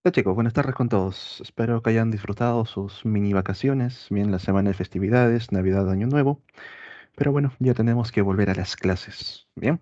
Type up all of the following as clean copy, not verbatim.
Hola chicos, buenas tardes con todos. Espero que hayan disfrutado sus mini vacaciones, bien la semana de festividades, Navidad, Año Nuevo. Pero bueno, ya tenemos que volver a las clases. Bien,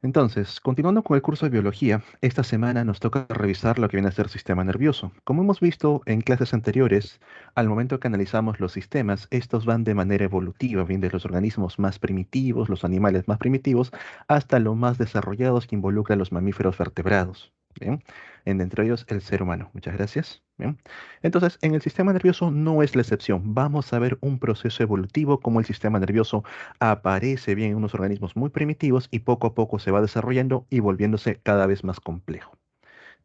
entonces, continuando con el curso de biología, esta semana nos toca revisar lo que viene a ser sistema nervioso. Como hemos visto en clases anteriores, al momento que analizamos los sistemas, estos van de manera evolutiva, bien de los organismos más primitivos, los animales más primitivos, hasta los más desarrollados que involucran los mamíferos vertebrados. Bien, entre ellos el ser humano. Muchas gracias. Bien. Entonces, en el sistema nervioso no es la excepción. Vamos a ver un proceso evolutivo como el sistema nervioso aparece bien en unos organismos muy primitivos y poco a poco se va desarrollando y volviéndose cada vez más complejo.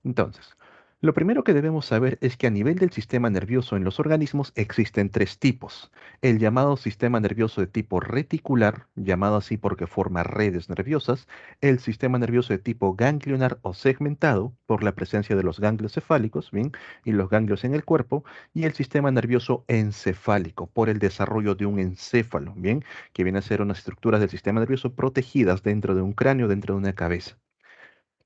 Entonces, lo primero que debemos saber es que a nivel del sistema nervioso en los organismos existen tres tipos. El llamado sistema nervioso de tipo reticular, llamado así porque forma redes nerviosas, el sistema nervioso de tipo ganglionar o segmentado, por la presencia de los ganglios cefálicos, ¿bien? Y los ganglios en el cuerpo, y el sistema nervioso encefálico, por el desarrollo de un encéfalo, ¿bien? Que viene a ser unas estructuras del sistema nervioso protegidas dentro de un cráneo, dentro de una cabeza.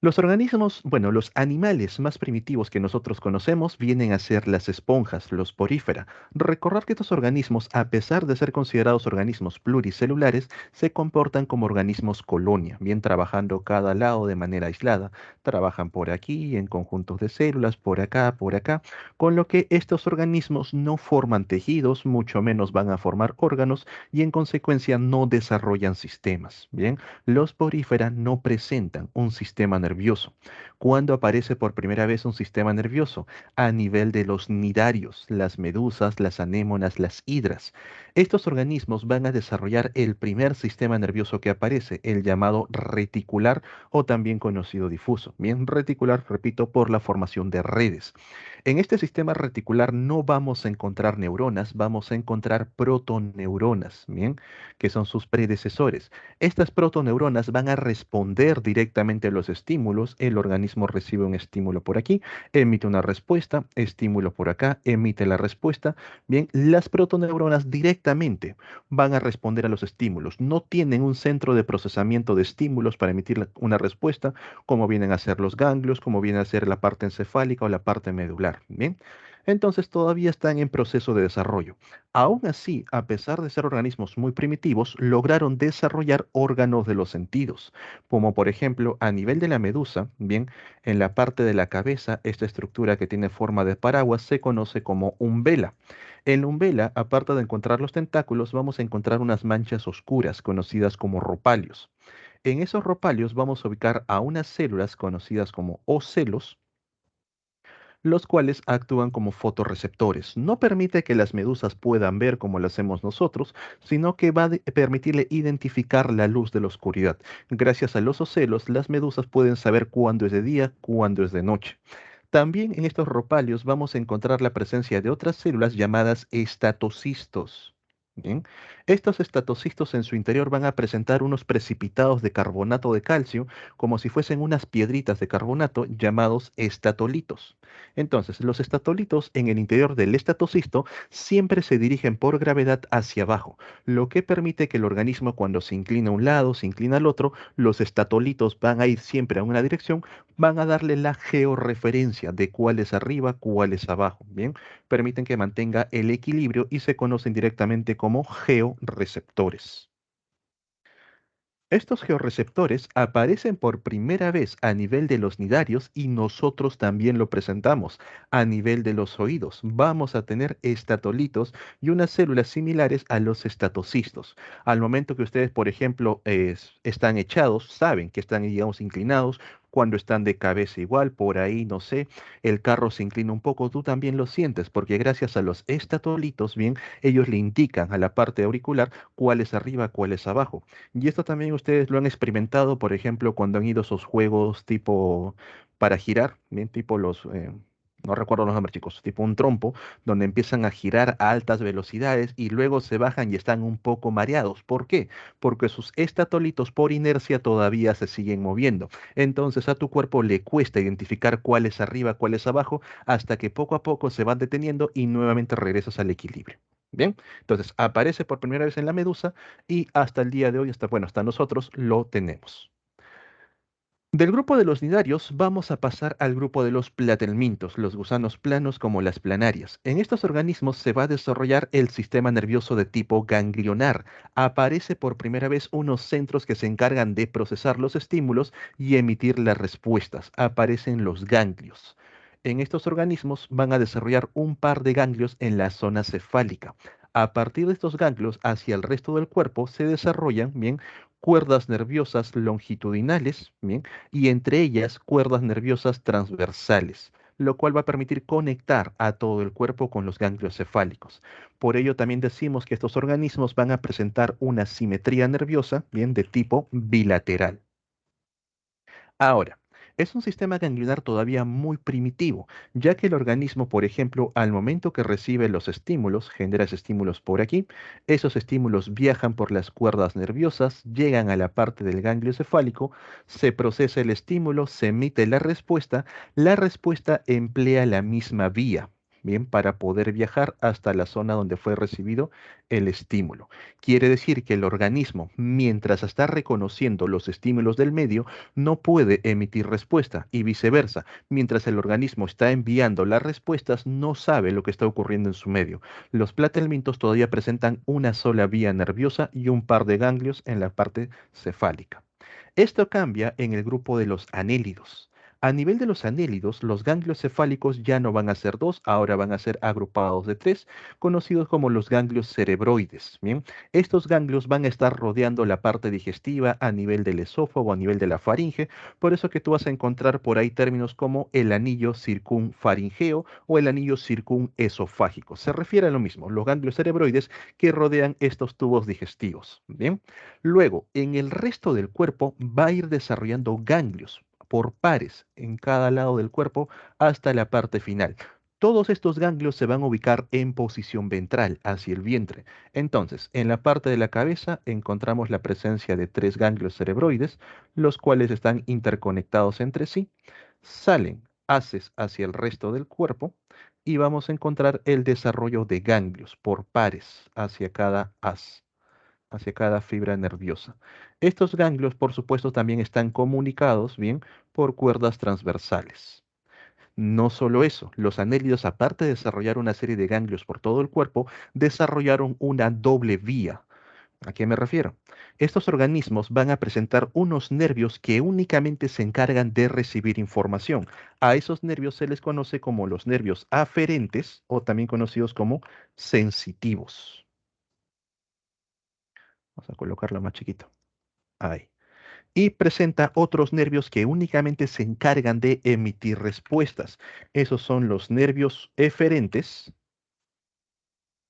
Los organismos, bueno, los animales más primitivos que nosotros conocemos vienen a ser las esponjas, los porífera. Recordar que estos organismos, a pesar de ser considerados organismos pluricelulares, se comportan como organismos colonia, bien trabajando cada lado de manera aislada. Trabajan por aquí, en conjuntos de células, por acá, con lo que estos organismos no forman tejidos, mucho menos van a formar órganos y en consecuencia no desarrollan sistemas. Bien. Los porífera no presentan un sistema nervioso. ¿Cuándo aparece por primera vez un sistema nervioso? A nivel de los nidarios, las medusas, las anémonas, las hidras. Estos organismos van a desarrollar el primer sistema nervioso que aparece, el llamado reticular o también conocido difuso. Bien, reticular, repito, por la formación de redes. En este sistema reticular no vamos a encontrar neuronas, vamos a encontrar protoneuronas, bien, que son sus predecesores. Estas protoneuronas van a responder directamente a los estímulos. El organismo recibe un estímulo por aquí, emite una respuesta, estímulo por acá, emite la respuesta. Bien, las protoneuronas directamente van a responder a los estímulos. No tienen un centro de procesamiento de estímulos para emitir una respuesta, como vienen a ser los ganglios, como viene a ser la parte encefálica o la parte medular. Bien, entonces todavía están en proceso de desarrollo. Aún así, a pesar de ser organismos muy primitivos, lograron desarrollar órganos de los sentidos, como por ejemplo a nivel de la medusa, bien, en la parte de la cabeza, esta estructura que tiene forma de paraguas se conoce como umbela. En la umbela, aparte de encontrar los tentáculos, vamos a encontrar unas manchas oscuras conocidas como ropalios. En esos ropalios vamos a ubicar a unas células conocidas como ocelos, los cuales actúan como fotorreceptores. No permite que las medusas puedan ver como lo hacemos nosotros, sino que va a permitirle identificar la luz de la oscuridad. Gracias a los ocelos, las medusas pueden saber cuándo es de día, cuándo es de noche. También en estos ropalios vamos a encontrar la presencia de otras células llamadas estatocistos. Bien, estos estatocistos en su interior van a presentar unos precipitados de carbonato de calcio, como si fuesen unas piedritas de carbonato llamados estatolitos. Entonces, los estatolitos en el interior del estatocisto siempre se dirigen por gravedad hacia abajo, lo que permite que el organismo cuando se inclina a un lado, se inclina al otro, los estatolitos van a ir siempre a una dirección, van a darle la georreferencia de cuál es arriba, cuál es abajo. Bien, permiten que mantenga el equilibrio y se conocen directamente como georreceptores. Estos georreceptores aparecen por primera vez a nivel de los nidarios y nosotros también lo presentamos a nivel de los oídos. Vamos a tener estatolitos y unas células similares a los estatocistos. Al momento que ustedes, por ejemplo, están echados, saben que están, digamos, inclinados. Cuando están de cabeza igual, por ahí, no sé, el carro se inclina un poco, tú también lo sientes, porque gracias a los estatolitos, bien, ellos le indican a la parte auricular cuál es arriba, cuál es abajo. Y esto también ustedes lo han experimentado, por ejemplo, cuando han ido a esos juegos tipo para girar, bien, tipo no recuerdo los nombres, chicos, tipo un trompo, donde empiezan a girar a altas velocidades y luego se bajan y están un poco mareados. ¿Por qué? Porque sus estatolitos por inercia todavía se siguen moviendo. Entonces a tu cuerpo le cuesta identificar cuál es arriba, cuál es abajo, hasta que poco a poco se van deteniendo y nuevamente regresas al equilibrio. Bien, entonces aparece por primera vez en la medusa y hasta el día de hoy, hasta, bueno, hasta nosotros lo tenemos. Del grupo de los nidarios vamos a pasar al grupo de los platelmintos, los gusanos planos como las planarias. En estos organismos se va a desarrollar el sistema nervioso de tipo ganglionar. Aparece por primera vez unos centros que se encargan de procesar los estímulos y emitir las respuestas. Aparecen los ganglios. En estos organismos van a desarrollar un par de ganglios en la zona cefálica. A partir de estos ganglios hacia el resto del cuerpo se desarrollan, bien, cuerdas nerviosas longitudinales, bien, y entre ellas cuerdas nerviosas transversales, lo cual va a permitir conectar a todo el cuerpo con los ganglios cefálicos. Por ello también decimos que estos organismos van a presentar una simetría nerviosa, bien, de tipo bilateral. Ahora, es un sistema ganglionar todavía muy primitivo, ya que el organismo, por ejemplo, al momento que recibe los estímulos, genera estímulos por aquí, esos estímulos viajan por las cuerdas nerviosas, llegan a la parte del ganglio cefálico, se procesa el estímulo, se emite la respuesta emplea la misma vía. Bien, para poder viajar hasta la zona donde fue recibido el estímulo. Quiere decir que el organismo, mientras está reconociendo los estímulos del medio, no puede emitir respuesta y viceversa. Mientras el organismo está enviando las respuestas, no sabe lo que está ocurriendo en su medio. Los platelmintos todavía presentan una sola vía nerviosa y un par de ganglios en la parte cefálica. Esto cambia en el grupo de los anélidos. A nivel de los anélidos, los ganglios cefálicos ya no van a ser dos, ahora van a ser agrupados de tres, conocidos como los ganglios cerebroides. Bien, estos ganglios van a estar rodeando la parte digestiva a nivel del esófago, a nivel de la faringe, por eso que tú vas a encontrar por ahí términos como el anillo circunfaringeo o el anillo circunesofágico. Se refiere a lo mismo, los ganglios cerebroides que rodean estos tubos digestivos. Bien. Luego, en el resto del cuerpo va a ir desarrollando ganglios por pares en cada lado del cuerpo hasta la parte final. Todos estos ganglios se van a ubicar en posición ventral, hacia el vientre. Entonces, en la parte de la cabeza encontramos la presencia de tres ganglios cerebroides, los cuales están interconectados entre sí, salen haces hacia el resto del cuerpo y vamos a encontrar el desarrollo de ganglios por pares hacia cada haz, hacia cada fibra nerviosa. Estos ganglios, por supuesto, también están comunicados bien por cuerdas transversales. No solo eso, los anélidos, aparte de desarrollar una serie de ganglios por todo el cuerpo, desarrollaron una doble vía. ¿A qué me refiero? Estos organismos van a presentar unos nervios que únicamente se encargan de recibir información. A esos nervios se les conoce como los nervios aferentes o también conocidos como sensitivos. Vamos a colocarlo más chiquito. Ahí. Y presenta otros nervios que únicamente se encargan de emitir respuestas. Esos son los nervios eferentes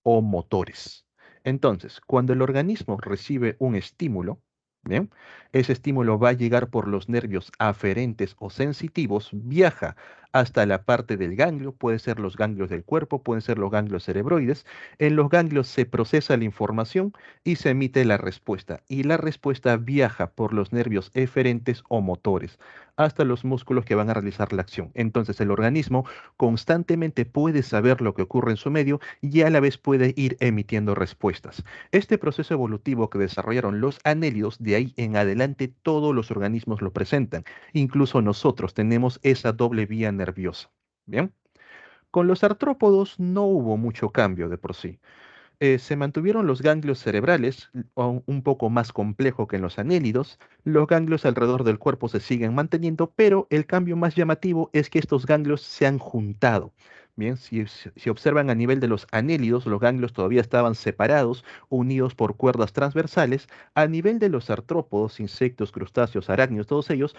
o motores. Entonces, cuando el organismo recibe un estímulo, ¿bien? Ese estímulo va a llegar por los nervios aferentes o sensitivos, viaja hasta la parte del ganglio, puede ser los ganglios del cuerpo, pueden ser los ganglios cerebroides. En los ganglios se procesa la información y se emite la respuesta. Y la respuesta viaja por los nervios eferentes o motores hasta los músculos que van a realizar la acción. Entonces, el organismo constantemente puede saber lo que ocurre en su medio y a la vez puede ir emitiendo respuestas. Este proceso evolutivo que desarrollaron los anélidos, de ahí en adelante todos los organismos lo presentan. Incluso nosotros tenemos esa doble vía nerviosa. Bien, con los artrópodos no hubo mucho cambio de por sí. Se mantuvieron los ganglios cerebrales, un poco más complejo que en los anélidos. Los ganglios alrededor del cuerpo se siguen manteniendo, pero el cambio más llamativo es que estos ganglios se han juntado. Bien, si observan a nivel de los anélidos, los ganglios todavía estaban separados, unidos por cuerdas transversales. A nivel de los artrópodos, insectos, crustáceos, arácnidos, todos ellos,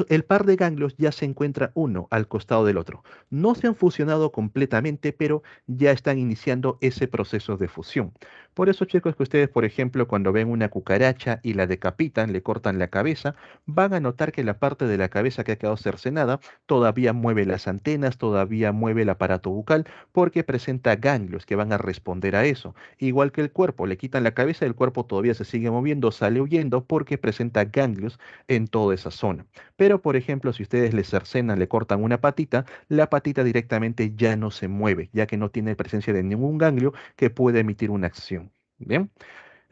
el par de ganglios ya se encuentra uno al costado del otro. No se han fusionado completamente, pero ya están iniciando ese proceso de fusión. Por eso, chicos, que ustedes, por ejemplo, cuando ven una cucaracha y la decapitan, le cortan la cabeza, van a notar que la parte de la cabeza que ha quedado cercenada todavía mueve las antenas, todavía mueve el aparato bucal, porque presenta ganglios que van a responder a eso. Igual que el cuerpo, le quitan la cabeza, el cuerpo todavía se sigue moviendo, sale huyendo porque presenta ganglios en toda esa zona. Pero, por ejemplo, si ustedes le cercenan, le cortan una patita, la patita directamente ya no se mueve, ya que no tiene presencia de ningún ganglio que pueda emitir una acción. Bien.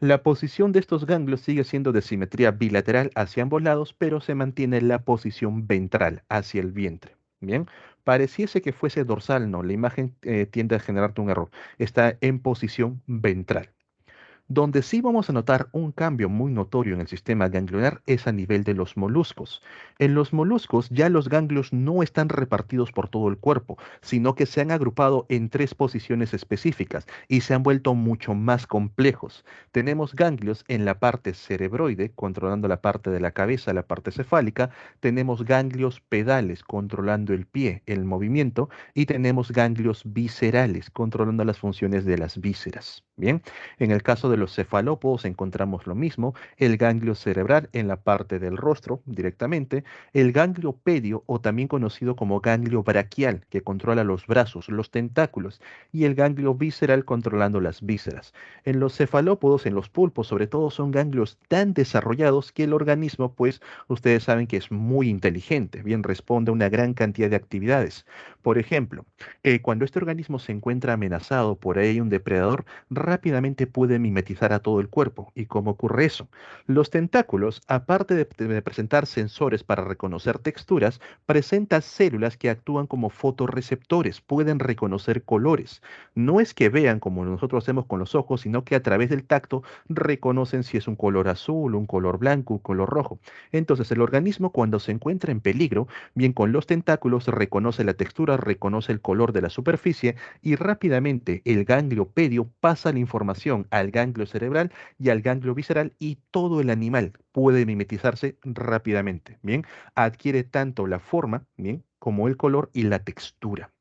La posición de estos ganglios sigue siendo de simetría bilateral hacia ambos lados, pero se mantiene la posición ventral hacia el vientre. Bien, pareciese que fuese dorsal, no, la imagen tiende a generarte un error. Está en posición ventral. Donde sí vamos a notar un cambio muy notorio en el sistema ganglionar es a nivel de los moluscos. En los moluscos ya los ganglios no están repartidos por todo el cuerpo, sino que se han agrupado en tres posiciones específicas y se han vuelto mucho más complejos. Tenemos ganglios en la parte cerebroide, controlando la parte de la cabeza, la parte cefálica. Tenemos ganglios pedales, controlando el pie, el movimiento. Y tenemos ganglios viscerales, controlando las funciones de las vísceras. Bien. En el caso de los cefalópodos encontramos lo mismo, el ganglio cerebral en la parte del rostro directamente, el ganglio pedio o también conocido como ganglio braquial que controla los brazos, los tentáculos y el ganglio visceral controlando las vísceras. En los cefalópodos, en los pulpos sobre todo, son ganglios tan desarrollados que el organismo, pues ustedes saben que es muy inteligente, bien responde a una gran cantidad de actividades. Por ejemplo, cuando este organismo se encuentra amenazado por ahí un depredador, rápidamente puede mimetizar a todo el cuerpo. ¿Y cómo ocurre eso? Los tentáculos, aparte de presentar sensores para reconocer texturas, presentan células que actúan como fotorreceptores, pueden reconocer colores. No es que vean como nosotros hacemos con los ojos, sino que a través del tacto reconocen si es un color azul, un color blanco, un color rojo. Entonces el organismo cuando se encuentra en peligro, bien con los tentáculos reconoce la textura, reconoce el color de la superficie y rápidamente el ganglio pedio pasa la información al ganglio cerebral y al ganglio visceral y todo el animal puede mimetizarse rápidamente, ¿bien? Adquiere tanto la forma, ¿bien? Como el color y la textura.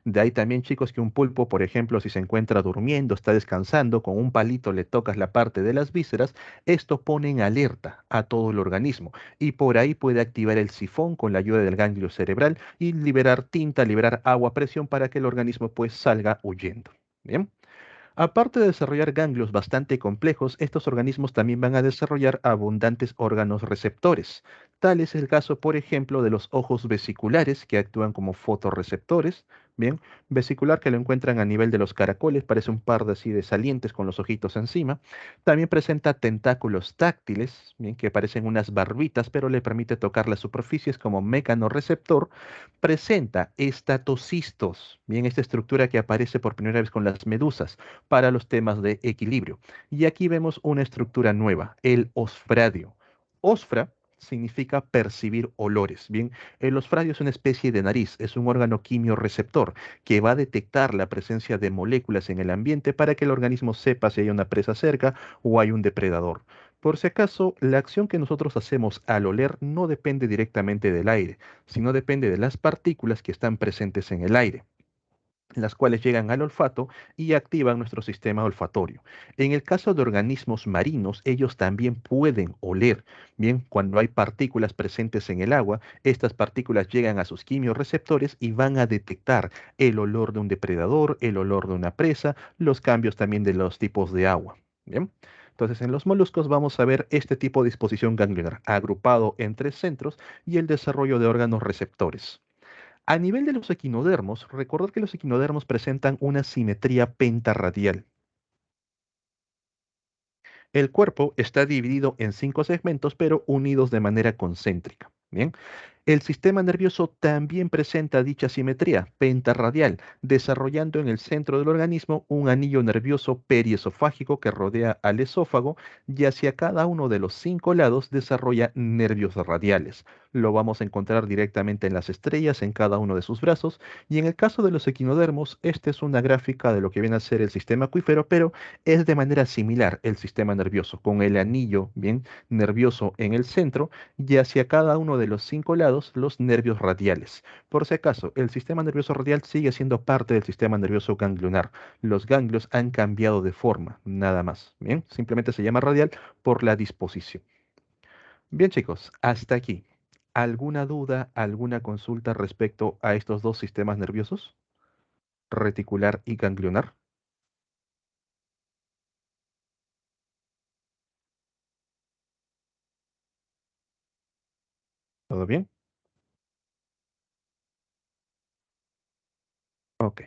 De ahí también, chicos, que un pulpo, por ejemplo, si se encuentra durmiendo, está descansando, con un palito le tocas la parte de las vísceras, esto pone en alerta a todo el organismo y por ahí puede activar el sifón con la ayuda del ganglio cerebral y liberar tinta, liberar agua a presión para que el organismo pues salga huyendo. Bien. Aparte de desarrollar ganglios bastante complejos, estos organismos también van a desarrollar abundantes órganos receptores. Tal es el caso, por ejemplo, de los ojos vesiculares, que actúan como fotorreceptores. Bien, vesicular que lo encuentran a nivel de los caracoles, parece un par de así de salientes con los ojitos encima. También presenta tentáculos táctiles, bien, que parecen unas barbitas, pero le permite tocar las superficies como mecanorreceptor. Presenta estatocistos, bien, esta estructura que aparece por primera vez con las medusas para los temas de equilibrio. Y aquí vemos una estructura nueva, el osfradio. Osfra significa percibir olores. Bien, el osfradio es una especie de nariz, es un órgano quimioreceptor que va a detectar la presencia de moléculas en el ambiente para que el organismo sepa si hay una presa cerca o hay un depredador. Por si acaso, la acción que nosotros hacemos al oler no depende directamente del aire, sino depende de las partículas que están presentes en el aire, las cuales llegan al olfato y activan nuestro sistema olfatorio. En el caso de organismos marinos, ellos también pueden oler. Bien, cuando hay partículas presentes en el agua, estas partículas llegan a sus quimiorreceptores y van a detectar el olor de un depredador, el olor de una presa, los cambios también de los tipos de agua. Bien. Entonces, en los moluscos vamos a ver este tipo de disposición ganglionar, agrupado en tres centros y el desarrollo de órganos receptores. A nivel de los equinodermos, recordad que los equinodermos presentan una simetría pentarradial. El cuerpo está dividido en cinco segmentos, pero unidos de manera concéntrica. Bien. El sistema nervioso también presenta dicha simetría pentarradial, desarrollando en el centro del organismo un anillo nervioso periesofágico que rodea al esófago y hacia cada uno de los cinco lados desarrolla nervios radiales. Lo vamos a encontrar directamente en las estrellas, en cada uno de sus brazos, y en el caso de los equinodermos, esta es una gráfica de lo que viene a ser el sistema acuífero, pero es de manera similar el sistema nervioso, con el anillo bien nervioso en el centro y hacia cada uno de los cinco lados los nervios radiales. Por si acaso, el sistema nervioso radial sigue siendo parte del sistema nervioso ganglionar. Los ganglios han cambiado de forma, nada más. Bien, simplemente se llama radial por la disposición. Bien, chicos, hasta aquí. ¿Alguna duda, alguna consulta respecto a estos dos sistemas nerviosos, reticular y ganglionar? ¿Todo bien? Ok.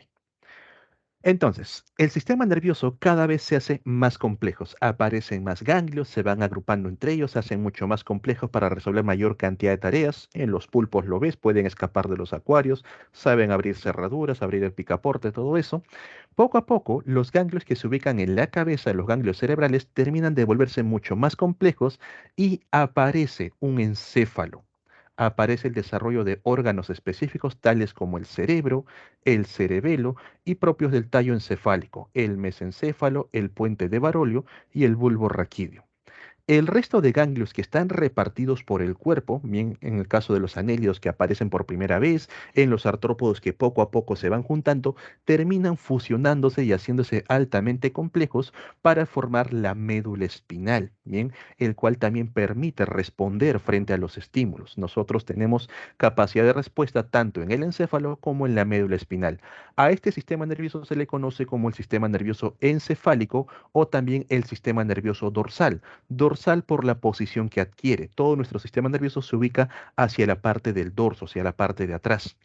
Entonces, el sistema nervioso cada vez se hace más complejo. Aparecen más ganglios, se van agrupando entre ellos, se hacen mucho más complejos para resolver mayor cantidad de tareas. En los pulpos lo ves, pueden escapar de los acuarios, saben abrir cerraduras, abrir el picaporte, todo eso. Poco a poco, los ganglios que se ubican en la cabeza, los ganglios cerebrales, terminan de volverse mucho más complejos y aparece un encéfalo. Aparece el desarrollo de órganos específicos tales como el cerebro, el cerebelo y propios del tallo encefálico, el mesencéfalo, el puente de Barolio y el bulbo raquídeo. El resto de ganglios que están repartidos por el cuerpo, bien en el caso de los anélidos que aparecen por primera vez, en los artrópodos que poco a poco se van juntando, terminan fusionándose y haciéndose altamente complejos para formar la médula espinal, bien, el cual también permite responder frente a los estímulos. Nosotros tenemos capacidad de respuesta tanto en el encéfalo como en la médula espinal. A este sistema nervioso se le conoce como el sistema nervioso encefálico o también el sistema nervioso dorsal. Dorsal por la posición que adquiere. Todo nuestro sistema nervioso se ubica hacia la parte del dorso, hacia la parte de atrás.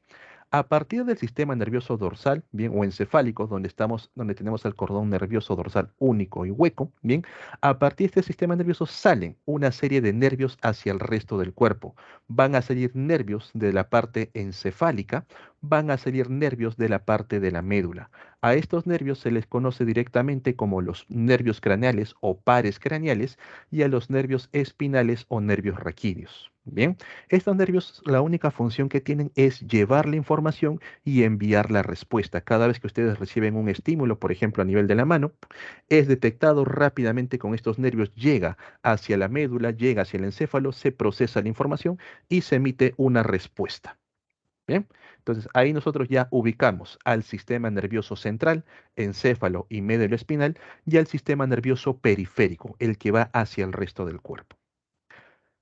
A partir del sistema nervioso dorsal, bien, o encefálico, donde tenemos el cordón nervioso dorsal único y hueco, bien, a partir de este sistema nervioso salen una serie de nervios hacia el resto del cuerpo. Van a salir nervios de la parte encefálica, van a salir nervios de la parte de la médula. A estos nervios se les conoce directamente como los nervios craneales o pares craneales y a los nervios espinales o nervios raquídeos. Bien. Estos nervios, la única función que tienen es llevar la información y enviar la respuesta. Cada vez que ustedes reciben un estímulo, por ejemplo, a nivel de la mano, es detectado rápidamente con estos nervios, llega hacia la médula, llega hacia el encéfalo, se procesa la información y se emite una respuesta. Bien, entonces ahí nosotros ya ubicamos al sistema nervioso central, encéfalo y médulo espinal, y al sistema nervioso periférico, el que va hacia el resto del cuerpo.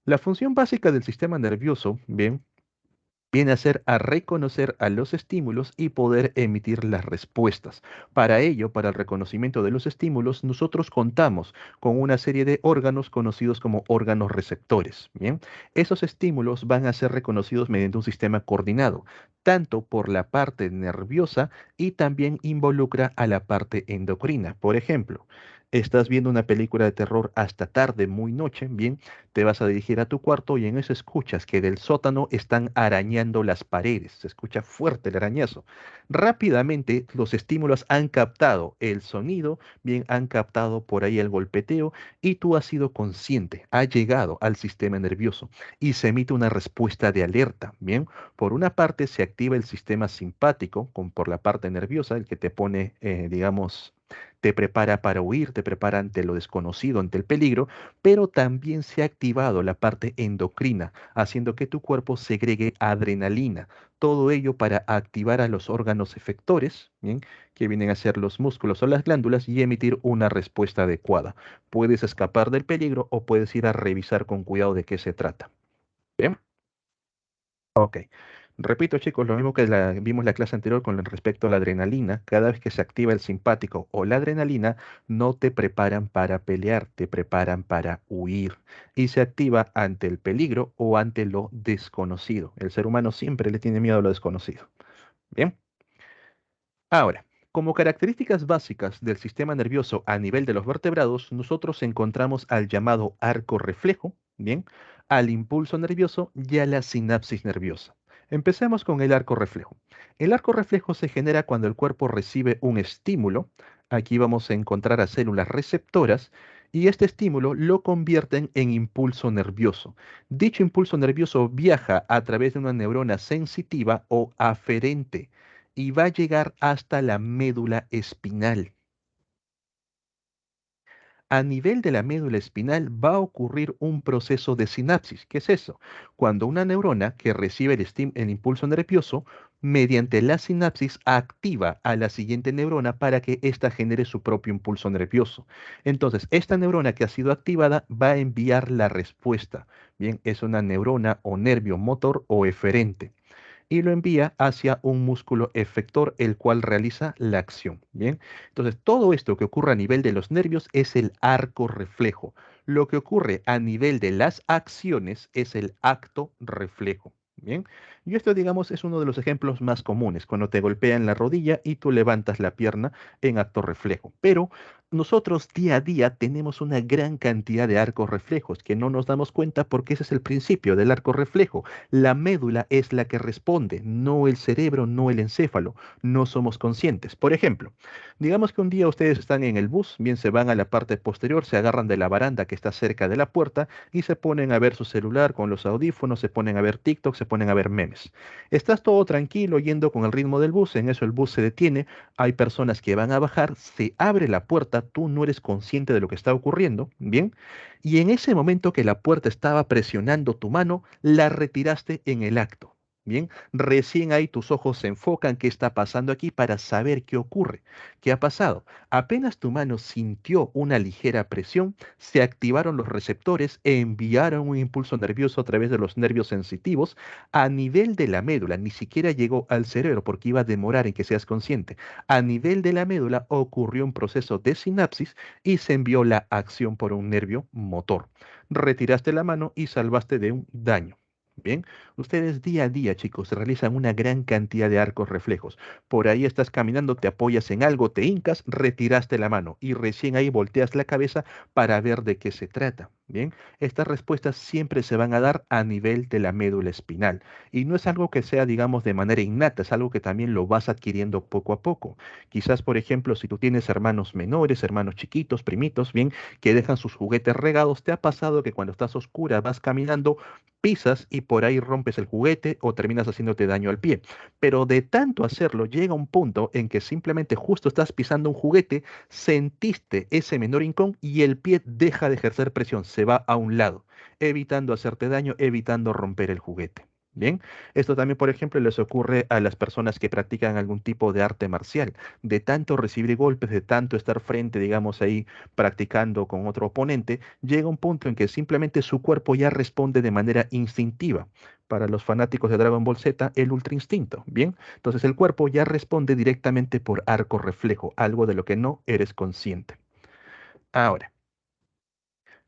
La función básica del sistema nervioso, bien, viene a ser a reconocer a los estímulos y poder emitir las respuestas. Para ello, para el reconocimiento de los estímulos, nosotros contamos con una serie de órganos conocidos como órganos receptores. Bien, esos estímulos van a ser reconocidos mediante un sistema coordinado, tanto por la parte nerviosa y también involucra a la parte endocrina. Por ejemplo, estás viendo una película de terror hasta tarde, muy noche, bien, te vas a dirigir a tu cuarto y en eso escuchas que del sótano están arañando las paredes. Se escucha fuerte el arañazo. Rápidamente los estímulos han captado el sonido, bien han captado por ahí el golpeteo y tú has sido consciente, ha llegado al sistema nervioso y se emite una respuesta de alerta. Bien, por una parte se activa el sistema simpático, por la parte nerviosa, el que te pone, digamos, te prepara para huir, te prepara ante lo desconocido, ante el peligro, pero también se ha activado la parte endocrina, haciendo que tu cuerpo segregue adrenalina. Todo ello para activar a los órganos efectores, ¿bien? Que vienen a ser los músculos o las glándulas, y emitir una respuesta adecuada. Puedes escapar del peligro o puedes ir a revisar con cuidado de qué se trata. ¿Bien? Ok. Repito, chicos, lo mismo que vimos la clase anterior con respecto a la adrenalina. Cada vez que se activa el simpático o la adrenalina, no te preparan para pelear, te preparan para huir. Y se activa ante el peligro o ante lo desconocido. El ser humano siempre le tiene miedo a lo desconocido. Bien. Ahora, como características básicas del sistema nervioso a nivel de los vertebrados, nosotros encontramos al llamado arco reflejo, bien, al impulso nervioso y a la sinapsis nerviosa. Empecemos con el arco reflejo. El arco reflejo se genera cuando el cuerpo recibe un estímulo. Aquí vamos a encontrar a células receptoras y este estímulo lo convierten en impulso nervioso. Dicho impulso nervioso viaja a través de una neurona sensitiva o aferente y va a llegar hasta la médula espinal. A nivel de la médula espinal va a ocurrir un proceso de sinapsis. ¿Qué es eso? Cuando una neurona que recibe el impulso nervioso, mediante la sinapsis activa a la siguiente neurona para que ésta genere su propio impulso nervioso. Entonces, esta neurona que ha sido activada va a enviar la respuesta. Bien, es una neurona o nervio motor o eferente y lo envía hacia un músculo efector, el cual realiza la acción. Bien, entonces todo esto que ocurre a nivel de los nervios es el arco reflejo. Lo que ocurre a nivel de las acciones es el acto reflejo. Bien, y esto, digamos, es uno de los ejemplos más comunes, cuando te golpean la rodilla y tú levantas la pierna en acto reflejo. Pero nosotros día a día tenemos una gran cantidad de arcos reflejos que no nos damos cuenta porque ese es el principio del arco reflejo. La médula es la que responde, no el cerebro, no el encéfalo. No somos conscientes. Por ejemplo, digamos que un día ustedes están en el bus, bien se van a la parte posterior, se agarran de la baranda que está cerca de la puerta y se ponen a ver su celular con los audífonos, se ponen a ver TikTok, se ponen a ver memes. Estás todo tranquilo yendo con el ritmo del bus, en eso el bus se detiene, hay personas que van a bajar, se abre la puerta, tú no eres consciente de lo que está ocurriendo, ¿bien? Y en ese momento que la puerta estaba presionando tu mano, la retiraste en el acto. Bien, recién ahí tus ojos se enfocan qué está pasando aquí para saber qué ocurre, qué ha pasado. Apenas tu mano sintió una ligera presión, se activaron los receptores e enviaron un impulso nervioso a través de los nervios sensitivos a nivel de la médula. Ni siquiera llegó al cerebro porque iba a demorar en que seas consciente. A nivel de la médula ocurrió un proceso de sinapsis y se envió la acción por un nervio motor. Retiraste la mano y salvaste de un daño. Bien, ustedes día a día, chicos, realizan una gran cantidad de arcos reflejos. Por ahí estás caminando, te apoyas en algo, te hincas, retiraste la mano y recién ahí volteas la cabeza para ver de qué se trata. Bien, estas respuestas siempre se van a dar a nivel de la médula espinal y no es algo que sea, digamos, de manera innata, es algo que también lo vas adquiriendo poco a poco. Quizás, por ejemplo, si tú tienes hermanos menores, hermanos chiquitos, primitos, bien, que dejan sus juguetes regados, ¿te ha pasado que cuando estás oscura vas caminando, pisas y por ahí rompes el juguete o terminas haciéndote daño al pie? Pero de tanto hacerlo llega un punto en que simplemente justo estás pisando un juguete, sentiste ese menor rincón y el pie deja de ejercer presión, se va a un lado, evitando hacerte daño, evitando romper el juguete. Bien, esto también, por ejemplo, les ocurre a las personas que practican algún tipo de arte marcial. De tanto recibir golpes, de tanto estar frente, digamos, ahí practicando con otro oponente, llega un punto en que simplemente su cuerpo ya responde de manera instintiva. Para los fanáticos de Dragon Ball Z, el Ultra Instinto. Bien, entonces el cuerpo ya responde directamente por arco reflejo, algo de lo que no eres consciente. Ahora,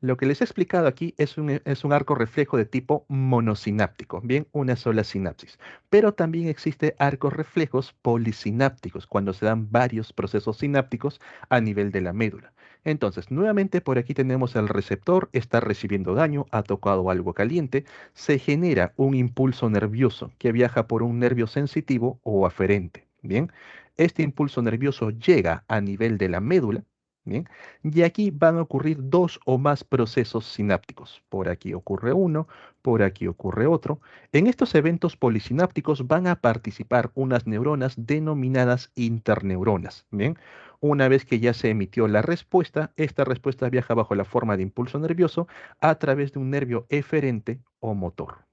lo que les he explicado aquí es un arco reflejo de tipo monosináptico, bien, una sola sinapsis. Pero también existe arcos reflejos polisinápticos, cuando se dan varios procesos sinápticos a nivel de la médula. Entonces, nuevamente por aquí tenemos el receptor, está recibiendo daño, ha tocado algo caliente, se genera un impulso nervioso que viaja por un nervio sensitivo o aferente. Bien, este impulso nervioso llega a nivel de la médula. Bien, y aquí van a ocurrir dos o más procesos sinápticos. Por aquí ocurre uno, por aquí ocurre otro. En estos eventos polisinápticos van a participar unas neuronas denominadas interneuronas. Bien, una vez que ya se emitió la respuesta, esta respuesta viaja bajo la forma de impulso nervioso a través de un nervio eferente o motor.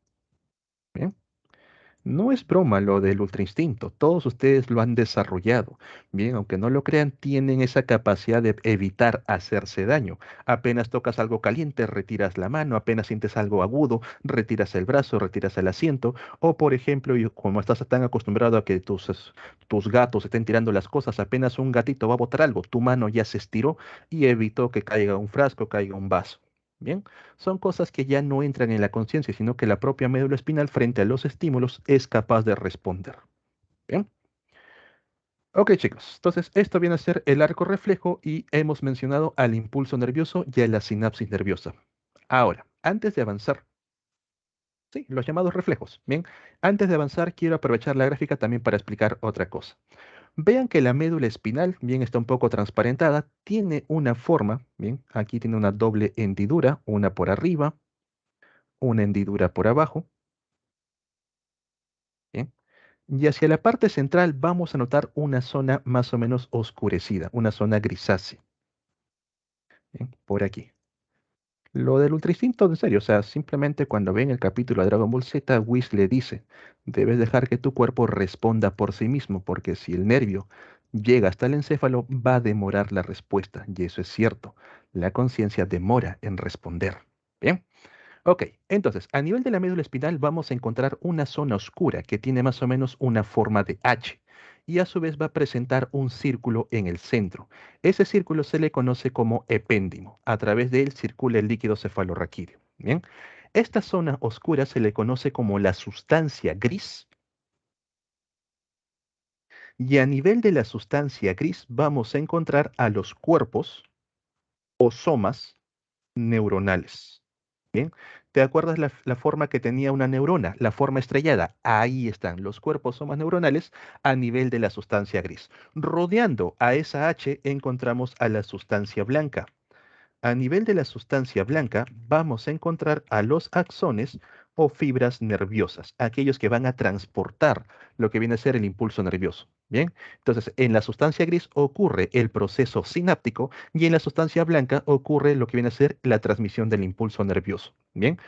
Bien. No es broma lo del ultra instinto, todos ustedes lo han desarrollado. Bien, aunque no lo crean, tienen esa capacidad de evitar hacerse daño. Apenas tocas algo caliente, retiras la mano, apenas sientes algo agudo, retiras el brazo, retiras el asiento, o por ejemplo, como estás tan acostumbrado a que tus gatos estén tirando las cosas, apenas un gatito va a botar algo, tu mano ya se estiró y evitó que caiga un frasco, caiga un vaso. Bien, son cosas que ya no entran en la conciencia, sino que la propia médula espinal frente a los estímulos es capaz de responder. Bien. Ok, chicos. Entonces, esto viene a ser el arco reflejo y hemos mencionado al impulso nervioso y a la sinapsis nerviosa. Ahora, antes de avanzar, sí, los llamados reflejos. Bien, antes de avanzar, quiero aprovechar la gráfica también para explicar otra cosa. Vean que la médula espinal, bien, está un poco transparentada, tiene una forma, bien, aquí tiene una doble hendidura, una por arriba, una hendidura por abajo. Bien. Y hacia la parte central vamos a notar una zona más o menos oscurecida, una zona grisácea. Bien, por aquí. Lo del ultra instinto, en serio, o sea, simplemente cuando ven el capítulo de Dragon Ball Z, Whis le dice, debes dejar que tu cuerpo responda por sí mismo, porque si el nervio llega hasta el encéfalo, va a demorar la respuesta. Y eso es cierto. La conciencia demora en responder. Bien. Ok, entonces, a nivel de la médula espinal vamos a encontrar una zona oscura que tiene más o menos una forma de H y a su vez va a presentar un círculo en el centro. Ese círculo se le conoce como epéndimo. A través de él circula el líquido cefalorraquídeo. Bien, Esta zona oscura se le conoce como la sustancia gris, y a nivel de la sustancia gris vamos a encontrar a los cuerpos o somas neuronales. Bien, ¿te acuerdas la forma que tenía una neurona? La forma estrellada. Ahí están los cuerpos somas neuronales a nivel de la sustancia gris. Rodeando a esa H encontramos a la sustancia blanca. A nivel de la sustancia blanca vamos a encontrar a los axones o fibras nerviosas, aquellos que van a transportar lo que viene a ser el impulso nervioso. Bien, entonces en la sustancia gris ocurre el proceso sináptico y en la sustancia blanca ocurre lo que viene a ser la transmisión del impulso nervioso. Bien,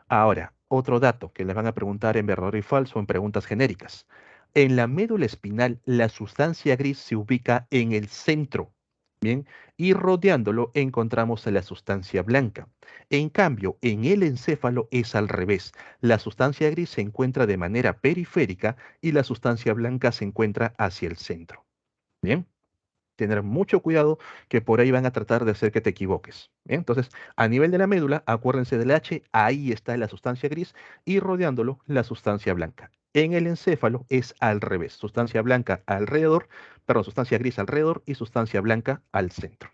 ahora, otro dato que les van a preguntar en verdadero y falso en preguntas genéricas. En la médula espinal, la sustancia gris se ubica en el centro. Bien, y rodeándolo encontramos a la sustancia blanca. En cambio, en el encéfalo es al revés. La sustancia gris se encuentra de manera periférica y la sustancia blanca se encuentra hacia el centro. Bien, tener mucho cuidado que por ahí van a tratar de hacer que te equivoques. Bien, entonces, a nivel de la médula, acuérdense del H, ahí está la sustancia gris y rodeándolo la sustancia blanca. En el encéfalo es al revés, sustancia blanca alrededor, perdón, sustancia gris alrededor y sustancia blanca al centro.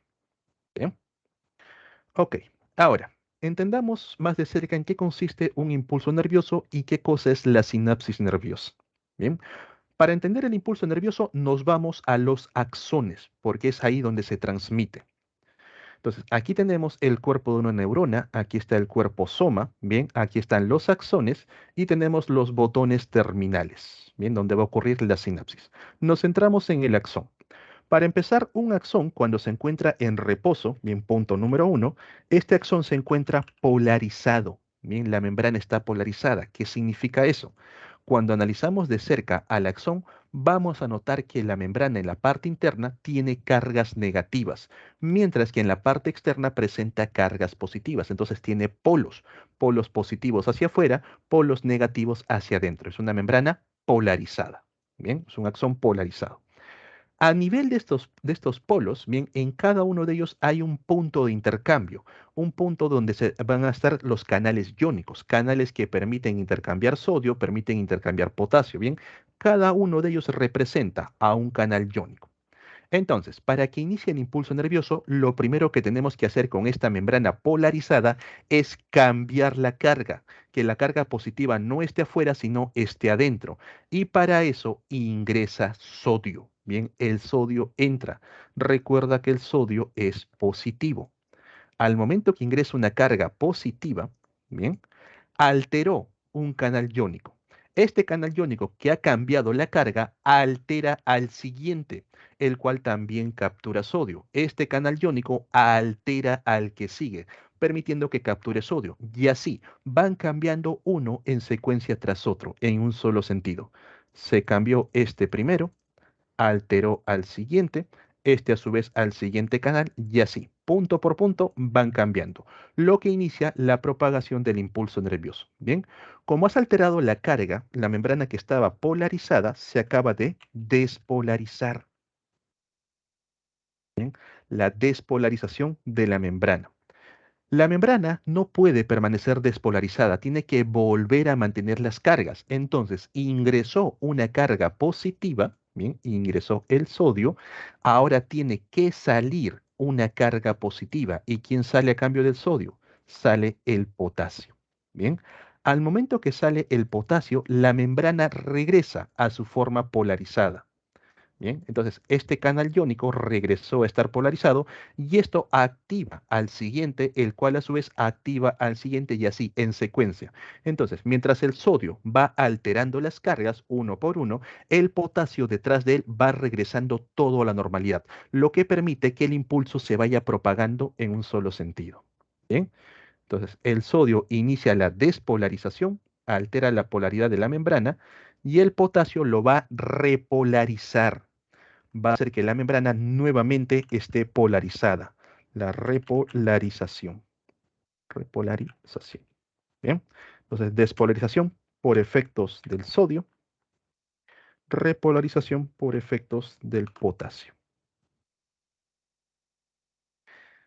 Bien. Ok, ahora, entendamos más de cerca en qué consiste un impulso nervioso y qué cosa es la sinapsis nerviosa. Bien, para entender el impulso nervioso nos vamos a los axones, porque es ahí donde se transmite. Entonces, aquí tenemos el cuerpo de una neurona, aquí está el cuerpo soma, bien, aquí están los axones y tenemos los botones terminales, bien, donde va a ocurrir la sinapsis. Nos centramos en el axón. Para empezar, un axón cuando se encuentra en reposo, bien, punto número uno, este axón se encuentra polarizado. Bien, la membrana está polarizada. ¿Qué significa eso? Cuando analizamos de cerca al axón, vamos a notar que la membrana en la parte interna tiene cargas negativas, mientras que en la parte externa presenta cargas positivas. Entonces tiene polos, polos positivos hacia afuera, polos negativos hacia adentro. Es una membrana polarizada. Bien, es un axón polarizado. A nivel de estos polos, bien, en cada uno de ellos hay un punto de intercambio, un punto donde se van a estar los canales iónicos, canales que permiten intercambiar sodio, permiten intercambiar potasio, bien. Cada uno de ellos representa a un canal iónico. Entonces, para que inicie el impulso nervioso, lo primero que tenemos que hacer con esta membrana polarizada es cambiar la carga, que la carga positiva no esté afuera, sino esté adentro. Y para eso ingresa sodio. Bien, el sodio entra. Recuerda que el sodio es positivo. Al momento que ingresa una carga positiva, bien, alteró un canal iónico. Este canal iónico que ha cambiado la carga altera al siguiente, el cual también captura sodio. Este canal iónico altera al que sigue, permitiendo que capture sodio. Y así van cambiando uno en secuencia tras otro, en un solo sentido. Se cambió este primero, alteró al siguiente, este a su vez al siguiente canal y así, punto por punto, van cambiando, lo que inicia la propagación del impulso nervioso. Bien, como has alterado la carga, la membrana que estaba polarizada se acaba de despolarizar. Bien, la despolarización de la membrana. La membrana no puede permanecer despolarizada, tiene que volver a mantener las cargas. Entonces, ingresó una carga positiva, bien, ingresó el sodio, ahora tiene que salir una carga positiva. ¿Y quién sale a cambio del sodio? Sale el potasio. Bien, al momento que sale el potasio, la membrana regresa a su forma polarizada. Bien, entonces este canal iónico regresó a estar polarizado y esto activa al siguiente, el cual a su vez activa al siguiente y así en secuencia. Entonces, mientras el sodio va alterando las cargas uno por uno, el potasio detrás de él va regresando todo a la normalidad, lo que permite que el impulso se vaya propagando en un solo sentido. Bien, entonces el sodio inicia la despolarización, altera la polaridad de la membrana y el potasio lo va a repolarizar, va a hacer que la membrana nuevamente esté polarizada. La repolarización. Repolarización. Bien. Entonces, despolarización por efectos del sodio, repolarización por efectos del potasio.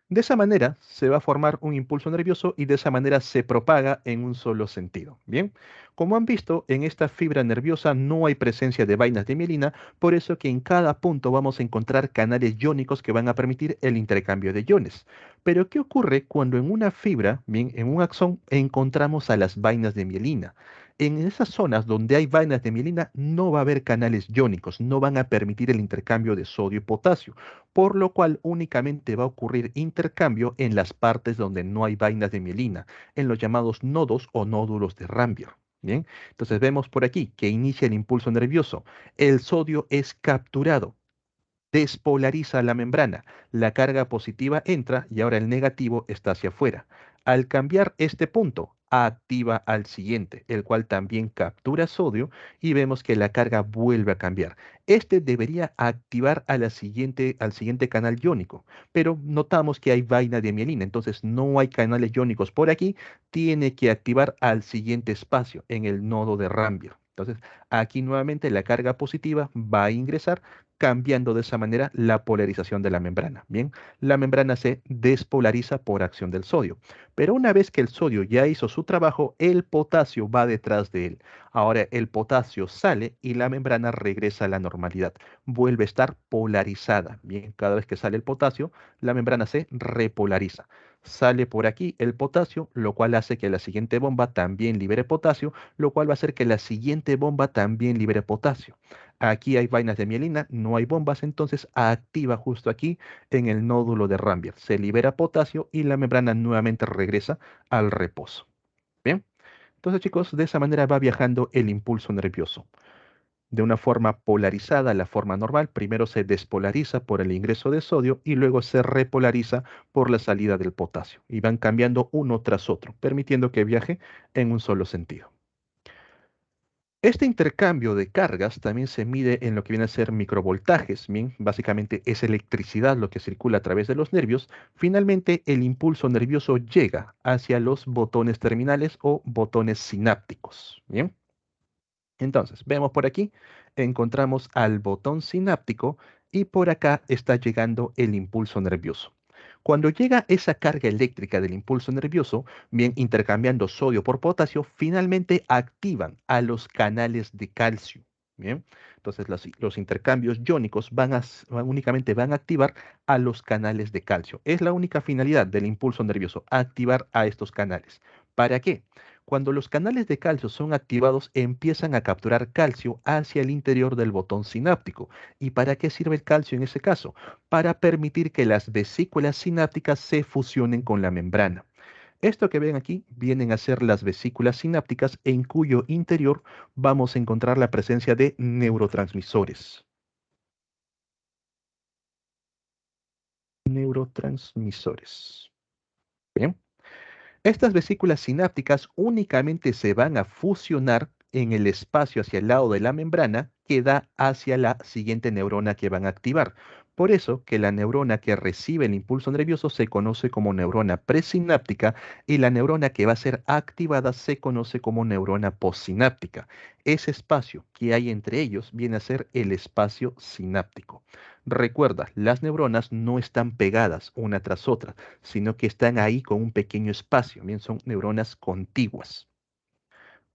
De esa manera se va a formar un impulso nervioso y de esa manera se propaga en un solo sentido. Bien, como han visto, en esta fibra nerviosa no hay presencia de vainas de mielina, por eso que en cada punto vamos a encontrar canales iónicos que van a permitir el intercambio de iones. Pero ¿qué ocurre cuando en una fibra, bien, en un axón, encontramos a las vainas de mielina? En esas zonas donde hay vainas de mielina no va a haber canales iónicos, no van a permitir el intercambio de sodio y potasio, por lo cual únicamente va a ocurrir intercambio en las partes donde no hay vainas de mielina, en los llamados nodos o nódulos de Rambier. Bien, entonces vemos por aquí que inicia el impulso nervioso. El sodio es capturado, despolariza la membrana. La carga positiva entra y ahora el negativo está hacia afuera. Al cambiar este punto, activa al siguiente, el cual también captura sodio y vemos que la carga vuelve a cambiar. Este debería activar a al siguiente canal iónico, pero notamos que hay vaina de mielina, entonces no hay canales iónicos por aquí, tiene que activar al siguiente espacio en el nodo de Rambier. Entonces, aquí nuevamente la carga positiva va a ingresar cambiando de esa manera la polarización de la membrana. Bien, la membrana se despolariza por acción del sodio. Pero una vez que el sodio ya hizo su trabajo, el potasio va detrás de él. Ahora el potasio sale y la membrana regresa a la normalidad. Vuelve a estar polarizada. Bien, cada vez que sale el potasio, la membrana se repolariza. Sale por aquí el potasio, lo cual hace que la siguiente bomba también libere potasio, lo cual va a hacer que la siguiente bomba también libere potasio. Aquí hay vainas de mielina, no hay bombas, entonces activa justo aquí en el nódulo de Rambier. Se libera potasio y la membrana nuevamente regresa al reposo. Bien, entonces chicos, de esa manera va viajando el impulso nervioso. De una forma polarizada, la forma normal, primero se despolariza por el ingreso de sodio y luego se repolariza por la salida del potasio. Y van cambiando uno tras otro, permitiendo que viaje en un solo sentido. Este intercambio de cargas también se mide en lo que viene a ser microvoltajes, bien, básicamente es electricidad lo que circula a través de los nervios. Finalmente, el impulso nervioso llega hacia los botones terminales o botones sinápticos, bien. Entonces, vemos por aquí, encontramos al botón sináptico y por acá está llegando el impulso nervioso. Cuando llega esa carga eléctrica del impulso nervioso, bien intercambiando sodio por potasio, finalmente activan a los canales de calcio. Bien, entonces los intercambios iónicos únicamente van a activar a los canales de calcio. Es la única finalidad del impulso nervioso, activar a estos canales. ¿Para qué? Cuando los canales de calcio son activados, empiezan a capturar calcio hacia el interior del botón sináptico. ¿Y para qué sirve el calcio en ese caso? Para permitir que las vesículas sinápticas se fusionen con la membrana. Esto que ven aquí vienen a ser las vesículas sinápticas en cuyo interior vamos a encontrar la presencia de neurotransmisores. Neurotransmisores. Bien. Estas vesículas sinápticas únicamente se van a fusionar en el espacio hacia el lado de la membrana que da hacia la siguiente neurona que van a activar. Por eso que la neurona que recibe el impulso nervioso se conoce como neurona presináptica y la neurona que va a ser activada se conoce como neurona postsináptica. Ese espacio que hay entre ellos viene a ser el espacio sináptico. Recuerda, las neuronas no están pegadas una tras otra, sino que están ahí con un pequeño espacio, bien, son neuronas contiguas.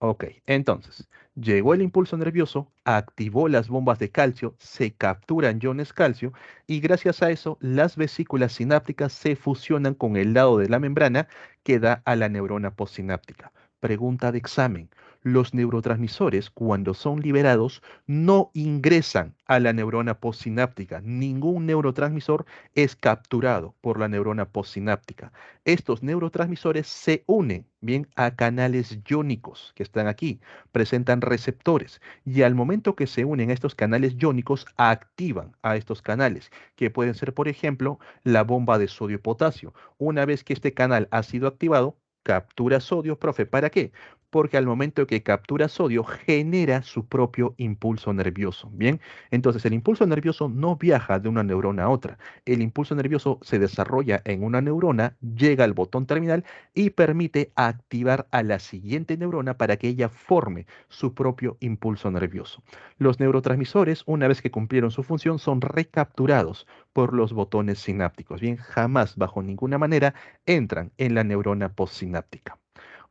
Ok, entonces, llegó el impulso nervioso, activó las bombas de calcio, se capturan iones calcio y gracias a eso las vesículas sinápticas se fusionan con el lado de la membrana que da a la neurona postsináptica. Pregunta de examen. Los neurotransmisores, cuando son liberados, no ingresan a la neurona postsináptica. Ningún neurotransmisor es capturado por la neurona postsináptica. Estos neurotransmisores se unen bien a canales iónicos que están aquí, presentan receptores y al momento que se unen a estos canales iónicos activan a estos canales, que pueden ser, por ejemplo, la bomba de sodio y potasio. Una vez que este canal ha sido activado, captura sodio, profe, ¿para qué? porque al momento que captura sodio genera su propio impulso nervioso. Bien, entonces el impulso nervioso no viaja de una neurona a otra. El impulso nervioso se desarrolla en una neurona, llega al botón terminal y permite activar a la siguiente neurona para que ella forme su propio impulso nervioso. Los neurotransmisores, una vez que cumplieron su función, son recapturados por los botones sinápticos. Bien, jamás bajo ninguna manera entran en la neurona postsináptica.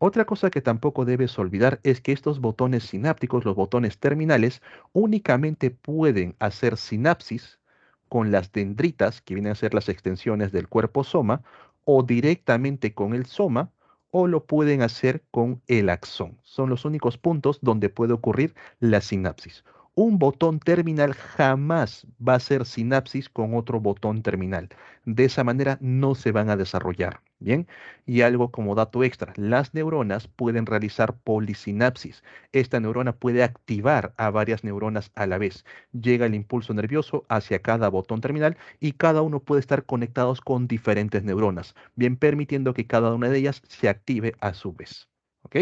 Otra cosa que tampoco debes olvidar es que estos botones sinápticos, los botones terminales, únicamente pueden hacer sinapsis con las dendritas, que vienen a ser las extensiones del cuerpo soma, o directamente con el soma, o lo pueden hacer con el axón. Son los únicos puntos donde puede ocurrir la sinapsis. Un botón terminal jamás va a hacer sinapsis con otro botón terminal. De esa manera no se van a desarrollar. Bien, y algo como dato extra, las neuronas pueden realizar polisinapsis. Esta neurona puede activar a varias neuronas a la vez. Llega el impulso nervioso hacia cada botón terminal y cada uno puede estar conectados con diferentes neuronas, bien permitiendo que cada una de ellas se active a su vez. ¿Ok?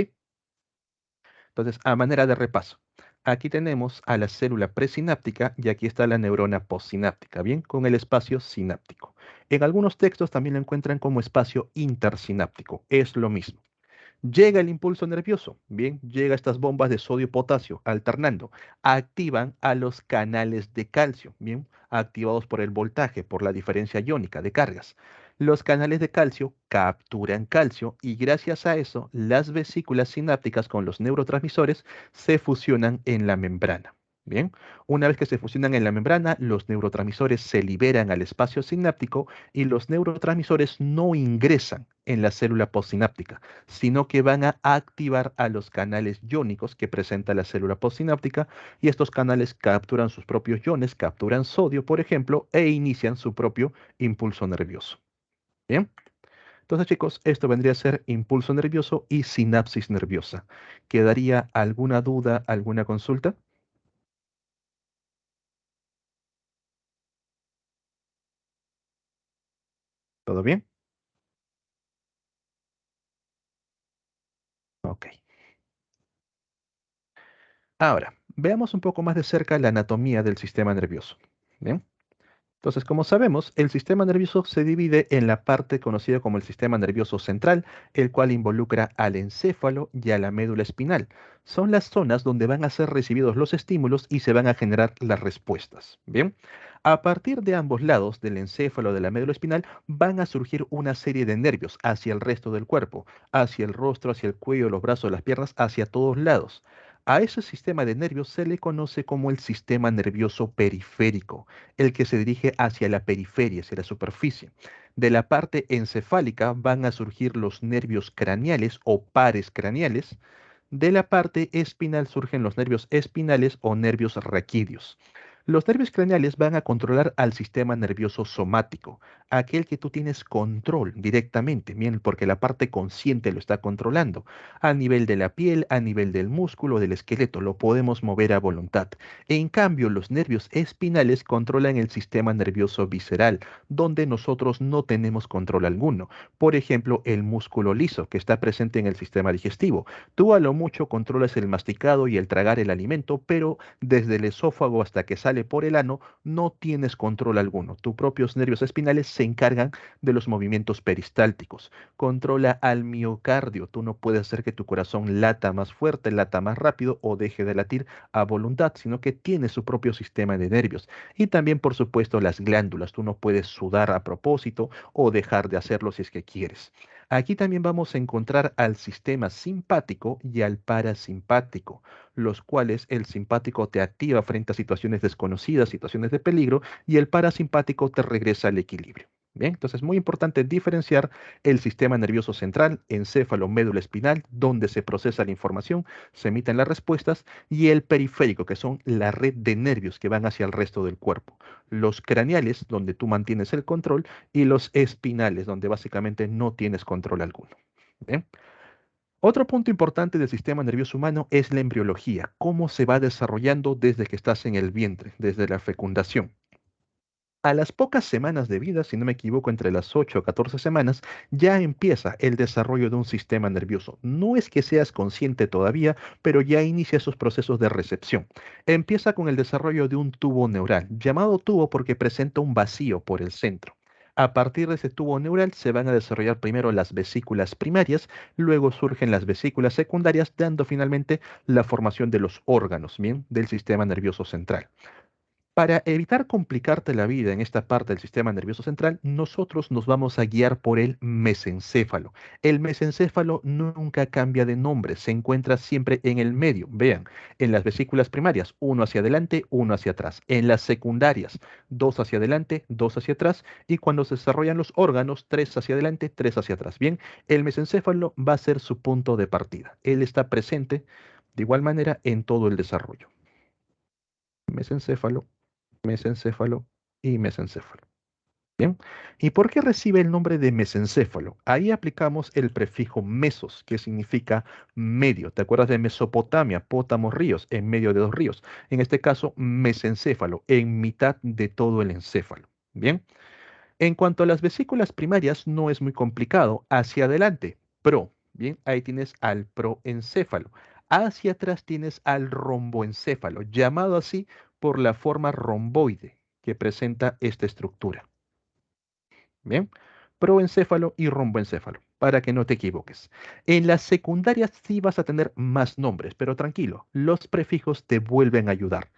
Entonces, a manera de repaso, aquí tenemos a la célula presináptica y aquí está la neurona postsináptica, bien, con el espacio sináptico. En algunos textos también lo encuentran como espacio intersináptico, es lo mismo. Llega el impulso nervioso, bien, llega estas bombas de sodio-potasio alternando, activan a los canales de calcio, bien, activados por el voltaje, por la diferencia iónica de cargas. Los canales de calcio capturan calcio y gracias a eso las vesículas sinápticas con los neurotransmisores se fusionan en la membrana. Bien, una vez que se fusionan en la membrana, los neurotransmisores se liberan al espacio sináptico y los neurotransmisores no ingresan en la célula postsináptica, sino que van a activar a los canales iónicos que presenta la célula postsináptica y estos canales capturan sus propios iones, capturan sodio, por ejemplo, e inician su propio impulso nervioso. Bien, entonces chicos, esto vendría a ser impulso nervioso y sinapsis nerviosa. ¿Quedaría alguna duda, alguna consulta? ¿Todo bien? Ok. Ahora, veamos un poco más de cerca la anatomía del sistema nervioso. Bien. Entonces, como sabemos, el sistema nervioso se divide en la parte conocida como el sistema nervioso central, el cual involucra al encéfalo y a la médula espinal. Son las zonas donde van a ser recibidos los estímulos y se van a generar las respuestas. Bien, a partir de ambos lados del encéfalo de la médula espinal van a surgir una serie de nervios hacia el resto del cuerpo, hacia el rostro, hacia el cuello, los brazos, las piernas, hacia todos lados. A ese sistema de nervios se le conoce como el sistema nervioso periférico, el que se dirige hacia la periferia, hacia la superficie. De la parte encefálica van a surgir los nervios craneales o pares craneales. De la parte espinal surgen los nervios espinales o nervios raquídeos. Los nervios craneales van a controlar al sistema nervioso somático, aquel que tú tienes control directamente, bien, porque la parte consciente lo está controlando. A nivel de la piel, a nivel del músculo, del esqueleto, lo podemos mover a voluntad. En cambio, los nervios espinales controlan el sistema nervioso visceral, donde nosotros no tenemos control alguno. Por ejemplo, el músculo liso, que está presente en el sistema digestivo. Tú a lo mucho controlas el masticado y el tragar el alimento, pero desde el esófago hasta que sale por el ano no tienes control alguno. Tus propios nervios espinales se encargan de los movimientos peristálticos. Controla al miocardio. Tú no puedes hacer que tu corazón lata más fuerte, lata más rápido o deje de latir a voluntad, sino que tiene su propio sistema de nervios. Y también, por supuesto, las glándulas. Tú no puedes sudar a propósito o dejar de hacerlo si es que quieres. Aquí también vamos a encontrar al sistema simpático y al parasimpático, los cuales el simpático te activa frente a situaciones desconocidas, situaciones de peligro, y el parasimpático te regresa al equilibrio. Bien, entonces es muy importante diferenciar el sistema nervioso central, encéfalo, médula espinal, donde se procesa la información, se emiten las respuestas, y el periférico, que son la red de nervios que van hacia el resto del cuerpo. Los craneales, donde tú mantienes el control, y los espinales, donde básicamente no tienes control alguno. Bien. Otro punto importante del sistema nervioso humano es la embriología, cómo se va desarrollando desde que estás en el vientre, desde la fecundación. A las pocas semanas de vida, si no me equivoco, entre las 8 o 14 semanas, ya empieza el desarrollo de un sistema nervioso. No es que seas consciente todavía, pero ya inicia sus procesos de recepción. Empieza con el desarrollo de un tubo neural, llamado tubo porque presenta un vacío por el centro. A partir de ese tubo neural se van a desarrollar primero las vesículas primarias, luego surgen las vesículas secundarias, dando finalmente la formación de los órganos, bien, del sistema nervioso central. Para evitar complicarte la vida en esta parte del sistema nervioso central, nosotros nos vamos a guiar por el mesencéfalo. El mesencéfalo nunca cambia de nombre, se encuentra siempre en el medio. Vean, en las vesículas primarias, uno hacia adelante, uno hacia atrás. En las secundarias, dos hacia adelante, dos hacia atrás. Y cuando se desarrollan los órganos, tres hacia adelante, tres hacia atrás. Bien, el mesencéfalo va a ser su punto de partida. Él está presente de igual manera en todo el desarrollo. Mesencéfalo, mesencéfalo y mesencéfalo. Bien. ¿Y por qué recibe el nombre de mesencéfalo? Ahí aplicamos el prefijo mesos, que significa medio. ¿Te acuerdas de Mesopotamia, pótamos, ríos, en medio de dos ríos? En este caso, mesencéfalo, en mitad de todo el encéfalo. Bien. En cuanto a las vesículas primarias, no es muy complicado. Hacia adelante, pro. Bien, ahí tienes al proencéfalo. Hacia atrás tienes al romboencéfalo, llamado así por la forma romboide que presenta esta estructura. Bien, proencéfalo y romboencéfalo, para que no te equivoques. En las secundarias sí vas a tener más nombres, pero tranquilo, los prefijos te vuelven a ayudar.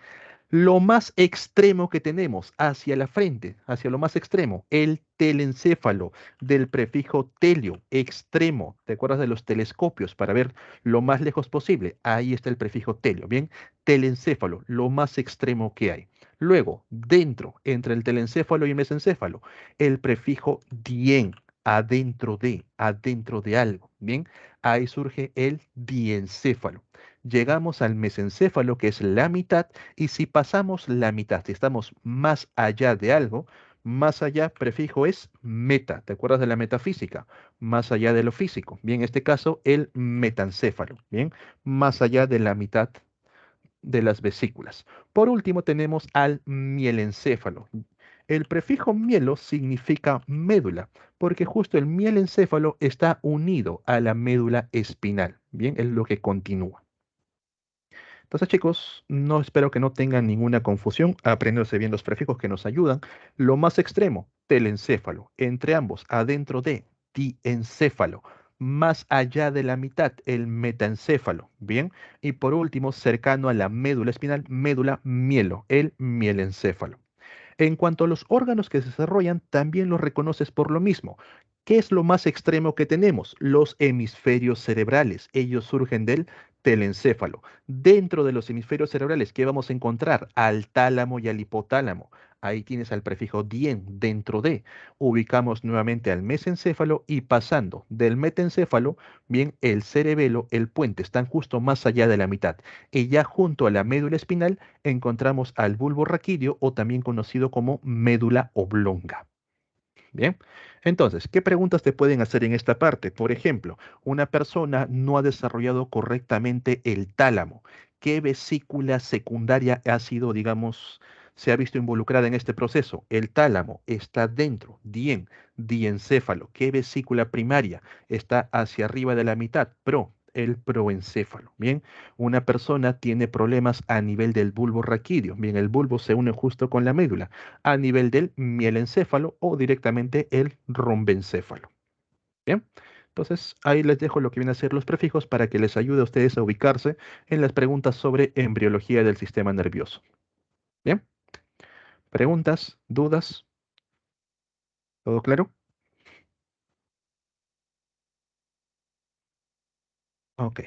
Lo más extremo que tenemos hacia la frente, hacia lo más extremo, el telencéfalo del prefijo telio, extremo. ¿Te acuerdas de los telescopios para ver lo más lejos posible? Ahí está el prefijo telio, ¿bien? Telencéfalo, lo más extremo que hay. Luego, dentro, entre el telencéfalo y el mesencéfalo, el prefijo dien, adentro de algo, ¿bien? Ahí surge el diencéfalo. Llegamos al mesencéfalo, que es la mitad, y si pasamos la mitad, si estamos más allá de algo, más allá, prefijo es meta. ¿Te acuerdas de la metafísica? Más allá de lo físico. Bien, en este caso, el metancéfalo. Bien, más allá de la mitad de las vesículas. Por último, tenemos al mielencéfalo. El prefijo mielo significa médula, porque justo el mielencéfalo está unido a la médula espinal. Bien, es lo que continúa. Entonces, chicos, no espero que no tengan ninguna confusión aprendiéndose bien los prefijos que nos ayudan. Lo más extremo, telencéfalo. Entre ambos, adentro de diencéfalo. Más allá de la mitad, el metaencéfalo. Bien. Y por último, cercano a la médula espinal, médula mielo, el mielencéfalo. En cuanto a los órganos que se desarrollan, también los reconoces por lo mismo. ¿Qué es lo más extremo que tenemos? Los hemisferios cerebrales. Ellos surgen del telencéfalo. Dentro de los hemisferios cerebrales, ¿qué vamos a encontrar? Al tálamo y al hipotálamo. Ahí tienes al prefijo dien, dentro de. Ubicamos nuevamente al mesencéfalo y pasando del metencéfalo, bien, el cerebelo, el puente, están justo más allá de la mitad. Y ya junto a la médula espinal encontramos al bulbo raquídeo o también conocido como médula oblonga. Bien, entonces, ¿qué preguntas te pueden hacer en esta parte? Por ejemplo, una persona no ha desarrollado correctamente el tálamo. ¿Qué vesícula secundaria ha sido, digamos, se ha visto involucrada en este proceso? El tálamo está dentro, diencéfalo. ¿Qué vesícula primaria está hacia arriba de la mitad? El proencéfalo. Bien, una persona tiene problemas a nivel del bulbo raquídeo. Bien, el bulbo se une justo con la médula a nivel del mielencéfalo o directamente el rombencéfalo. Bien, entonces ahí les dejo lo que vienen a ser los prefijos para que les ayude a ustedes a ubicarse en las preguntas sobre embriología del sistema nervioso. Bien, preguntas, dudas, ¿todo claro? Ok.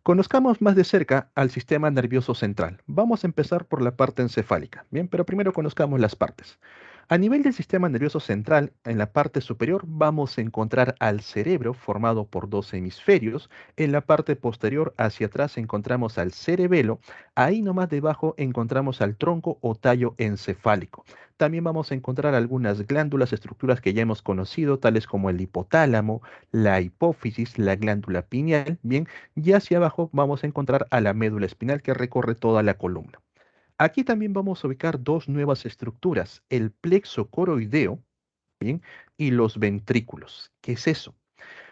Conozcamos más de cerca al sistema nervioso central. Vamos a empezar por la parte encefálica. Bien, pero primero conozcamos las partes. A nivel del sistema nervioso central, en la parte superior vamos a encontrar al cerebro formado por dos hemisferios. En la parte posterior, hacia atrás, encontramos al cerebelo. Ahí nomás debajo encontramos al tronco o tallo encefálico. También vamos a encontrar algunas glándulas, estructuras que ya hemos conocido, tales como el hipotálamo, la hipófisis, la glándula pineal. Bien, y hacia abajo vamos a encontrar a la médula espinal que recorre toda la columna. Aquí también vamos a ubicar dos nuevas estructuras, el plexo coroideo, ¿bien? Y los ventrículos. ¿Qué es eso?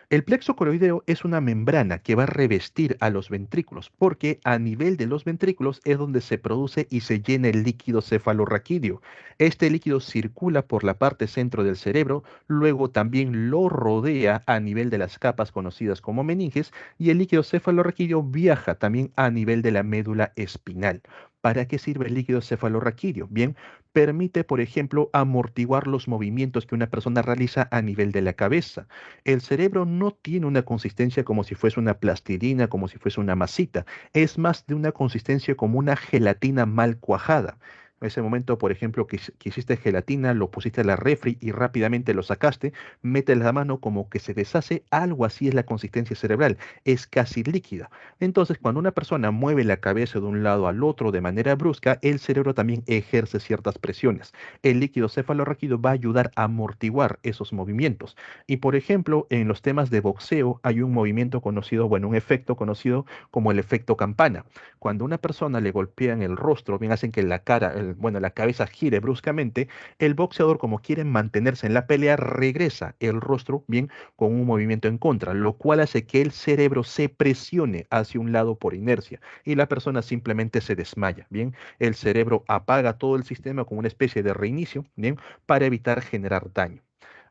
El plexo coroideo es una membrana que va a revestir a los ventrículos, porque a nivel de los ventrículos es donde se produce y se llena el líquido cefalorraquídeo. Este líquido circula por la parte centro del cerebro, luego también lo rodea a nivel de las capas conocidas como meninges, y el líquido cefalorraquídeo viaja también a nivel de la médula espinal. ¿Para qué sirve el líquido cefalorraquídeo? Bien, permite, por ejemplo, amortiguar los movimientos que una persona realiza a nivel de la cabeza. El cerebro no tiene una consistencia como si fuese una plastilina, como si fuese una masita. Es más de una consistencia como una gelatina mal cuajada. En ese momento, por ejemplo, que hiciste gelatina, lo pusiste a la refri y rápidamente lo sacaste, metes la mano como que se deshace, algo así es la consistencia cerebral, es casi líquida. Entonces, cuando una persona mueve la cabeza de un lado al otro de manera brusca, el cerebro también ejerce ciertas presiones. El líquido cefalorraquídeo va a ayudar a amortiguar esos movimientos. Y por ejemplo, en los temas de boxeo hay un movimiento conocido, bueno, un efecto conocido como el efecto campana. Cuando a una persona le golpean el rostro, bien hacen que la cara, bueno, la cabeza gire bruscamente, el boxeador, como quiere mantenerse en la pelea, regresa el rostro, bien, con un movimiento en contra, lo cual hace que el cerebro se presione hacia un lado por inercia y la persona simplemente se desmaya, bien. El cerebro apaga todo el sistema como una especie de reinicio, bien, para evitar generar daño.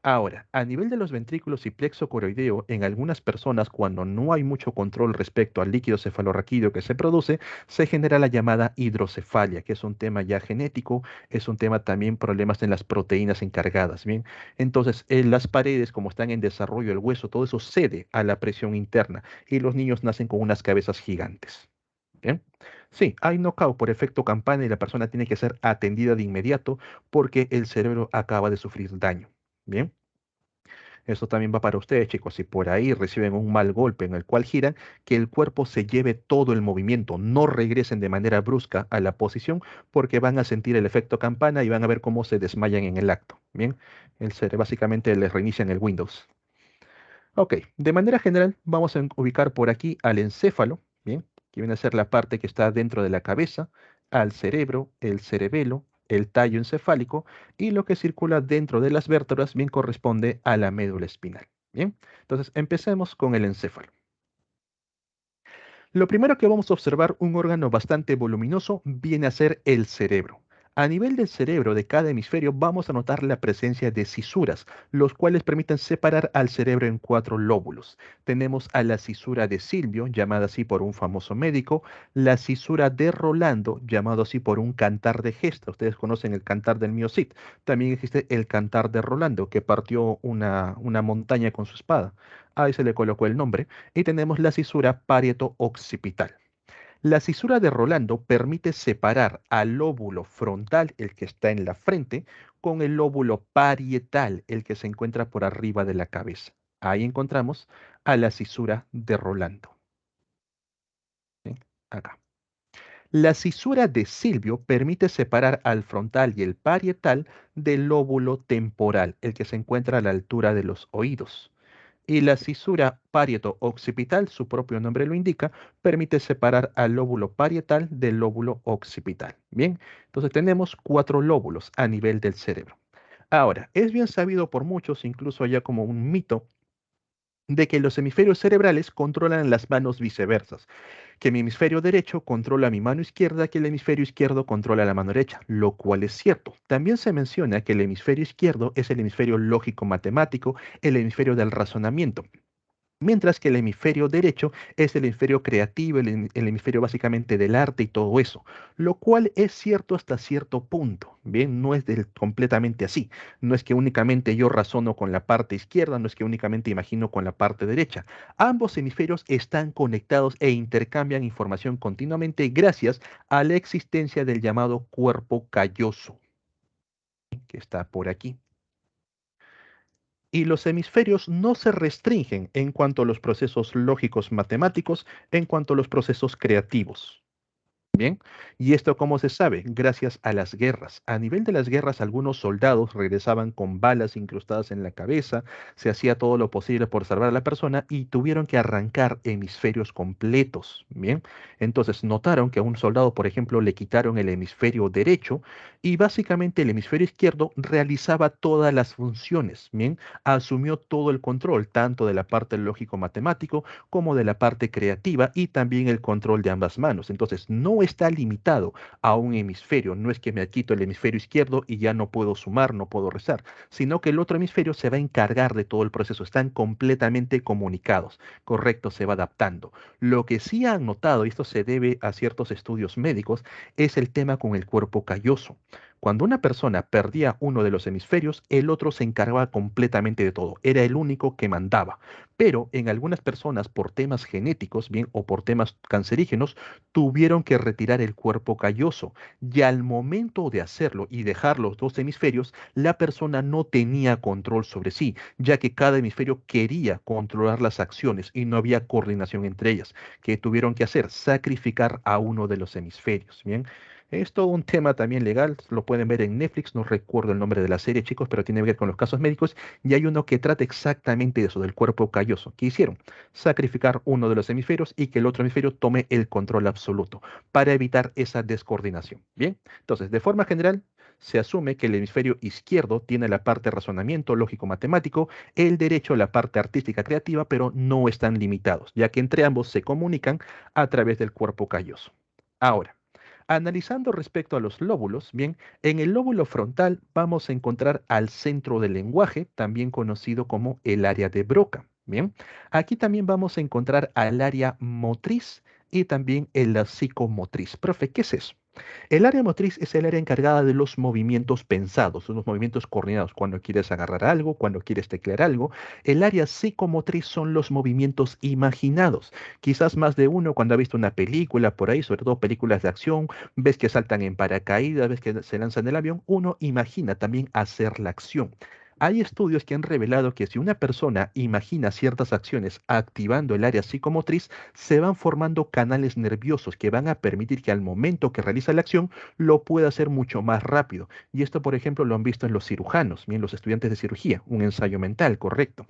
Ahora, a nivel de los ventrículos y plexo coroideo, en algunas personas, cuando no hay mucho control respecto al líquido cefalorraquídeo que se produce, se genera la llamada hidrocefalia, que es un tema ya genético, es un tema también problemas en las proteínas encargadas, ¿bien? Entonces, en las paredes, como están en desarrollo el hueso, todo eso cede a la presión interna y los niños nacen con unas cabezas gigantes. ¿Bien? Sí, hay knockout por efecto campana y la persona tiene que ser atendida de inmediato porque el cerebro acaba de sufrir daño. Bien. Eso también va para ustedes, chicos. Si por ahí reciben un mal golpe en el cual giran, que el cuerpo se lleve todo el movimiento, no regresen de manera brusca a la posición porque van a sentir el efecto campana y van a ver cómo se desmayan en el acto. Bien, básicamente les reinician el Windows. Ok, de manera general vamos a ubicar por aquí al encéfalo, bien, que viene a ser la parte que está dentro de la cabeza, al cerebro, el cerebelo, el tallo encefálico y lo que circula dentro de las vértebras bien corresponde a la médula espinal. Bien, entonces empecemos con el encéfalo. Lo primero que vamos a observar, un órgano bastante voluminoso, viene a ser el cerebro. A nivel del cerebro de cada hemisferio vamos a notar la presencia de cisuras, los cuales permiten separar al cerebro en cuatro lóbulos. Tenemos a la cisura de Silvio, llamada así por un famoso médico, la cisura de Rolando, llamado así por un cantar de gesta. Ustedes conocen el cantar del Mio Cid. También existe el cantar de Rolando, que partió una montaña con su espada. Ahí se le colocó el nombre y tenemos la cisura parieto-occipital. La cisura de Rolando permite separar al lóbulo frontal, el que está en la frente, con el lóbulo parietal, el que se encuentra por arriba de la cabeza. Ahí encontramos a la cisura de Rolando. ¿Sí? Acá. La cisura de Silvio permite separar al frontal y el parietal del lóbulo temporal, el que se encuentra a la altura de los oídos. Y la cisura parieto-occipital, su propio nombre lo indica, permite separar al lóbulo parietal del lóbulo occipital. Bien, entonces tenemos cuatro lóbulos a nivel del cerebro. Ahora, es bien sabido por muchos, incluso ya como un mito, de que los hemisferios cerebrales controlan las manos viceversas, que mi hemisferio derecho controla mi mano izquierda, que el hemisferio izquierdo controla la mano derecha, lo cual es cierto. También se menciona que el hemisferio izquierdo es el hemisferio lógico-matemático, el hemisferio del razonamiento. Mientras que el hemisferio derecho es el hemisferio creativo, el hemisferio básicamente del arte y todo eso, lo cual es cierto hasta cierto punto, ¿bien? No es completamente así. No es que únicamente yo razono con la parte izquierda, no es que únicamente imagino con la parte derecha. Ambos hemisferios están conectados e intercambian información continuamente gracias a la existencia del llamado cuerpo calloso, que está por aquí. Y los hemisferios no se restringen en cuanto a los procesos lógicos matemáticos, en cuanto a los procesos creativos. Bien, ¿y esto cómo se sabe? Gracias a las guerras. A nivel de las guerras, algunos soldados regresaban con balas incrustadas en la cabeza, se hacía todo lo posible por salvar a la persona y tuvieron que arrancar hemisferios completos. Bien, entonces notaron que a un soldado, por ejemplo, le quitaron el hemisferio derecho y básicamente el hemisferio izquierdo realizaba todas las funciones. Bien, asumió todo el control, tanto de la parte lógico-matemático como de la parte creativa y también el control de ambas manos. Entonces, no está limitado a un hemisferio. No es que me quito el hemisferio izquierdo y ya no puedo sumar, no puedo rezar, sino que el otro hemisferio se va a encargar de todo el proceso. Están completamente comunicados. Correcto, se va adaptando. Lo que sí han notado, y esto se debe a ciertos estudios médicos, es el tema con el cuerpo calloso. Cuando una persona perdía uno de los hemisferios, el otro se encargaba completamente de todo. Era el único que mandaba. Pero en algunas personas, por temas genéticos, bien, o por temas cancerígenos, tuvieron que retirar el cuerpo calloso. Y al momento de hacerlo y dejar los dos hemisferios, la persona no tenía control sobre sí, ya que cada hemisferio quería controlar las acciones y no había coordinación entre ellas. ¿Qué tuvieron que hacer? Sacrificar a uno de los hemisferios, bien. Es todo un tema también legal, lo pueden ver en Netflix, no recuerdo el nombre de la serie, chicos, pero tiene que ver con los casos médicos y hay uno que trata exactamente de eso, del cuerpo calloso. ¿Qué hicieron? Sacrificar uno de los hemisferios y que el otro hemisferio tome el control absoluto para evitar esa descoordinación. Bien, entonces, de forma general, se asume que el hemisferio izquierdo tiene la parte de razonamiento lógico-matemático, el derecho la parte artística creativa, pero no están limitados, ya que entre ambos se comunican a través del cuerpo calloso. Ahora, analizando respecto a los lóbulos, bien, en el lóbulo frontal vamos a encontrar al centro del lenguaje, también conocido como el área de Broca. Bien, aquí también vamos a encontrar al área motriz y también el la psicomotriz. Profe, ¿qué es eso? El área motriz es el área encargada de los movimientos pensados, son los movimientos coordinados, cuando quieres agarrar algo, cuando quieres teclear algo. El área psicomotriz son los movimientos imaginados. Quizás más de uno cuando ha visto una película por ahí, sobre todo películas de acción, ves que saltan en paracaídas, ves que se lanzan del avión, uno imagina también hacer la acción. Hay estudios que han revelado que si una persona imagina ciertas acciones activando el área psicomotriz, se van formando canales nerviosos que van a permitir que al momento que realiza la acción lo pueda hacer mucho más rápido. Y esto, por ejemplo, lo han visto en los cirujanos, bien, los estudiantes de cirugía, un ensayo mental, correcto.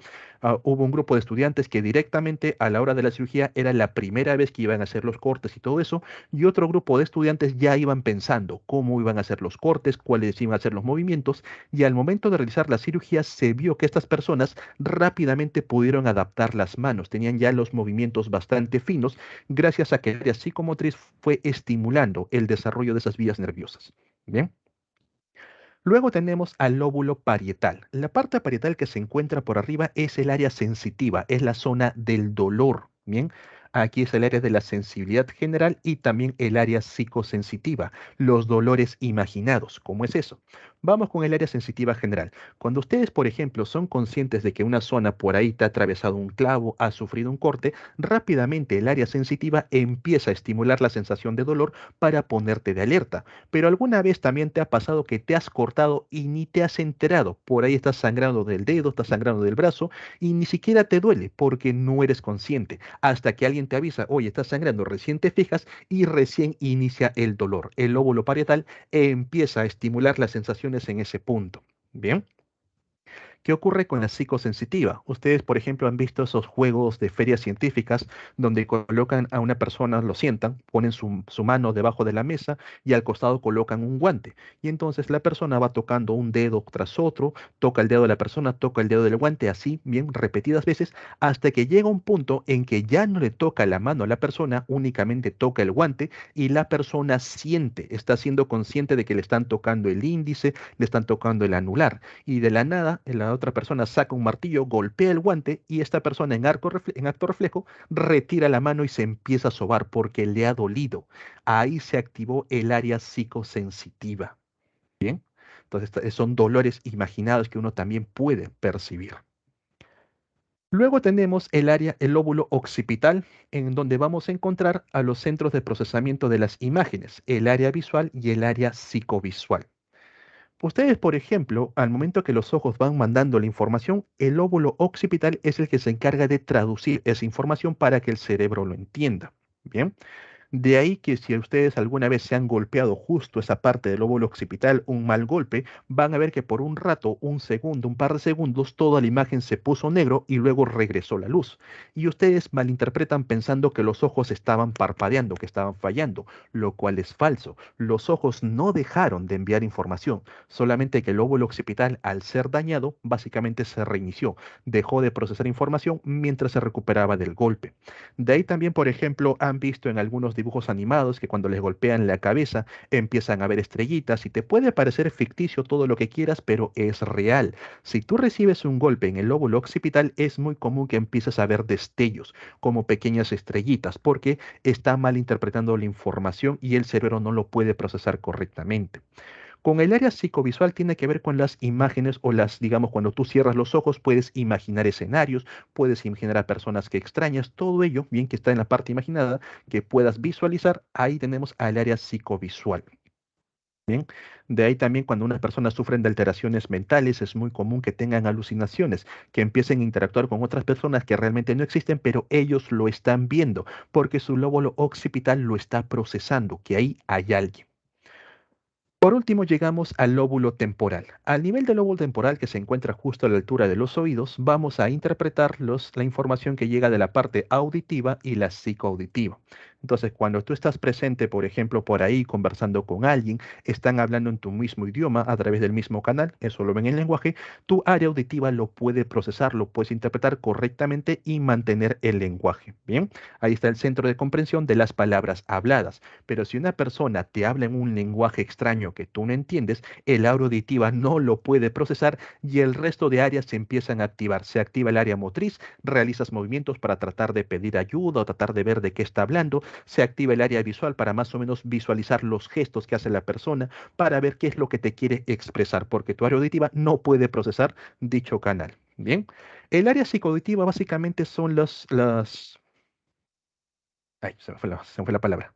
Hubo un grupo de estudiantes que directamente a la hora de la cirugía era la primera vez que iban a hacer los cortes y todo eso, y otro grupo de estudiantes ya iban pensando cómo iban a hacer los cortes, cuáles iban a ser los movimientos, y al momento de realizar la cirugía se vio que estas personas rápidamente pudieron adaptar las manos, tenían ya los movimientos bastante finos, gracias a que el área psicomotriz fue estimulando el desarrollo de esas vías nerviosas. Bien. Luego tenemos al lóbulo parietal. La parte parietal que se encuentra por arriba es el área sensitiva, es la zona del dolor. Bien, aquí es el área de la sensibilidad general y también el área psicosensitiva, los dolores imaginados. ¿Cómo es eso? Vamos con el área sensitiva general. Cuando ustedes, por ejemplo, son conscientes de que una zona por ahí te ha atravesado un clavo, ha sufrido un corte, rápidamente el área sensitiva empieza a estimular la sensación de dolor para ponerte de alerta. Pero alguna vez también te ha pasado que te has cortado y ni te has enterado. Por ahí estás sangrando del dedo, estás sangrando del brazo y ni siquiera te duele porque no eres consciente. Hasta que alguien te avisa, oye, estás sangrando, recién te fijas y recién inicia el dolor. El lóbulo parietal empieza a estimular las sensaciones en ese punto. Bien. ¿Qué ocurre con la psicosensitiva? Ustedes, por ejemplo, han visto esos juegos de ferias científicas donde colocan a una persona, lo sientan, ponen su mano debajo de la mesa y al costado colocan un guante. Y entonces la persona va tocando un dedo tras otro, toca el dedo de la persona, toca el dedo del guante, así, bien, repetidas veces, hasta que llega un punto en que ya no le toca la mano a la persona, únicamente toca el guante y la persona siente, está siendo consciente de que le están tocando el índice, le están tocando el anular y de la nada la otra persona saca un martillo, golpea el guante y esta persona en acto reflejo retira la mano y se empieza a sobar porque le ha dolido. Ahí se activó el área psicosensitiva. Bien, entonces son dolores imaginados que uno también puede percibir. Luego tenemos el área, el lóbulo occipital, en donde vamos a encontrar a los centros de procesamiento de las imágenes, el área visual y el área psicovisual. Ustedes, por ejemplo, al momento que los ojos van mandando la información, el lóbulo occipital es el que se encarga de traducir esa información para que el cerebro lo entienda. Bien. De ahí que si ustedes alguna vez se han golpeado justo esa parte del lóbulo occipital, un mal golpe, van a ver que por un rato, un segundo, un par de segundos, toda la imagen se puso negro y luego regresó la luz. Y ustedes malinterpretan pensando que los ojos estaban parpadeando, que estaban fallando, lo cual es falso. Los ojos no dejaron de enviar información, solamente que el lóbulo occipital, al ser dañado, básicamente se reinició, dejó de procesar información mientras se recuperaba del golpe. De ahí también, por ejemplo, han visto en algunos dibujos animados que cuando les golpean la cabeza empiezan a ver estrellitas y te puede parecer ficticio todo lo que quieras, pero es real. Si tú recibes un golpe en el lóbulo occipital, es muy común que empieces a ver destellos, como pequeñas estrellitas, porque está mal interpretando la información y el cerebro no lo puede procesar correctamente. Con el área psicovisual tiene que ver con las imágenes o las, digamos, cuando tú cierras los ojos puedes imaginar escenarios, puedes imaginar a personas que extrañas, todo ello, bien que está en la parte imaginada, que puedas visualizar, ahí tenemos al área psicovisual. Bien, de ahí también cuando unas personas sufren de alteraciones mentales es muy común que tengan alucinaciones, que empiecen a interactuar con otras personas que realmente no existen, pero ellos lo están viendo, porque su lóbulo occipital lo está procesando, que ahí hay alguien. Por último, llegamos al lóbulo temporal. Al nivel del lóbulo temporal, que se encuentra justo a la altura de los oídos, vamos a interpretar la información que llega de la parte auditiva y la psicoauditiva. Entonces, cuando tú estás presente, por ejemplo, por ahí conversando con alguien, están hablando en tu mismo idioma a través del mismo canal, eso lo ven en el lenguaje, tu área auditiva lo puede procesar, lo puedes interpretar correctamente y mantener el lenguaje. Bien, ahí está el centro de comprensión de las palabras habladas. Pero si una persona te habla en un lenguaje extraño que tú no entiendes, el aura auditiva no lo puede procesar y el resto de áreas se empiezan a activar. Se activa el área motriz, realizas movimientos para tratar de pedir ayuda o tratar de ver de qué está hablando. Se activa el área visual para más o menos visualizar los gestos que hace la persona para ver qué es lo que te quiere expresar, porque tu área auditiva no puede procesar dicho canal. Bien, el área psicoauditiva básicamente son Ay, se me fue la palabra,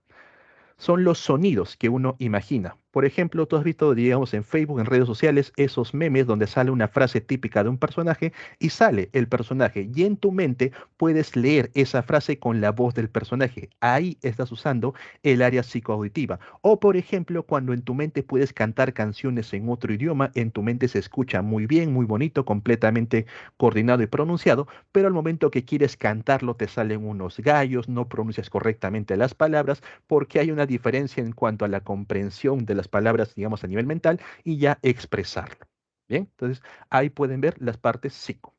son los sonidos que uno imagina. Por ejemplo, tú has visto, digamos, en Facebook, en redes sociales, esos memes donde sale una frase típica de un personaje y sale el personaje y en tu mente puedes leer esa frase con la voz del personaje. Ahí estás usando el área psicoauditiva. O, por ejemplo, cuando en tu mente puedes cantar canciones en otro idioma, en tu mente se escucha muy bien, muy bonito, completamente coordinado y pronunciado, pero al momento que quieres cantarlo te salen unos gallos, no pronuncias correctamente las palabras porque hay una diferencia en cuanto a la comprensión de las palabras, digamos, a nivel mental y ya expresarlo. Bien, entonces ahí pueden ver las partes psico.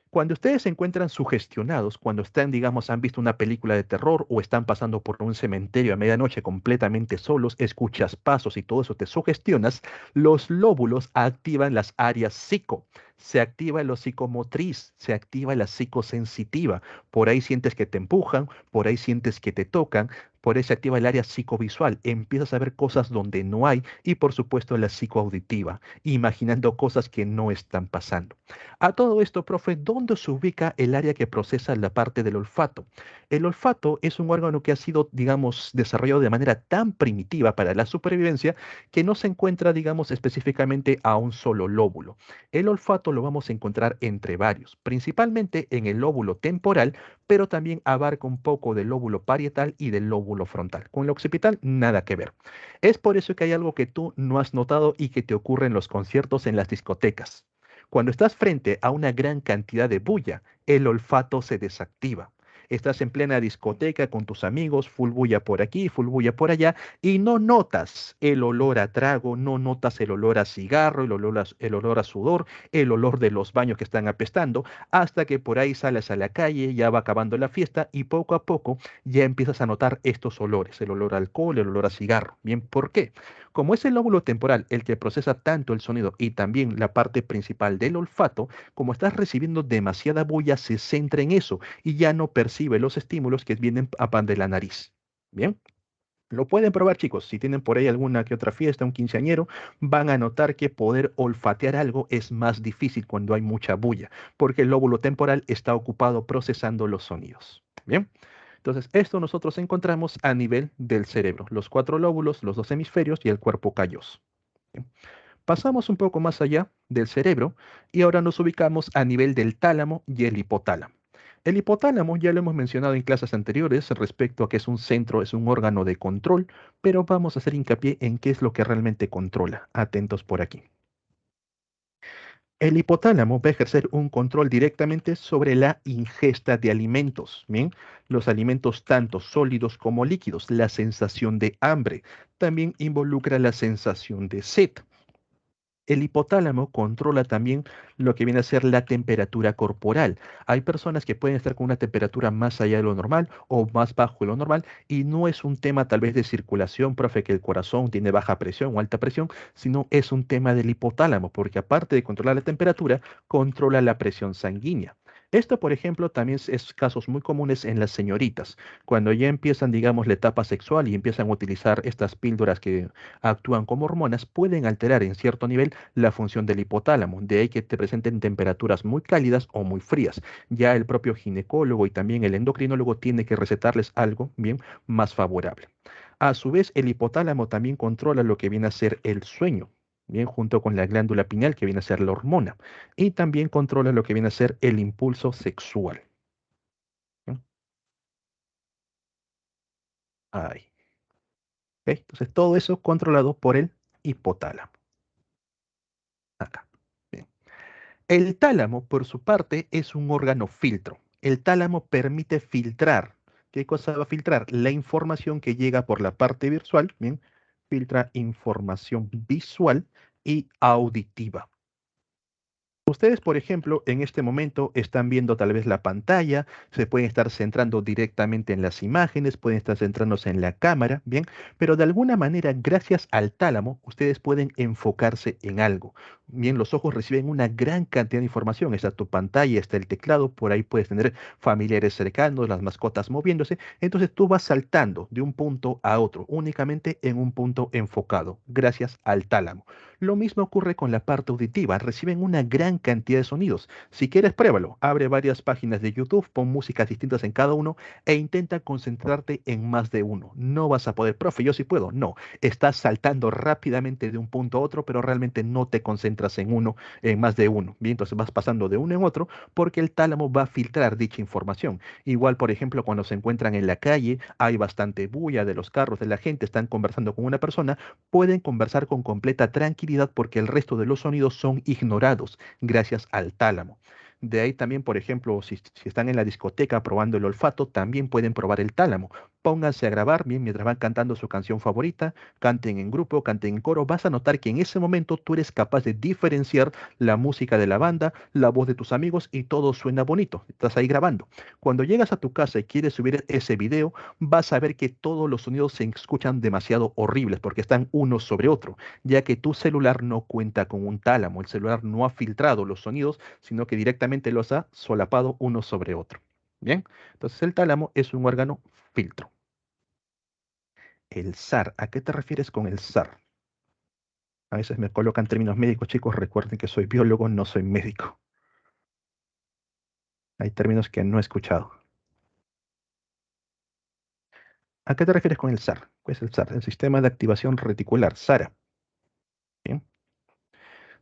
Cuando ustedes se encuentran sugestionados, cuando están, digamos, han visto una película de terror o están pasando por un cementerio a medianoche completamente solos, escuchas pasos y todo eso te sugestionas, los lóbulos activan las áreas psico. Se activa lo psicomotriz, se activa la psicosensitiva. Por ahí sientes que te empujan, por ahí sientes que te tocan, por ahí se activa el área psicovisual. Empiezas a ver cosas donde no hay y por supuesto la psicoauditiva, imaginando cosas que no están pasando. A todo esto, profe, ¿dónde se ubica el área que procesa la parte del olfato? El olfato es un órgano que ha sido, digamos, desarrollado de manera tan primitiva para la supervivencia que no se encuentra, digamos, específicamente a un solo lóbulo. El olfato lo vamos a encontrar entre varios, principalmente en el lóbulo temporal, pero también abarca un poco del lóbulo parietal y del lóbulo frontal. Con el occipital, nada que ver. Es por eso que hay algo que tú no has notado y que te ocurre en los conciertos en las discotecas. Cuando estás frente a una gran cantidad de bulla, el olfato se desactiva. Estás en plena discoteca con tus amigos, full bulla por aquí, full bulla por allá, y no notas el olor a trago, no notas el olor a cigarro, el olor a sudor, el olor de los baños que están apestando, hasta que por ahí sales a la calle, ya va acabando la fiesta y poco a poco ya empiezas a notar estos olores, el olor a alcohol, el olor a cigarro. Bien, ¿por qué? Como es el lóbulo temporal el que procesa tanto el sonido y también la parte principal del olfato, como estás recibiendo demasiada bulla, se centra en eso y ya no percibe los estímulos que vienen a pan de la nariz. Bien, lo pueden probar, chicos. Si tienen por ahí alguna que otra fiesta, un quinceañero, van a notar que poder olfatear algo es más difícil cuando hay mucha bulla, porque el lóbulo temporal está ocupado procesando los sonidos. Bien. Entonces, esto nosotros encontramos a nivel del cerebro, los cuatro lóbulos, los dos hemisferios y el cuerpo calloso. Bien. Pasamos un poco más allá del cerebro y ahora nos ubicamos a nivel del tálamo y el hipotálamo. El hipotálamo ya lo hemos mencionado en clases anteriores respecto a que es un centro, es un órgano de control, pero vamos a hacer hincapié en qué es lo que realmente controla. Atentos por aquí. El hipotálamo va a ejercer un control directamente sobre la ingesta de alimentos, ¿bien? Los alimentos tanto sólidos como líquidos, la sensación de hambre, también involucra la sensación de sed. El hipotálamo controla también lo que viene a ser la temperatura corporal. Hay personas que pueden estar con una temperatura más allá de lo normal o más bajo de lo normal y no es un tema tal vez de circulación, profe, que el corazón tiene baja presión o alta presión, sino es un tema del hipotálamo, porque aparte de controlar la temperatura, controla la presión sanguínea. Esto, por ejemplo, también es casos muy comunes en las señoritas, cuando ya empiezan, digamos, la etapa sexual y empiezan a utilizar estas píldoras que actúan como hormonas, pueden alterar en cierto nivel la función del hipotálamo, de ahí que te presenten temperaturas muy cálidas o muy frías. Ya el propio ginecólogo y también el endocrinólogo tiene que recetarles algo bien más favorable. A su vez, el hipotálamo también controla lo que viene a ser el sueño, bien, junto con la glándula pineal que viene a ser la hormona, y también controla lo que viene a ser el impulso sexual. ¿No? Ahí. ¿Ok? Entonces, todo eso controlado por el hipotálamo. Acá. Bien. El tálamo, por su parte, es un órgano filtro. El tálamo permite filtrar. ¿Qué cosa va a filtrar? La información que llega por la parte visual, bien, filtra información visual y auditiva. Ustedes, por ejemplo, en este momento están viendo tal vez la pantalla, se pueden estar centrando directamente en las imágenes, pueden estar centrándose en la cámara, bien, pero de alguna manera, gracias al tálamo, ustedes pueden enfocarse en algo. Bien, los ojos reciben una gran cantidad de información, está tu pantalla, está el teclado, por ahí puedes tener familiares cercanos, las mascotas moviéndose, entonces tú vas saltando de un punto a otro, únicamente en un punto enfocado, gracias al tálamo. Lo mismo ocurre con la parte auditiva, reciben una gran cantidad de sonidos. Si quieres, pruébalo. Abre varias páginas de YouTube, pon músicas distintas en cada uno e intenta concentrarte en más de uno. No vas a poder, profe, yo sí puedo. No, estás saltando rápidamente de un punto a otro, pero realmente no te concentras en uno, en más de uno. Bien, entonces vas pasando de uno en otro porque el tálamo va a filtrar dicha información. Igual, por ejemplo, cuando se encuentran en la calle, hay bastante bulla de los carros, de la gente, están conversando con una persona, pueden conversar con completa tranquilidad porque el resto de los sonidos son ignorados gracias al tálamo. De ahí también, por ejemplo, si están en la discoteca probando el olfato, también pueden probar el tálamo. Pónganse a grabar bien mientras van cantando su canción favorita, canten en grupo, canten en coro. Vas a notar que en ese momento tú eres capaz de diferenciar la música de la banda, la voz de tus amigos y todo suena bonito. Estás ahí grabando. Cuando llegas a tu casa y quieres subir ese video, vas a ver que todos los sonidos se escuchan demasiado horribles porque están uno sobre otro, ya que tu celular no cuenta con un tálamo, el celular no ha filtrado los sonidos, sino que directamente los ha solapado uno sobre otro. Bien, entonces el tálamo es un órgano filtro. El SAR, ¿a qué te refieres con el SAR? A veces me colocan términos médicos, chicos, recuerden que soy biólogo, no soy médico. Hay términos que no he escuchado. ¿A qué te refieres con el SAR? ¿Qué es el SAR? El sistema de activación reticular, SARA. Bien.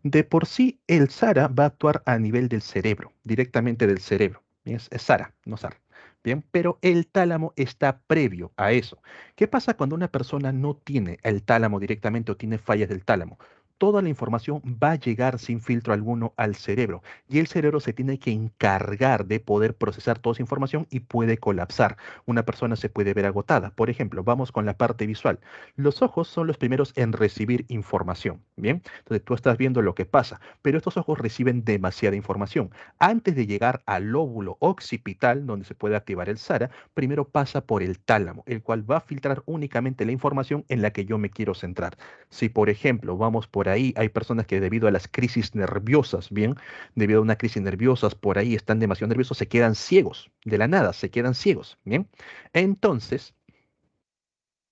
De por sí, el SARA va a actuar a nivel del cerebro, directamente del cerebro. Bien, es SARA, no SAR. Bien, pero el tálamo está previo a eso. ¿Qué pasa cuando una persona no tiene el tálamo directamente o tiene fallas del tálamo? Toda la información va a llegar sin filtro alguno al cerebro y el cerebro se tiene que encargar de poder procesar toda esa información y puede colapsar. Una persona se puede ver agotada. Por ejemplo, vamos con la parte visual. Los ojos son los primeros en recibir información. Bien, entonces tú estás viendo lo que pasa, pero estos ojos reciben demasiada información. Antes de llegar al lóbulo occipital, donde se puede activar el SARA, primero pasa por el tálamo, el cual va a filtrar únicamente la información en la que yo me quiero centrar. Si, por ejemplo, vamos por ahí, hay personas que debido a las crisis nerviosas, bien, debido a una crisis nerviosas, por ahí están demasiado nerviosos, se quedan ciegos, de la nada, se quedan ciegos, bien. Entonces,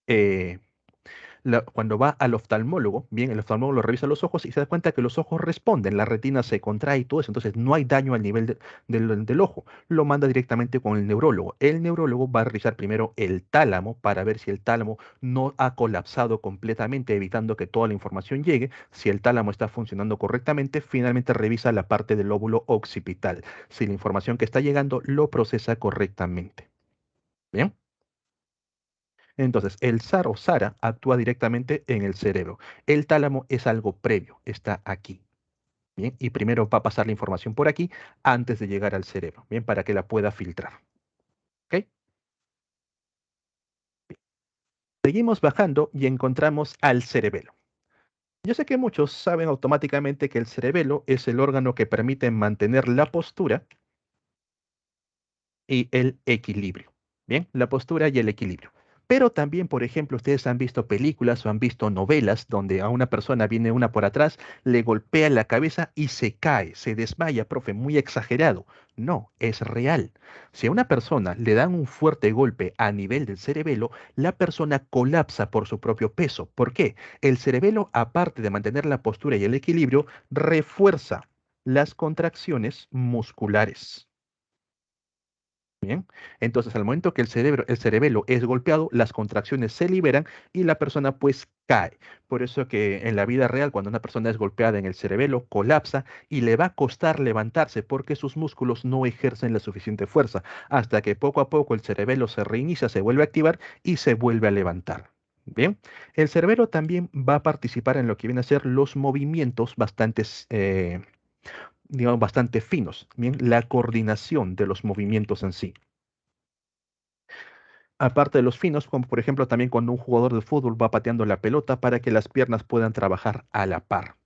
eh, Cuando va al oftalmólogo, bien, el oftalmólogo lo revisa los ojos y se da cuenta que los ojos responden, la retina se contrae y todo eso, entonces no hay daño al nivel del ojo. Lo manda directamente con el neurólogo. El neurólogo va a revisar primero el tálamo para ver si el tálamo no ha colapsado completamente, evitando que toda la información llegue. Si el tálamo está funcionando correctamente, finalmente revisa la parte del lóbulo occipital. Si la información que está llegando lo procesa correctamente. Bien. Entonces, el SAR o SARA actúa directamente en el cerebro. El tálamo es algo previo, está aquí. Bien, y primero va a pasar la información por aquí antes de llegar al cerebro, bien, para que la pueda filtrar. ¿Ok? Seguimos bajando y encontramos al cerebelo. Yo sé que muchos saben automáticamente que el cerebelo es el órgano que permite mantener la postura y el equilibrio. Bien, la postura y el equilibrio. Pero también, por ejemplo, ustedes han visto películas o han visto novelas donde a una persona viene una por atrás, le golpea la cabeza y se cae, se desmaya, profe, muy exagerado. No, es real. Si a una persona le dan un fuerte golpe a nivel del cerebelo, la persona colapsa por su propio peso. ¿Por qué? El cerebelo, aparte de mantener la postura y el equilibrio, refuerza las contracciones musculares. Bien, entonces al momento que el cerebelo es golpeado, las contracciones se liberan y la persona pues cae. Por eso que en la vida real, cuando una persona es golpeada en el cerebelo, colapsa y le va a costar levantarse porque sus músculos no ejercen la suficiente fuerza, hasta que poco a poco el cerebelo se reinicia, se vuelve a activar y se vuelve a levantar. Bien, el cerebelo también va a participar en lo que viene a ser los movimientos digamos, bastante finos, bien, la coordinación de los movimientos en sí. Aparte de los finos, como por ejemplo también cuando un jugador de fútbol va pateando la pelota para que las piernas puedan trabajar a la par.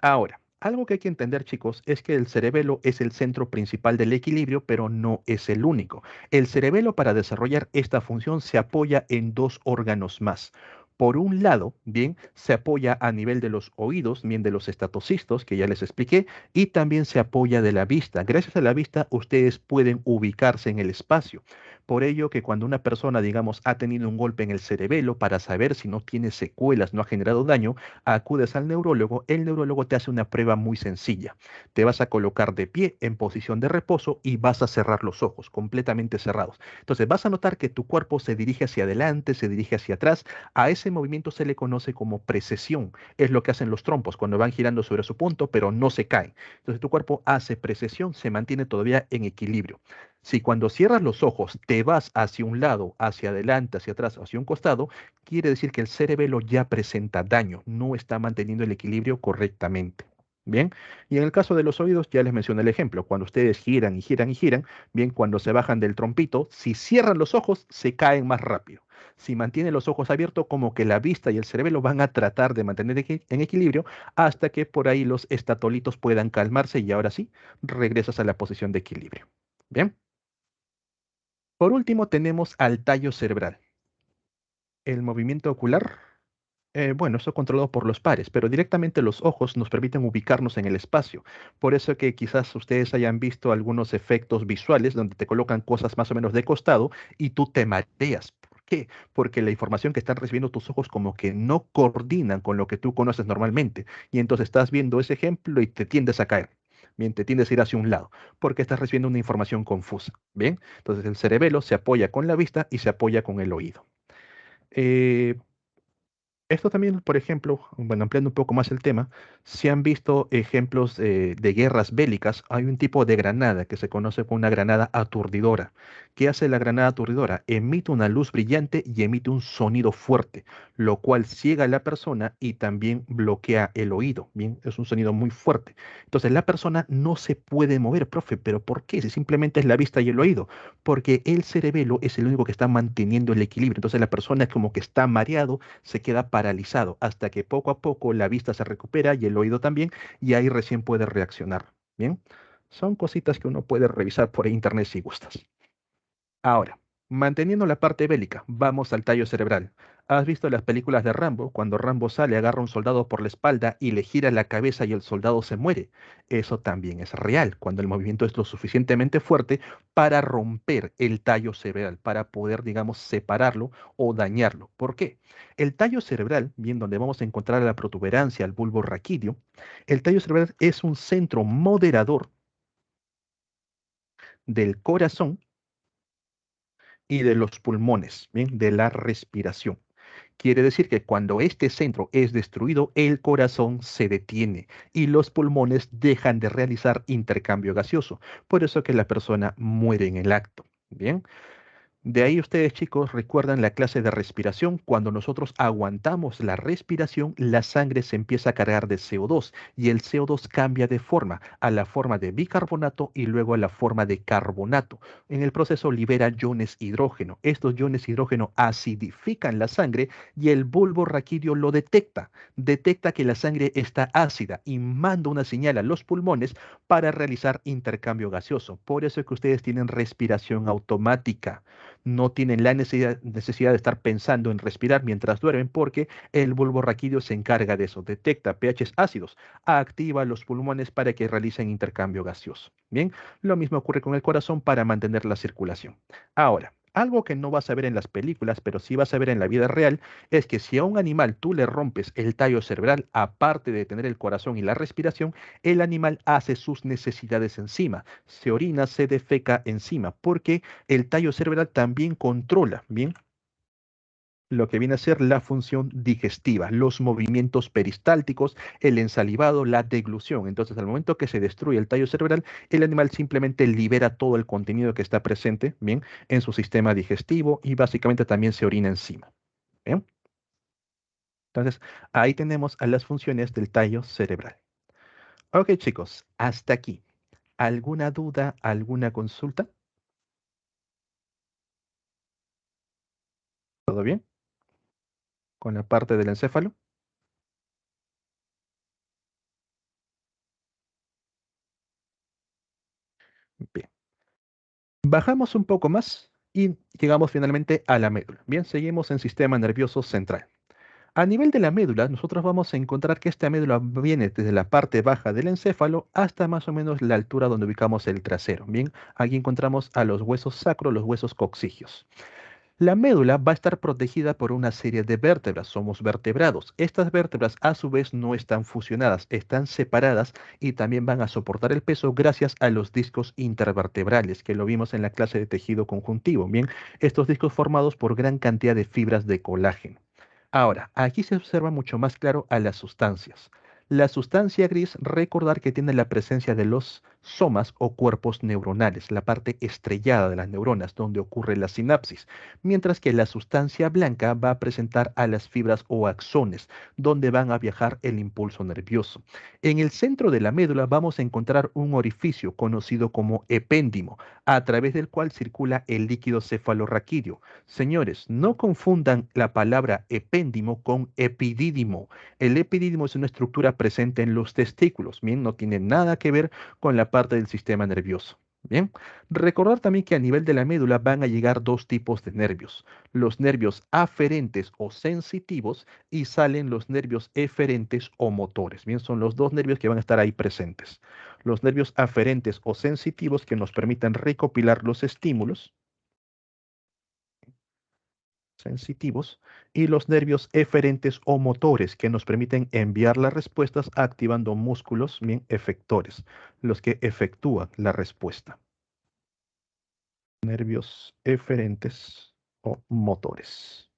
Ahora, algo que hay que entender, chicos, es que el cerebelo es el centro principal del equilibrio, pero no es el único. El cerebelo, para desarrollar esta función, se apoya en dos órganos más. Por un lado, bien, se apoya a nivel de los oídos, bien de los estatocistos, que ya les expliqué, y también se apoya de la vista. Gracias a la vista, ustedes pueden ubicarse en el espacio. Por ello que cuando una persona, digamos, ha tenido un golpe en el cerebelo, para saber si no tiene secuelas, no ha generado daño, acudes al neurólogo, el neurólogo te hace una prueba muy sencilla. Te vas a colocar de pie en posición de reposo y vas a cerrar los ojos, completamente cerrados. Entonces vas a notar que tu cuerpo se dirige hacia adelante, se dirige hacia atrás. A ese movimiento se le conoce como precesión. Es lo que hacen los trompos cuando van girando sobre su punto, pero no se caen. Entonces tu cuerpo hace precesión, se mantiene todavía en equilibrio. Si cuando cierras los ojos te vas hacia un lado, hacia adelante, hacia atrás, hacia un costado, quiere decir que el cerebelo ya presenta daño, no está manteniendo el equilibrio correctamente. Bien, y en el caso de los oídos, ya les mencioné el ejemplo, cuando ustedes giran y giran y giran, bien, cuando se bajan del trompito, si cierran los ojos, se caen más rápido. Si mantienen los ojos abiertos, como que la vista y el cerebelo van a tratar de mantener en equilibrio hasta que por ahí los estatolitos puedan calmarse y ahora sí, regresas a la posición de equilibrio. Bien, por último tenemos al tallo cerebral. El movimiento ocular. Bueno, eso controlado por los pares, pero directamente los ojos nos permiten ubicarnos en el espacio. Por eso que quizás ustedes hayan visto algunos efectos visuales donde te colocan cosas más o menos de costado y tú te mareas. ¿Por qué? Porque la información que están recibiendo tus ojos como que no coordinan con lo que tú conoces normalmente. Y entonces estás viendo ese ejemplo y te tiendes a caer. Bien, te tiendes a ir hacia un lado, porque estás recibiendo una información confusa. Bien, entonces el cerebelo se apoya con la vista y se apoya con el oído. Eh, Esto también, por ejemplo, bueno, ampliando un poco más el tema, se han visto ejemplos de guerras bélicas. Hay un tipo de granada que se conoce como una granada aturdidora. ¿Qué hace la granada aturdidora? Emite una luz brillante y emite un sonido fuerte, lo cual ciega a la persona y también bloquea el oído. Bien, es un sonido muy fuerte. Entonces la persona no se puede mover, profe, pero ¿por qué? Si simplemente es la vista y el oído, porque el cerebelo es el único que está manteniendo el equilibrio. Entonces la persona es como que está mareado, se queda paralizado hasta que poco a poco la vista se recupera y el oído también, y ahí recién puede reaccionar. Bien, son cositas que uno puede revisar por internet si gustas. Ahora, manteniendo la parte bélica, vamos al tallo cerebral. ¿Has visto las películas de Rambo? Cuando Rambo sale, agarra a un soldado por la espalda y le gira la cabeza y el soldado se muere. Eso también es real, cuando el movimiento es lo suficientemente fuerte para romper el tallo cerebral, para poder, digamos, separarlo o dañarlo. ¿Por qué? El tallo cerebral, bien donde vamos a encontrar la protuberancia, el bulbo raquídeo, el tallo cerebral es un centro moderador del corazón y de los pulmones, bien, de la respiración. Quiere decir que cuando este centro es destruido, el corazón se detiene y los pulmones dejan de realizar intercambio gaseoso. Por eso que la persona muere en el acto. Bien. De ahí ustedes, chicos, recuerdan la clase de respiración. Cuando nosotros aguantamos la respiración, la sangre se empieza a cargar de CO2 y el CO2 cambia de forma a la forma de bicarbonato y luego a la forma de carbonato. En el proceso libera iones hidrógeno. Estos iones hidrógeno acidifican la sangre y el bulbo raquídeo lo detecta. Detecta que la sangre está ácida y manda una señal a los pulmones para realizar intercambio gaseoso. Por eso es que ustedes tienen respiración automática, no tienen la necesidad de estar pensando en respirar mientras duermen porque el bulbo raquídeo se encarga de eso, detecta pHs ácidos, activa los pulmones para que realicen intercambio gaseoso. Bien, lo mismo ocurre con el corazón para mantener la circulación. Ahora, algo que no vas a ver en las películas, pero sí vas a ver en la vida real, es que si a un animal tú le rompes el tallo cerebral, aparte de tener el corazón y la respiración, el animal hace sus necesidades encima, se orina, se defeca encima, porque el tallo cerebral también controla, bien, lo que viene a ser la función digestiva, los movimientos peristálticos, el ensalivado, la deglución. Entonces, al momento que se destruye el tallo cerebral, el animal simplemente libera todo el contenido que está presente, bien, en su sistema digestivo y básicamente también se orina encima. Bien. Entonces, ahí tenemos a las funciones del tallo cerebral. Ok, chicos, hasta aquí. ¿Alguna duda, alguna consulta? ¿Todo bien con la parte del encéfalo? Bien. Bajamos un poco más y llegamos finalmente a la médula. Bien, seguimos en sistema nervioso central. A nivel de la médula, nosotros vamos a encontrar que esta médula viene desde la parte baja del encéfalo hasta más o menos la altura donde ubicamos el trasero. Bien, aquí encontramos a los huesos sacros, los huesos coxígeos. La médula va a estar protegida por una serie de vértebras, somos vertebrados. Estas vértebras a su vez no están fusionadas, están separadas y también van a soportar el peso gracias a los discos intervertebrales, que lo vimos en la clase de tejido conjuntivo. Bien, estos discos formados por gran cantidad de fibras de colágeno. Ahora, aquí se observa mucho más claro a las sustancias. La sustancia gris, recordar que tiene la presencia de los somas o cuerpos neuronales, la parte estrellada de las neuronas, donde ocurre la sinapsis, mientras que la sustancia blanca va a presentar a las fibras o axones, donde van a viajar el impulso nervioso. En el centro de la médula vamos a encontrar un orificio conocido como epéndimo, a través del cual circula el líquido cefalorraquídeo. Señores, no confundan la palabra epéndimo con epidídimo. El epidídimo es una estructura presente en los testículos, bien, no tiene nada que ver con la parte del sistema nervioso. Bien, recordar también que a nivel de la médula van a llegar dos tipos de nervios, los nervios aferentes o sensitivos y salen los nervios eferentes o motores. Bien, son los dos nervios que van a estar ahí presentes. Los nervios aferentes o sensitivos que nos permiten recopilar los estímulos sensitivos y los nervios eferentes o motores que nos permiten enviar las respuestas activando músculos bien efectores, los que efectúan la respuesta. Nervios eferentes o motores.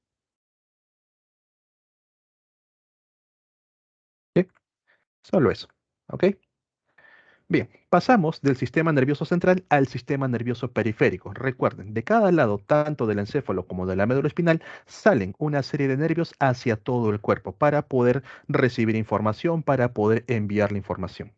¿Sí? Solo eso. ¿Ok? Bien, pasamos del sistema nervioso central al sistema nervioso periférico. Recuerden, de cada lado, tanto del encéfalo como de la médula espinal, salen una serie de nervios hacia todo el cuerpo para poder recibir información, para poder enviar la información.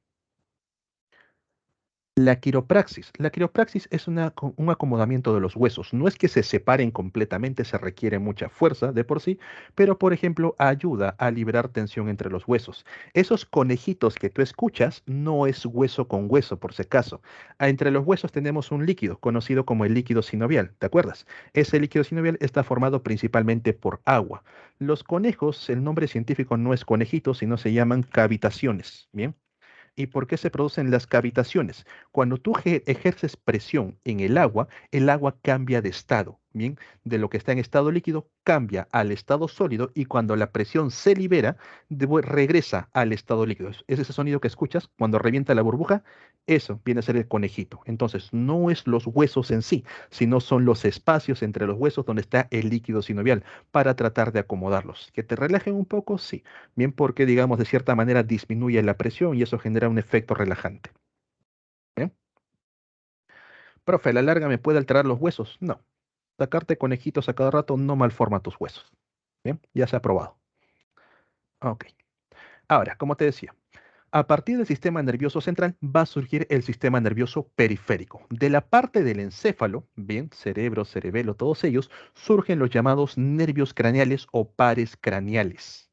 La quiropraxis. La quiropraxis es un acomodamiento de los huesos. No es que se separen completamente, se requiere mucha fuerza de por sí, pero por ejemplo ayuda a liberar tensión entre los huesos. Esos conejitos que tú escuchas no es hueso con hueso, por si acaso. Entre los huesos tenemos un líquido conocido como el líquido sinovial, ¿te acuerdas? Ese líquido sinovial está formado principalmente por agua. Los conejos, el nombre científico no es conejitos, sino se llaman cavitaciones. Bien. ¿Y por qué se producen las cavitaciones? Cuando tú ejerces presión en el agua cambia de estado, ¿bien? De lo que está en estado líquido cambia al estado sólido y cuando la presión se libera, regresa al estado líquido. Es ese sonido que escuchas cuando revienta la burbuja, eso viene a ser el conejito. Entonces, no es los huesos en sí, sino son los espacios entre los huesos donde está el líquido sinovial para tratar de acomodarlos. ¿Que te relajen un poco? Sí. Bien porque, digamos, de cierta manera disminuye la presión y eso genera un efecto relajante. ¿Bien? Profe, ¿a la larga me puede alterar los huesos? No. Sacarte conejitos a cada rato no malforma tus huesos. Bien, ya se ha probado. Ok. Ahora, como te decía, a partir del sistema nervioso central va a surgir el sistema nervioso periférico. De la parte del encéfalo, bien, cerebro, cerebelo, todos ellos, surgen los llamados nervios craneales o pares craneales.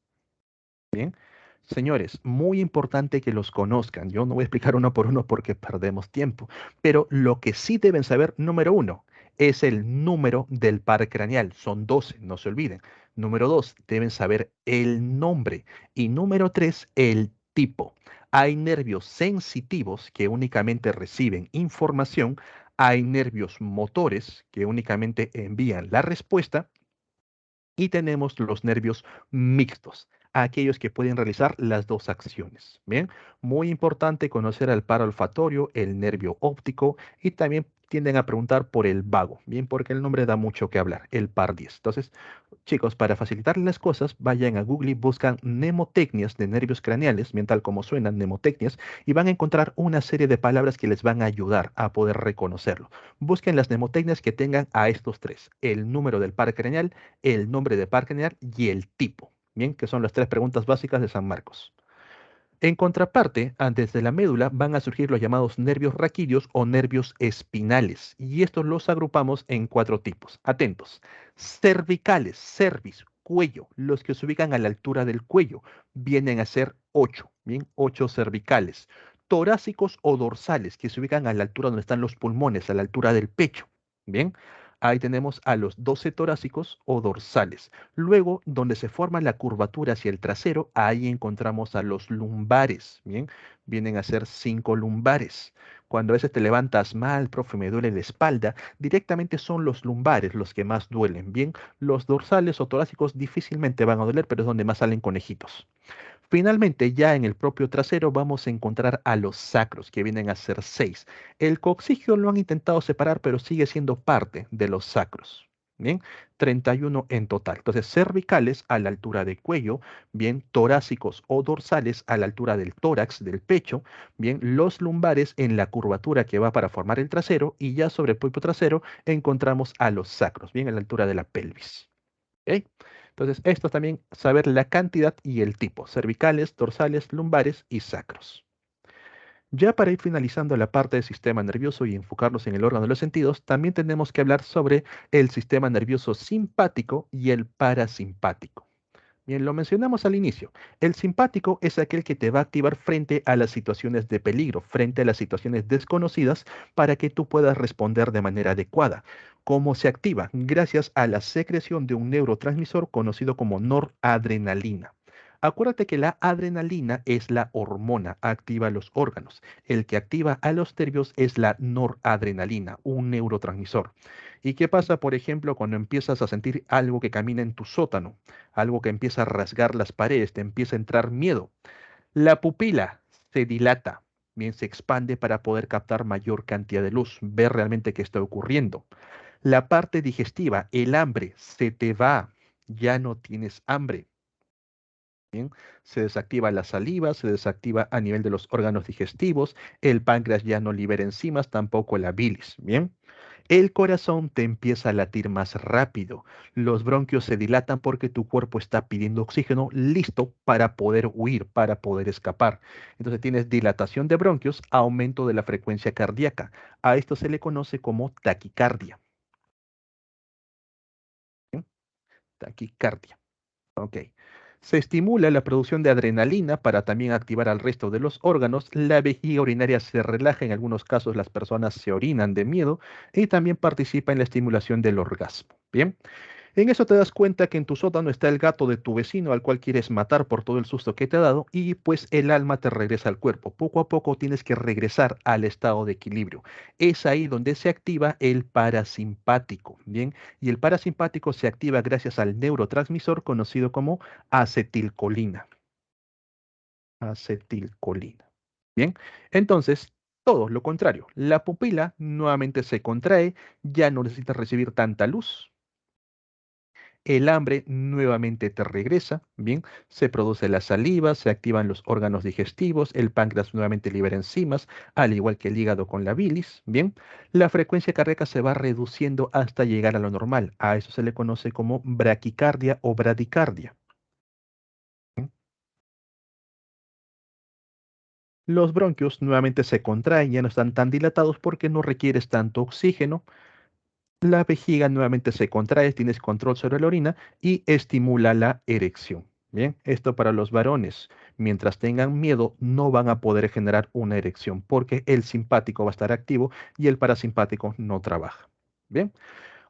Bien. Señores, muy importante que los conozcan. Yo no voy a explicar uno por uno porque perdemos tiempo, pero lo que sí deben saber, número uno, es el número del par craneal. Son 12, no se olviden. Número dos, deben saber el nombre. Y número tres, el tipo. Hay nervios sensitivos que únicamente reciben información. Hay nervios motores que únicamente envían la respuesta y tenemos los nervios mixtos, aquellos que pueden realizar las dos acciones. Bien, muy importante conocer al par olfatorio, el nervio óptico y también tienden a preguntar por el vago, bien, porque el nombre da mucho que hablar, el par 10. Entonces, chicos, para facilitarles las cosas, vayan a Google y buscan mnemotecnias de nervios craneales, bien tal como suenan mnemotecnias, y van a encontrar una serie de palabras que les van a ayudar a poder reconocerlo. Busquen las mnemotecnias que tengan a estos tres, el número del par craneal, el nombre de par craneal y el tipo, bien, que son las tres preguntas básicas de San Marcos. En contraparte, antes de la médula van a surgir los llamados nervios raquídeos o nervios espinales, y estos los agrupamos en cuatro tipos. Atentos. Cervicales, cervis, cuello, los que se ubican a la altura del cuello, vienen a ser ocho, bien, ocho cervicales. Torácicos o dorsales, que se ubican a la altura donde están los pulmones, a la altura del pecho, bien. Ahí tenemos a los 12 torácicos o dorsales. Luego, donde se forma la curvatura hacia el trasero, ahí encontramos a los lumbares, ¿bien? Vienen a ser 5 lumbares. Cuando a veces te levantas mal, profe, me duele la espalda, directamente son los lumbares los que más duelen, ¿bien? Los dorsales o torácicos difícilmente van a doler, pero es donde más salen conejitos. Finalmente, ya en el propio trasero vamos a encontrar a los sacros, que vienen a ser 6. El coxigio lo han intentado separar, pero sigue siendo parte de los sacros. Bien, 31 en total. Entonces, cervicales a la altura del cuello, bien, torácicos o dorsales a la altura del tórax, del pecho, bien, los lumbares en la curvatura que va para formar el trasero y ya sobre el propio trasero encontramos a los sacros, bien, a la altura de la pelvis. ¿Ok? Entonces, esto también, saber la cantidad y el tipo, cervicales, dorsales, lumbares y sacros. Ya para ir finalizando la parte del sistema nervioso y enfocarnos en el órgano de los sentidos, también tenemos que hablar sobre el sistema nervioso simpático y el parasimpático. Bien, lo mencionamos al inicio. El simpático es aquel que te va a activar frente a las situaciones de peligro, frente a las situaciones desconocidas, para que tú puedas responder de manera adecuada. ¿Cómo se activa? Gracias a la secreción de un neurotransmisor conocido como noradrenalina. Acuérdate que la adrenalina es la hormona, activa los órganos. El que activa a los nervios es la noradrenalina, un neurotransmisor. ¿Y qué pasa, por ejemplo, cuando empiezas a sentir algo que camina en tu sótano? Algo que empieza a rasgar las paredes, te empieza a entrar miedo. La pupila se dilata, bien se expande para poder captar mayor cantidad de luz, ver realmente qué está ocurriendo. La parte digestiva, el hambre, se te va, ya no tienes hambre. Bien, se desactiva la saliva, se desactiva a nivel de los órganos digestivos, el páncreas ya no libera enzimas, tampoco la bilis. Bien, El corazón te empieza a latir más rápido. Los bronquios se dilatan porque tu cuerpo está pidiendo oxígeno listo para poder huir, para poder escapar. Entonces tienes dilatación de bronquios, aumento de la frecuencia cardíaca. A esto se le conoce como taquicardia. ¿Sí? Taquicardia. Ok. Se estimula la producción de adrenalina para también activar al resto de los órganos. La vejiga urinaria se relaja, en algunos casos las personas se orinan de miedo y también participa en la estimulación del orgasmo. Bien. En eso te das cuenta que en tu sótano está el gato de tu vecino al cual quieres matar por todo el susto que te ha dado y pues el alma te regresa al cuerpo. Poco a poco tienes que regresar al estado de equilibrio. Es ahí donde se activa el parasimpático, ¿bien? Y el parasimpático se activa gracias al neurotransmisor conocido como acetilcolina. Acetilcolina. Bien, entonces todo lo contrario. La pupila nuevamente se contrae, ya no necesita recibir tanta luz. El hambre nuevamente te regresa, bien, se produce la saliva, se activan los órganos digestivos, el páncreas nuevamente libera enzimas, al igual que el hígado con la bilis, bien, la frecuencia cardíaca se va reduciendo hasta llegar a lo normal. A eso se le conoce como braquicardia o bradicardia. ¿Bien? Los bronquios nuevamente se contraen, ya no están tan dilatados porque no requieres tanto oxígeno. La vejiga nuevamente se contrae, tienes control sobre la orina y estimula la erección. Bien, esto para los varones. Mientras tengan miedo, no van a poder generar una erección porque el simpático va a estar activo y el parasimpático no trabaja. Bien.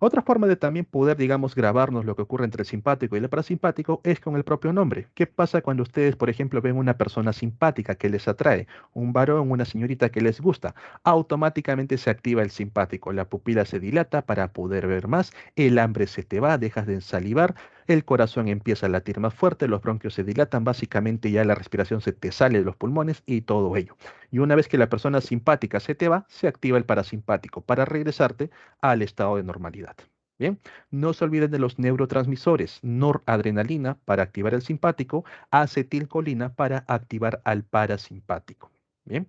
Otra forma de también poder, digamos, grabarnos lo que ocurre entre el simpático y el parasimpático es con el propio nombre. ¿Qué pasa cuando ustedes, por ejemplo, ven una persona simpática que les atrae, un varón, una señorita que les gusta? Automáticamente se activa el simpático, la pupila se dilata para poder ver más, el hambre se te va, dejas de salivar, el corazón empieza a latir más fuerte, los bronquios se dilatan, básicamente ya la respiración se te sale de los pulmones y todo ello. Y una vez que la persona simpática se te va, se activa el parasimpático para regresarte al estado de normalidad. Bien, no se olviden de los neurotransmisores, noradrenalina para activar el simpático, acetilcolina para activar al parasimpático. Bien,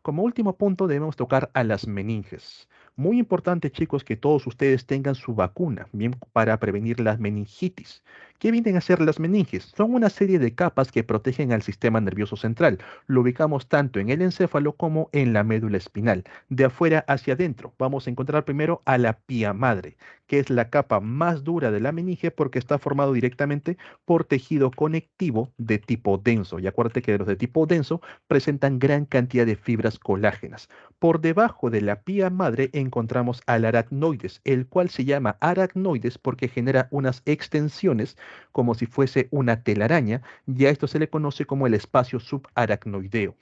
como último punto debemos tocar a las meninges. Muy importante, chicos, que todos ustedes tengan su vacuna, bien, para prevenir la meningitis. ¿Qué vienen a ser las meninges? Son una serie de capas que protegen al sistema nervioso central. Lo ubicamos tanto en el encéfalo como en la médula espinal. De afuera hacia adentro, vamos a encontrar primero a la pía madre, que es la capa más dura de la meninge porque está formado directamente por tejido conectivo de tipo denso. Y acuérdate que los de tipo denso presentan gran cantidad de fibras colágenas. Por debajo de la pía madre encontramos al aracnoides, el cual se llama aracnoides porque genera unas extensiones como si fuese una telaraña, y a esto se le conoce como el espacio subaracnoideo.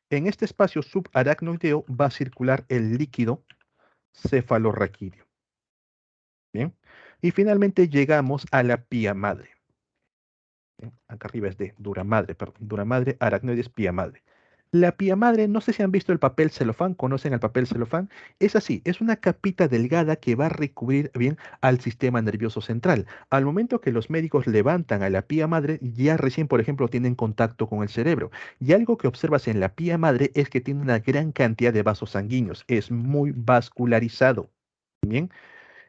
En este espacio subaracnoideo va a circular el líquido cefalorraquídeo. Bien. Y finalmente llegamos a la pía madre. Bien, acá arriba es de dura madre, perdón, dura madre, aracnoides, pía madre. La pía madre, no sé si han visto el papel celofán, conocen el papel celofán, es así, es una capita delgada que va a recubrir bien al sistema nervioso central. Al momento que los médicos levantan a la pía madre, ya recién, por ejemplo, tienen contacto con el cerebro. Y algo que observas en la pía madre es que tiene una gran cantidad de vasos sanguíneos, es muy vascularizado. Bien.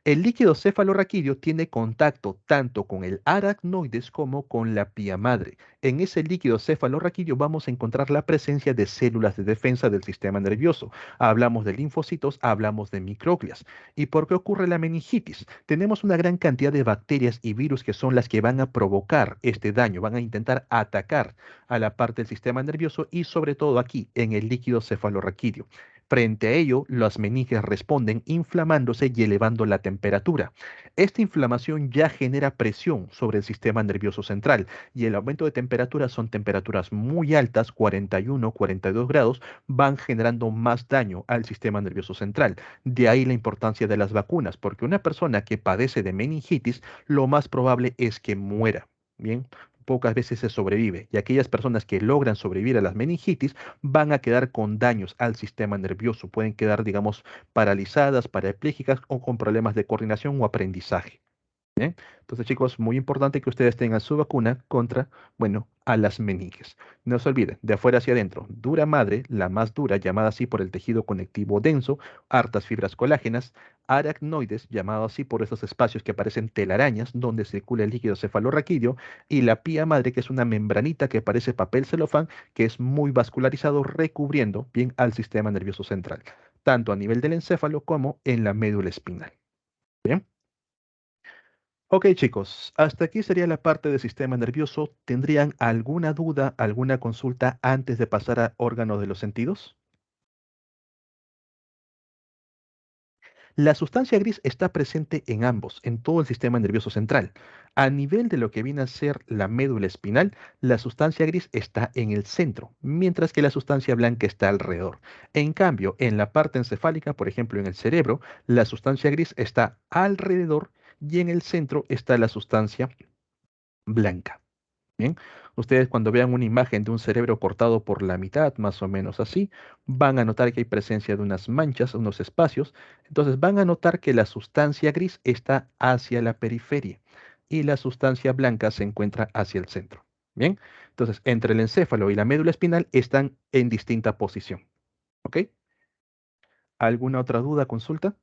El líquido cefalorraquídeo tiene contacto tanto con el aracnoides como con la pía madre. En ese líquido cefalorraquídeo vamos a encontrar la presencia de células de defensa del sistema nervioso. Hablamos de linfocitos, hablamos de microglias. ¿Y por qué ocurre la meningitis? Tenemos una gran cantidad de bacterias y virus que son las que van a provocar este daño, van a intentar atacar a la parte del sistema nervioso y sobre todo aquí, en el líquido cefalorraquídeo. Frente a ello, las meninges responden inflamándose y elevando la temperatura. Esta inflamación ya genera presión sobre el sistema nervioso central y el aumento de temperatura son temperaturas muy altas, 41, 42 grados, van generando más daño al sistema nervioso central. De ahí la importancia de las vacunas, porque una persona que padece de meningitis, lo más probable es que muera. Bien, pocas veces se sobrevive y aquellas personas que logran sobrevivir a las meningitis van a quedar con daños al sistema nervioso, pueden quedar, digamos, paralizadas, parapléjicas o con problemas de coordinación o aprendizaje. Bien, entonces chicos, muy importante que ustedes tengan su vacuna contra, bueno, a las meninges. No se olviden, de afuera hacia adentro, dura madre, la más dura, llamada así por el tejido conectivo denso, hartas fibras colágenas, aracnoides, llamado así por esos espacios que parecen telarañas, donde circula el líquido cefalorraquídeo, y la pía madre, que es una membranita que parece papel celofán, que es muy vascularizado, recubriendo bien al sistema nervioso central, tanto a nivel del encéfalo como en la médula espinal. Bien. Ok, chicos, hasta aquí sería la parte del sistema nervioso. ¿Tendrían alguna duda, alguna consulta antes de pasar a órganos de los sentidos? La sustancia gris está presente en ambos, en todo el sistema nervioso central. A nivel de lo que viene a ser la médula espinal, la sustancia gris está en el centro, mientras que la sustancia blanca está alrededor. En cambio, en la parte encefálica, por ejemplo, en el cerebro, la sustancia gris está alrededor y en el centro está la sustancia blanca. Bien, ustedes cuando vean una imagen de un cerebro cortado por la mitad, más o menos así, van a notar que hay presencia de unas manchas, unos espacios. Entonces van a notar que la sustancia gris está hacia la periferia y la sustancia blanca se encuentra hacia el centro. Bien, entonces entre el encéfalo y la médula espinal están en distinta posición. ¿Ok? ¿Alguna otra duda, consulta?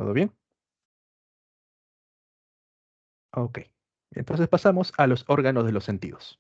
¿Todo bien? Ok. Entonces pasamos a los órganos de los sentidos.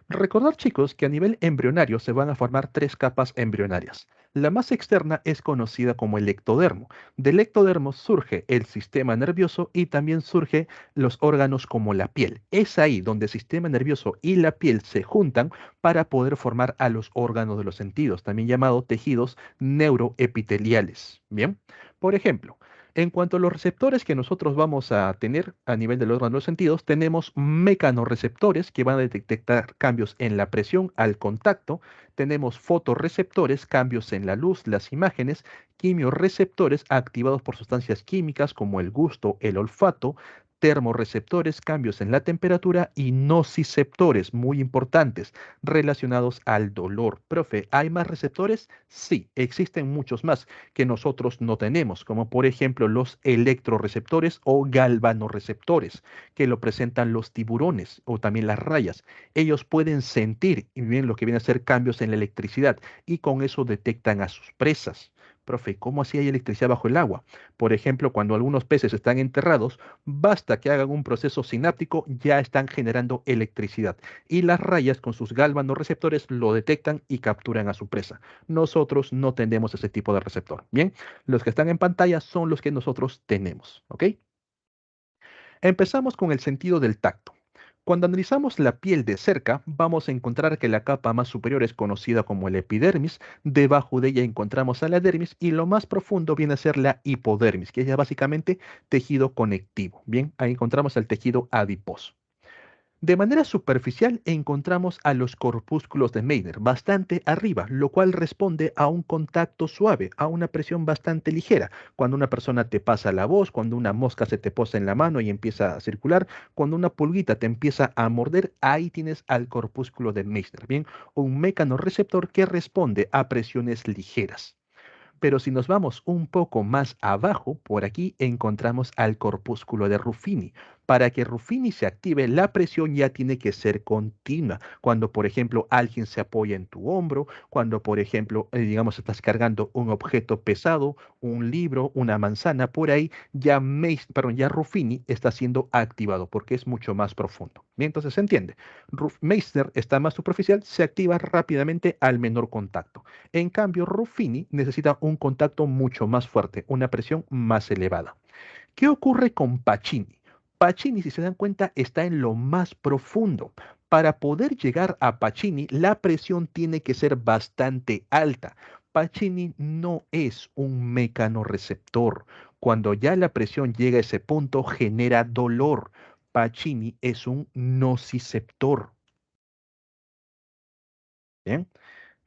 Recordar, chicos, que a nivel embrionario se van a formar tres capas embrionarias. La más externa es conocida como el ectodermo. Del ectodermo surge el sistema nervioso y también surge los órganos como la piel. Es ahí donde el sistema nervioso y la piel se juntan para poder formar a los órganos de los sentidos, también llamados tejidos neuroepiteliales. Bien, por ejemplo, en cuanto a los receptores que nosotros vamos a tener a nivel de los órganos de los sentidos, tenemos mecanorreceptores que van a detectar cambios en la presión al contacto, tenemos fotorreceptores, cambios en la luz, las imágenes, quimiorreceptores activados por sustancias químicas como el gusto, el olfato, termorreceptores, cambios en la temperatura y nociceptores, muy importantes, relacionados al dolor. Profe, ¿hay más receptores? Sí, existen muchos más que nosotros no tenemos, como por ejemplo los electroreceptores o galvanorreceptores, que lo presentan los tiburones o también las rayas. Ellos pueden sentir y bien lo que viene a ser cambios en la electricidad y con eso detectan a sus presas. Profe, ¿cómo así hay electricidad bajo el agua? Por ejemplo, cuando algunos peces están enterrados, basta que hagan un proceso sináptico, ya están generando electricidad. Y las rayas con sus galvanorreceptores lo detectan y capturan a su presa. Nosotros no tenemos ese tipo de receptor. Bien, los que están en pantalla son los que nosotros tenemos. ¿Ok? Empezamos con el sentido del tacto. Cuando analizamos la piel de cerca, vamos a encontrar que la capa más superior es conocida como el epidermis, debajo de ella encontramos a la dermis y lo más profundo viene a ser la hipodermis, que es ya básicamente tejido conectivo. Bien, ahí encontramos el tejido adiposo. De manera superficial encontramos a los corpúsculos de Meissner bastante arriba, lo cual responde a un contacto suave, a una presión bastante ligera. Cuando una persona te pasa la voz, cuando una mosca se te posa en la mano y empieza a circular, cuando una pulguita te empieza a morder, ahí tienes al corpúsculo de Meissner, bien, un mecanorreceptor que responde a presiones ligeras. Pero si nos vamos un poco más abajo, por aquí encontramos al corpúsculo de Ruffini. Para que Ruffini se active, la presión ya tiene que ser continua. Cuando, por ejemplo, alguien se apoya en tu hombro, cuando, por ejemplo, digamos, estás cargando un objeto pesado, un libro, una manzana, por ahí ya, ya Ruffini está siendo activado porque es mucho más profundo. Bien, entonces se entiende. Meissner está más superficial, se activa rápidamente al menor contacto. En cambio, Ruffini necesita un contacto mucho más fuerte, una presión más elevada. ¿Qué ocurre con Pacini? Pacini, si se dan cuenta, está en lo más profundo. Para poder llegar a Pacini, la presión tiene que ser bastante alta. Pacini no es un mecanorreceptor. Cuando ya la presión llega a ese punto, genera dolor. Pacini es un nociceptor. ¿Bien?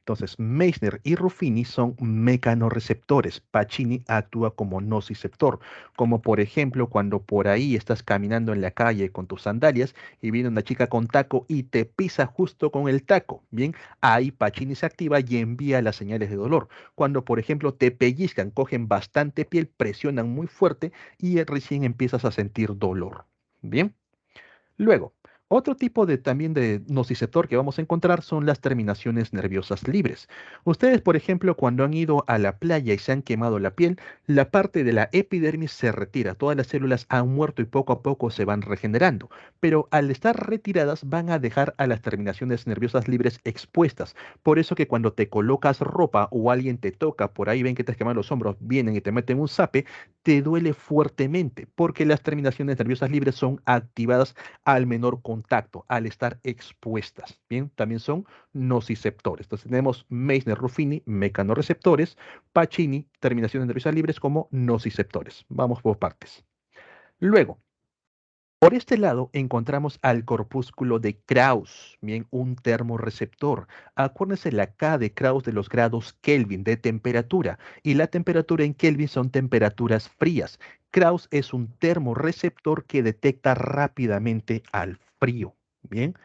Entonces, Meissner y Ruffini son mecanorreceptores. Pacini actúa como nociceptor, como por ejemplo cuando por ahí estás caminando en la calle con tus sandalias y viene una chica con taco y te pisa justo con el taco. Bien, ahí Pacini se activa y envía las señales de dolor. Cuando por ejemplo te pellizcan, cogen bastante piel, presionan muy fuerte y recién empiezas a sentir dolor. Bien. Luego, otro tipo de también de nociceptor que vamos a encontrar son las terminaciones nerviosas libres. Ustedes, por ejemplo, cuando han ido a la playa y se han quemado la piel, la parte de la epidermis se retira, todas las células han muerto y poco a poco se van regenerando, pero al estar retiradas van a dejar a las terminaciones nerviosas libres expuestas. Por eso que cuando te colocas ropa o alguien te toca, por ahí ven que te has quemado los hombros, vienen y te meten un zape, te duele fuertemente, porque las terminaciones nerviosas libres son activadas al menor contacto, al estar expuestas. Bien, también son nociceptores. Entonces tenemos Meissner, Ruffini, mecanorreceptores, Pacini, terminaciones nerviosas libres como nociceptores. Vamos por partes. Luego, por este lado encontramos al corpúsculo de Krauss, bien, un termorreceptor. Acuérdense la K de Krauss de los grados Kelvin de temperatura y la temperatura en Kelvin son temperaturas frías. Krauss es un termorreceptor que detecta rápidamente al frío. Bien,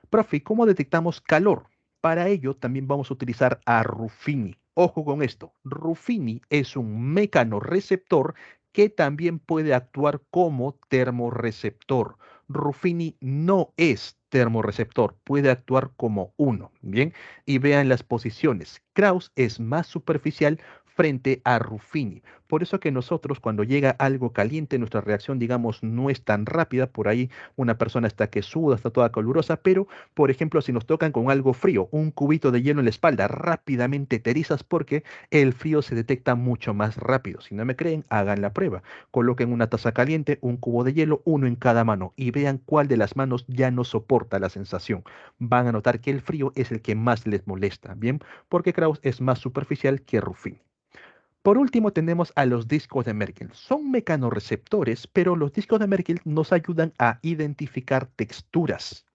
profe, ¿cómo detectamos calor? Para ello también vamos a utilizar a Ruffini. Ojo con esto, Ruffini es un mecanorreceptor que también puede actuar como termorreceptor. Ruffini no es termorreceptor, puede actuar como uno, ¿bien? Y vean las posiciones. Krauss es más superficial frente a Ruffini. Por eso que nosotros cuando llega algo caliente, nuestra reacción, digamos, no es tan rápida. Por ahí una persona está que suda, está toda calurosa, pero por ejemplo, si nos tocan con algo frío, un cubito de hielo en la espalda, rápidamente te erizas porque el frío se detecta mucho más rápido. Si no me creen, hagan la prueba. Coloquen una taza caliente, un cubo de hielo, uno en cada mano y vean cuál de las manos ya no soporta la sensación. Van a notar que el frío es el que más les molesta, ¿bien? Porque Krauss es más superficial que Ruffin. Por último, tenemos a los discos de Merkel. Son mecanorreceptores, pero los discos de Merkel nos ayudan a identificar texturas.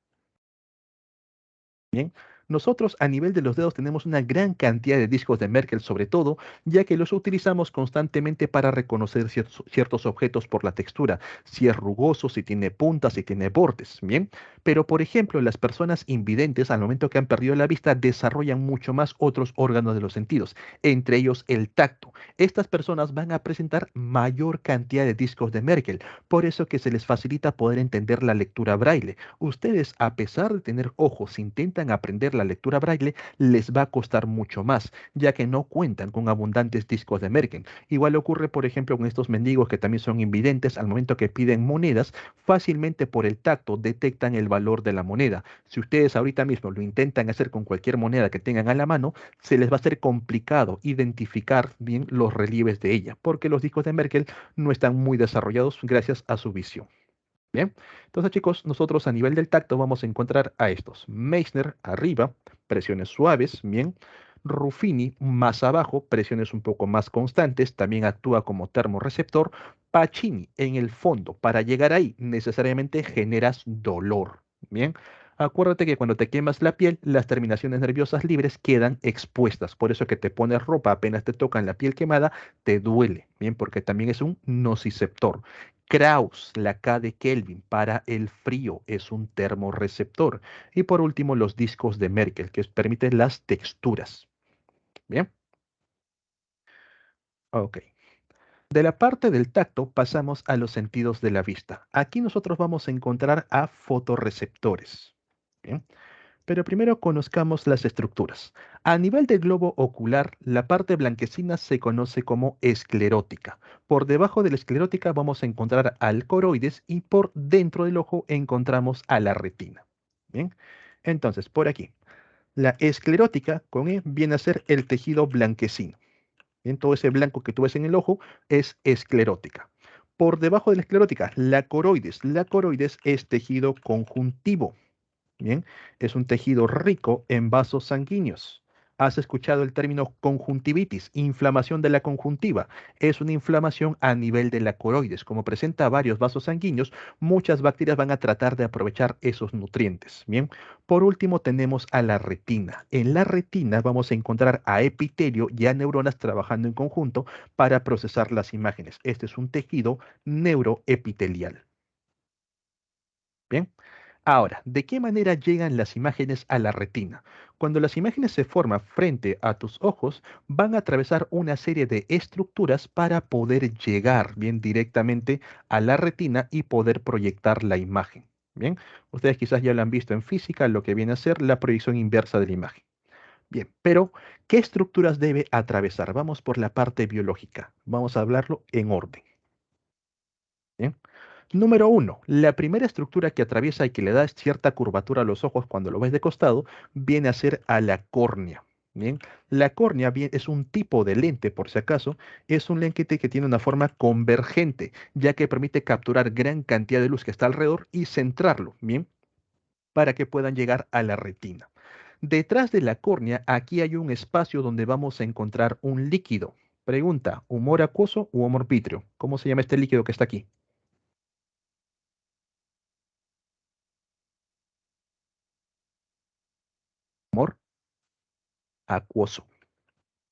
Bien, nosotros a nivel de los dedos tenemos una gran cantidad de discos de Merkel, sobre todo, ya que los utilizamos constantemente para reconocer ciertos objetos por la textura, si es rugoso, si tiene puntas, si tiene bordes. Bien, pero por ejemplo, las personas invidentes, al momento que han perdido la vista, desarrollan mucho más otros órganos de los sentidos, entre ellos el tacto. Estas personas van a presentar mayor cantidad de discos de Merkel, por eso que se les facilita poder entender la lectura braille. Ustedes, a pesar de tener ojos, si intentan aprender la lectura braille, les va a costar mucho más, ya que no cuentan con abundantes discos de Merkel. Igual ocurre, por ejemplo, con estos mendigos que también son invidentes, al momento que piden monedas, fácilmente por el tacto detectan el valor de la moneda. Si ustedes ahorita mismo lo intentan hacer con cualquier moneda que tengan a la mano, se les va a hacer complicado identificar bien los relieves de ella, porque los discos de Merkel no están muy desarrollados gracias a su visión. Bien, entonces chicos, nosotros a nivel del tacto vamos a encontrar a estos. Meissner arriba, presiones suaves, bien. Ruffini más abajo, presiones un poco más constantes, también actúa como termorreceptor. Pacini en el fondo, para llegar ahí necesariamente generas dolor, bien. Acuérdate que cuando te quemas la piel, las terminaciones nerviosas libres quedan expuestas. Por eso que te pones ropa, apenas te tocan la piel quemada, te duele, bien, porque también es un nociceptor. Krauss, la K de Kelvin, para el frío, es un termorreceptor. Y por último, los discos de Merkel, que permiten las texturas. Bien, ok. De la parte del tacto pasamos a los sentidos de la vista. Aquí nosotros vamos a encontrar a fotorreceptores. Bien. Pero primero conozcamos las estructuras. A nivel del globo ocular, la parte blanquecina se conoce como esclerótica. Por debajo de la esclerótica vamos a encontrar al coroides y por dentro del ojo encontramos a la retina. Bien, entonces por aquí, la esclerótica con E viene a ser el tejido blanquecino. Bien, todo ese blanco que tú ves en el ojo es esclerótica. Por debajo de la esclerótica, la coroides. La coroides es tejido conjuntivo. Bien, es un tejido rico en vasos sanguíneos. ¿Has escuchado el término conjuntivitis? Inflamación de la conjuntiva. Es una inflamación a nivel de la coroides. Como presenta varios vasos sanguíneos, muchas bacterias van a tratar de aprovechar esos nutrientes. Bien. Por último, tenemos a la retina. En la retina vamos a encontrar a epitelio y a neuronas trabajando en conjunto para procesar las imágenes. Este es un tejido neuroepitelial. Bien. Ahora, ¿de qué manera llegan las imágenes a la retina? Cuando las imágenes se forman frente a tus ojos, van a atravesar una serie de estructuras para poder llegar bien directamente a la retina y poder proyectar la imagen. Bien, ustedes quizás ya lo han visto en física, lo que viene a ser la proyección inversa de la imagen. Bien, pero ¿qué estructuras debe atravesar? Vamos por la parte biológica. Vamos a hablarlo en orden. Bien. Número uno, la primera estructura que atraviesa y que le da cierta curvatura a los ojos cuando lo ves de costado viene a ser a la córnea. Bien, la córnea bien, es un tipo de lente, por si acaso, es un lente que tiene una forma convergente, ya que permite capturar gran cantidad de luz que está alrededor y centrarlo, bien, para que puedan llegar a la retina. Detrás de la córnea, aquí hay un espacio donde vamos a encontrar un líquido. Pregunta, ¿humor acuoso u humor vítreo? ¿Cómo se llama este líquido que está aquí? Humor acuoso.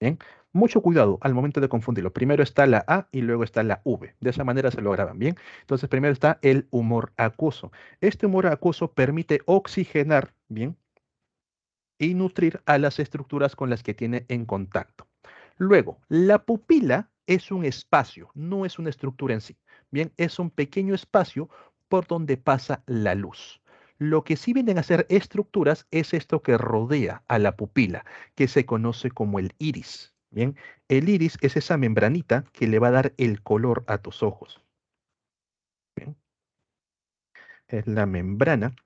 Bien, mucho cuidado al momento de confundirlo. Primero está la A y luego está la V. De esa manera se lo graban bien. Entonces, primero está el humor acuoso. Este humor acuoso permite oxigenar, bien, y nutrir a las estructuras con las que tiene en contacto. Luego, la pupila es un espacio, no es una estructura en sí. Bien, es un pequeño espacio por donde pasa la luz. Lo que sí vienen a ser estructuras es esto que rodea a la pupila, que se conoce como el iris. Bien, el iris es esa membranita que le va a dar el color a tus ojos. Bien, es la membrana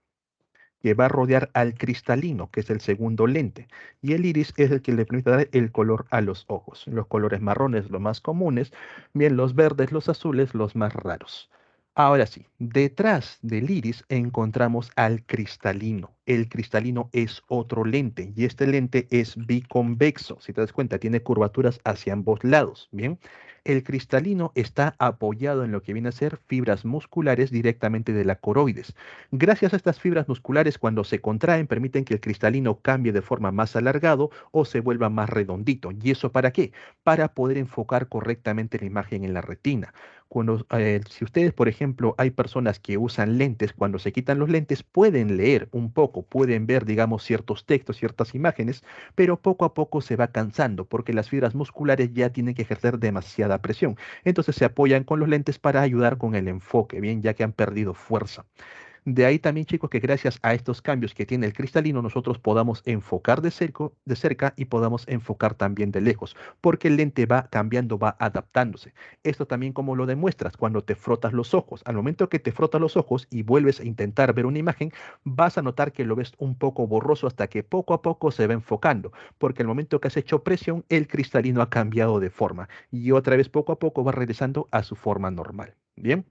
que va a rodear al cristalino, que es el segundo lente, y el iris es el que le permite dar el color a los ojos. Los colores marrones, los más comunes, bien los verdes, los azules, los más raros. Ahora sí, detrás del iris encontramos al cristalino. El cristalino es otro lente y este lente es biconvexo. Si te das cuenta, tiene curvaturas hacia ambos lados. Bien, el cristalino está apoyado en lo que viene a ser fibras musculares directamente de la coroides. Gracias a estas fibras musculares, cuando se contraen, permiten que el cristalino cambie de forma más alargado o se vuelva más redondito. ¿Y eso para qué? Para poder enfocar correctamente la imagen en la retina. Si ustedes, por ejemplo, hay personas que usan lentes, cuando se quitan los lentes pueden leer un poco, pueden ver, digamos, ciertos textos, ciertas imágenes, pero poco a poco se va cansando porque las fibras musculares ya tienen que ejercer demasiada presión. Entonces se apoyan con los lentes para ayudar con el enfoque, bien, ya que han perdido fuerza. De ahí también, chicos, que gracias a estos cambios que tiene el cristalino, nosotros podamos enfocar de cerca y podamos enfocar también de lejos, porque el lente va cambiando, va adaptándose. Esto también como lo demuestras cuando te frotas los ojos. Al momento que te frotas los ojos y vuelves a intentar ver una imagen, vas a notar que lo ves un poco borroso hasta que poco a poco se va enfocando, porque al momento que has hecho presión, el cristalino ha cambiado de forma y otra vez poco a poco va regresando a su forma normal. Bien.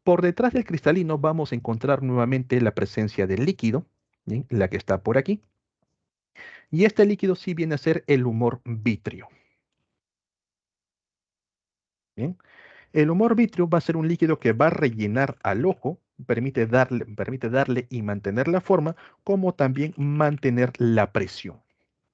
Por detrás del cristalino vamos a encontrar nuevamente la presencia del líquido, ¿bien? La que está por aquí. Y este líquido sí viene a ser el humor vítreo. ¿Bien? El humor vítreo va a ser un líquido que va a rellenar al ojo, permite darle y mantener la forma, como también mantener la presión.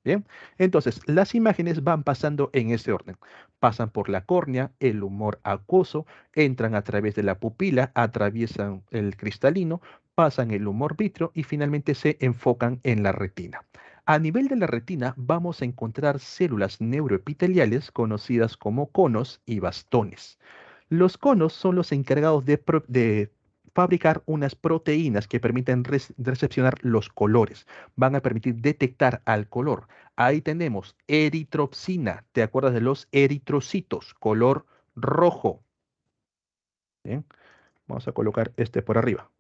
Bien, entonces las imágenes van pasando en ese orden. Pasan por la córnea, el humor acuoso, entran a través de la pupila, atraviesan el cristalino, pasan el humor vítreo y finalmente se enfocan en la retina. A nivel de la retina vamos a encontrar células neuroepiteliales conocidas como conos y bastones. Los conos son los encargados de fabricar unas proteínas que permiten recepcionar los colores, van a permitir detectar al color. Ahí tenemos eritropsina, ¿te acuerdas de los eritrocitos? Color rojo. Bien, vamos a colocar este por arriba.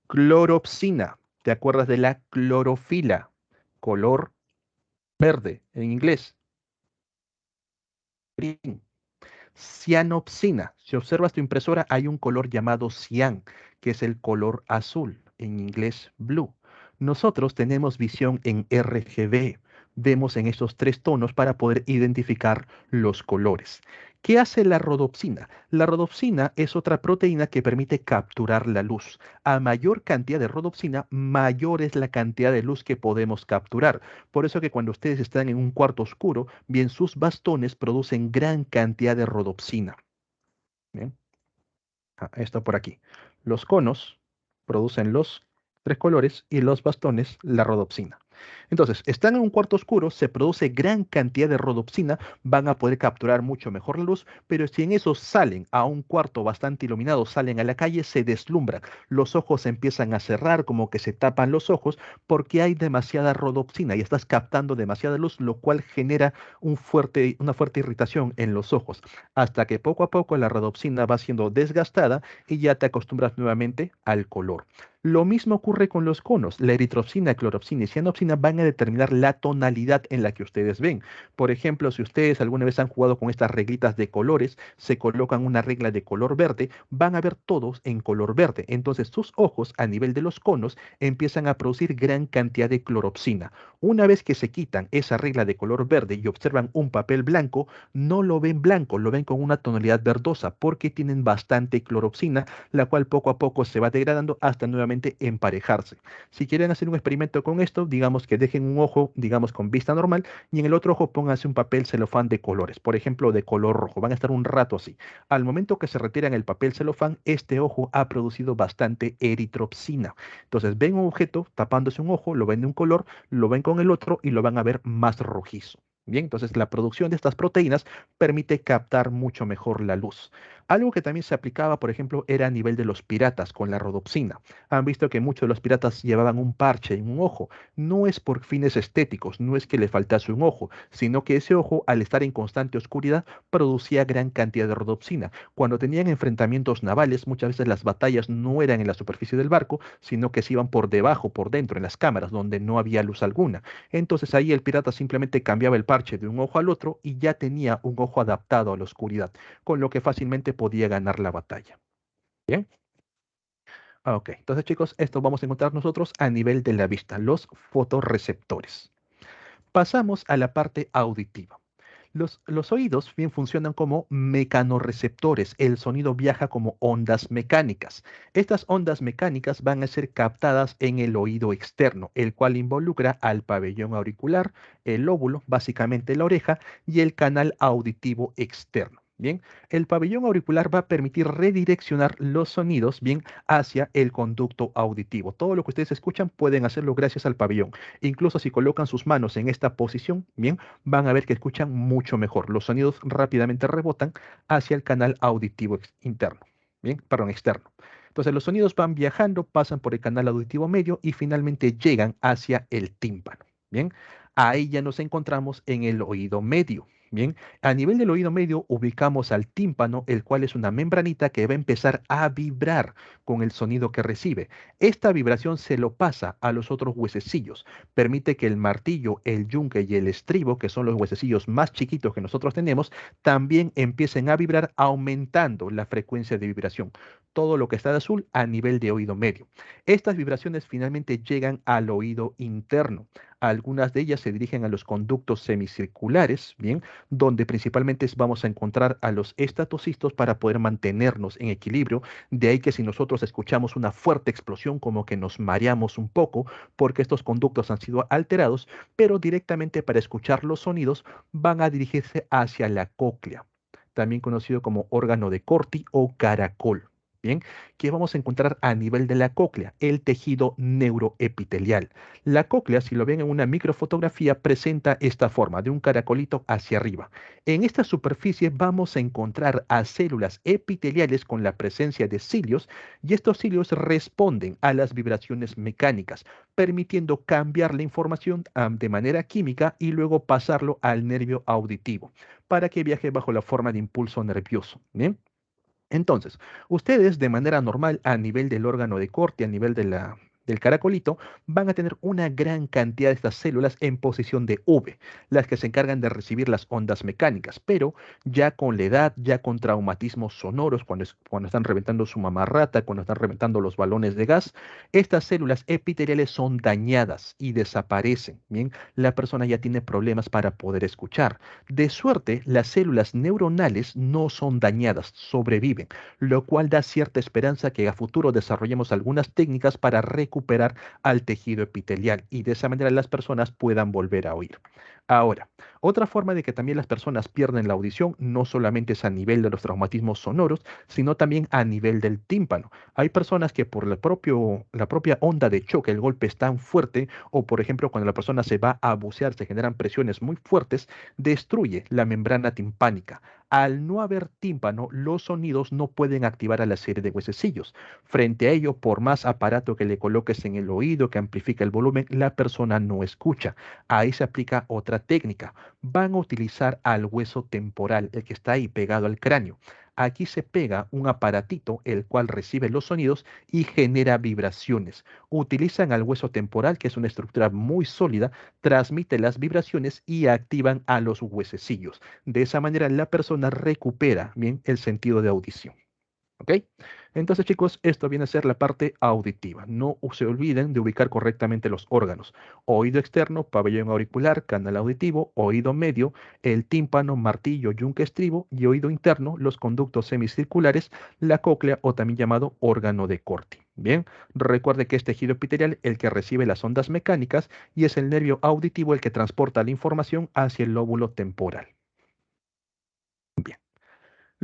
Cloropsina, ¿te acuerdas de la clorofila? Color verde en inglés. Green. Cianopsina. Si observas tu impresora, hay un color llamado cian, que es el color azul, en inglés blue. Nosotros tenemos visión en RGB. vemos en estos tres tonos para poder identificar los colores. ¿Qué hace la rodopsina? La rodopsina es otra proteína que permite capturar la luz. A mayor cantidad de rodopsina, mayor es la cantidad de luz que podemos capturar. Por eso que cuando ustedes están en un cuarto oscuro, bien, sus bastones producen gran cantidad de rodopsina. Bien, esto por aquí. Los conos producen los tres colores y los bastones la rodopsina. Entonces, están en un cuarto oscuro, se produce gran cantidad de rodopsina, van a poder capturar mucho mejor la luz, pero si en eso salen a un cuarto bastante iluminado, salen a la calle, se deslumbran, los ojos se empiezan a cerrar, como que se tapan los ojos, porque hay demasiada rodopsina y estás captando demasiada luz, lo cual genera una fuerte irritación en los ojos, hasta que poco a poco la rodopsina va siendo desgastada y ya te acostumbras nuevamente al color. Lo mismo ocurre con los conos. La eritropsina, cloropsina y cianopsina van a determinar la tonalidad en la que ustedes ven. Por ejemplo, si ustedes alguna vez han jugado con estas reglitas de colores, se colocan una regla de color verde, van a ver todos en color verde. Entonces sus ojos a nivel de los conos empiezan a producir gran cantidad de cloropsina. Una vez que se quitan esa regla de color verde y observan un papel blanco, no lo ven blanco, lo ven con una tonalidad verdosa porque tienen bastante cloropsina, la cual poco a poco se va degradando hasta nuevamente emparejarse. Si quieren hacer un experimento con esto, digamos que dejen un ojo, digamos, con vista normal y en el otro ojo pónganse un papel celofán de colores, por ejemplo, de color rojo. Van a estar un rato así. Al momento que se retiran el papel celofán, este ojo ha producido bastante eritropsina. Entonces ven un objeto tapándose un ojo, lo ven de un color, lo ven con el otro y lo van a ver más rojizo. Bien, entonces la producción de estas proteínas permite captar mucho mejor la luz. Algo que también se aplicaba, por ejemplo, era a nivel de los piratas con la rodopsina. Han visto que muchos de los piratas llevaban un parche en un ojo. No es por fines estéticos, no es que le faltase un ojo, sino que ese ojo, al estar en constante oscuridad, producía gran cantidad de rodopsina. Cuando tenían enfrentamientos navales, muchas veces las batallas no eran en la superficie del barco, sino que se iban por debajo, por dentro, en las cámaras, donde no había luz alguna. Entonces ahí el pirata simplemente cambiaba el parche de un ojo al otro y ya tenía un ojo adaptado a la oscuridad, con lo que fácilmente podía ganar la batalla. Bien. Ok, entonces chicos, esto vamos a encontrar nosotros a nivel de la vista, los fotorreceptores. Pasamos a la parte auditiva. Los oídos bien funcionan como mecanorreceptores. El sonido viaja como ondas mecánicas. Estas ondas mecánicas van a ser captadas en el oído externo, el cual involucra al pabellón auricular, el lóbulo, básicamente la oreja, y el canal auditivo externo. Bien, el pabellón auricular va a permitir redireccionar los sonidos bien hacia el conducto auditivo. Todo lo que ustedes escuchan pueden hacerlo gracias al pabellón. Incluso si colocan sus manos en esta posición, bien, van a ver que escuchan mucho mejor. Los sonidos rápidamente rebotan hacia el canal auditivo interno, bien, perdón, externo. Entonces los sonidos van viajando, pasan por el canal auditivo medio y finalmente llegan hacia el tímpano, bien. Ahí ya nos encontramos en el oído medio. Bien, a nivel del oído medio ubicamos al tímpano, el cual es una membranita que va a empezar a vibrar con el sonido que recibe. Esta vibración se lo pasa a los otros huesecillos, permite que el martillo, el yunque y el estribo, que son los huesecillos más chiquitos que nosotros tenemos, también empiecen a vibrar aumentando la frecuencia de vibración. Todo lo que está de azul a nivel de oído medio. Estas vibraciones finalmente llegan al oído interno. Algunas de ellas se dirigen a los conductos semicirculares, bien, donde principalmente vamos a encontrar a los estatocistos para poder mantenernos en equilibrio. De ahí que si nosotros escuchamos una fuerte explosión, como que nos mareamos un poco, porque estos conductos han sido alterados, pero directamente para escuchar los sonidos van a dirigirse hacia la cóclea, también conocido como órgano de Corti o caracol. Bien, ¿qué vamos a encontrar a nivel de la cóclea? El tejido neuroepitelial. La cóclea, si lo ven en una microfotografía, presenta esta forma de un caracolito hacia arriba. En esta superficie vamos a encontrar a células epiteliales con la presencia de cilios y estos cilios responden a las vibraciones mecánicas, permitiendo cambiar la información de manera química y luego pasarlo al nervio auditivo para que viaje bajo la forma de impulso nervioso. ¿Bien? Entonces, ustedes de manera normal a nivel del órgano de Corti, a nivel de del caracolito, van a tener una gran cantidad de estas células en posición de V, las que se encargan de recibir las ondas mecánicas, pero ya con la edad, ya con traumatismos sonoros, cuando están reventando su mamarrata, cuando están reventando los balones de gas, estas células epiteliales son dañadas y desaparecen. Bien, la persona ya tiene problemas para poder escuchar. De suerte, las células neuronales no son dañadas, sobreviven, lo cual da cierta esperanza que a futuro desarrollemos algunas técnicas para recuperar al tejido epitelial y de esa manera las personas puedan volver a oír. Ahora, otra forma de que también las personas pierden la audición no solamente es a nivel de los traumatismos sonoros, sino también a nivel del tímpano. Hay personas que por la propia onda de choque, el golpe es tan fuerte, o por ejemplo cuando la persona se va a bucear, se generan presiones muy fuertes, destruye la membrana timpánica. Al no haber tímpano, los sonidos no pueden activar a la serie de huesecillos. Frente a ello, por más aparato que le coloques en el oído que amplifica el volumen, la persona no escucha. Ahí se aplica otra técnica. Van a utilizar al hueso temporal, el que está ahí pegado al cráneo. Aquí se pega un aparatito el cual recibe los sonidos y genera vibraciones. Utilizan al hueso temporal, que es una estructura muy sólida, transmite las vibraciones y activan a los huesecillos. De esa manera la persona recupera bien el sentido de audición. ¿Ok? Entonces, chicos, esto viene a ser la parte auditiva. No se olviden de ubicar correctamente los órganos. Oído externo, pabellón auricular, canal auditivo, oído medio, el tímpano, martillo, yunque estribo y oído interno, los conductos semicirculares, la cóclea o también llamado órgano de Corti. Bien, recuerde que es tejido epitelial el que recibe las ondas mecánicas y es el nervio auditivo el que transporta la información hacia el lóbulo temporal. Bien.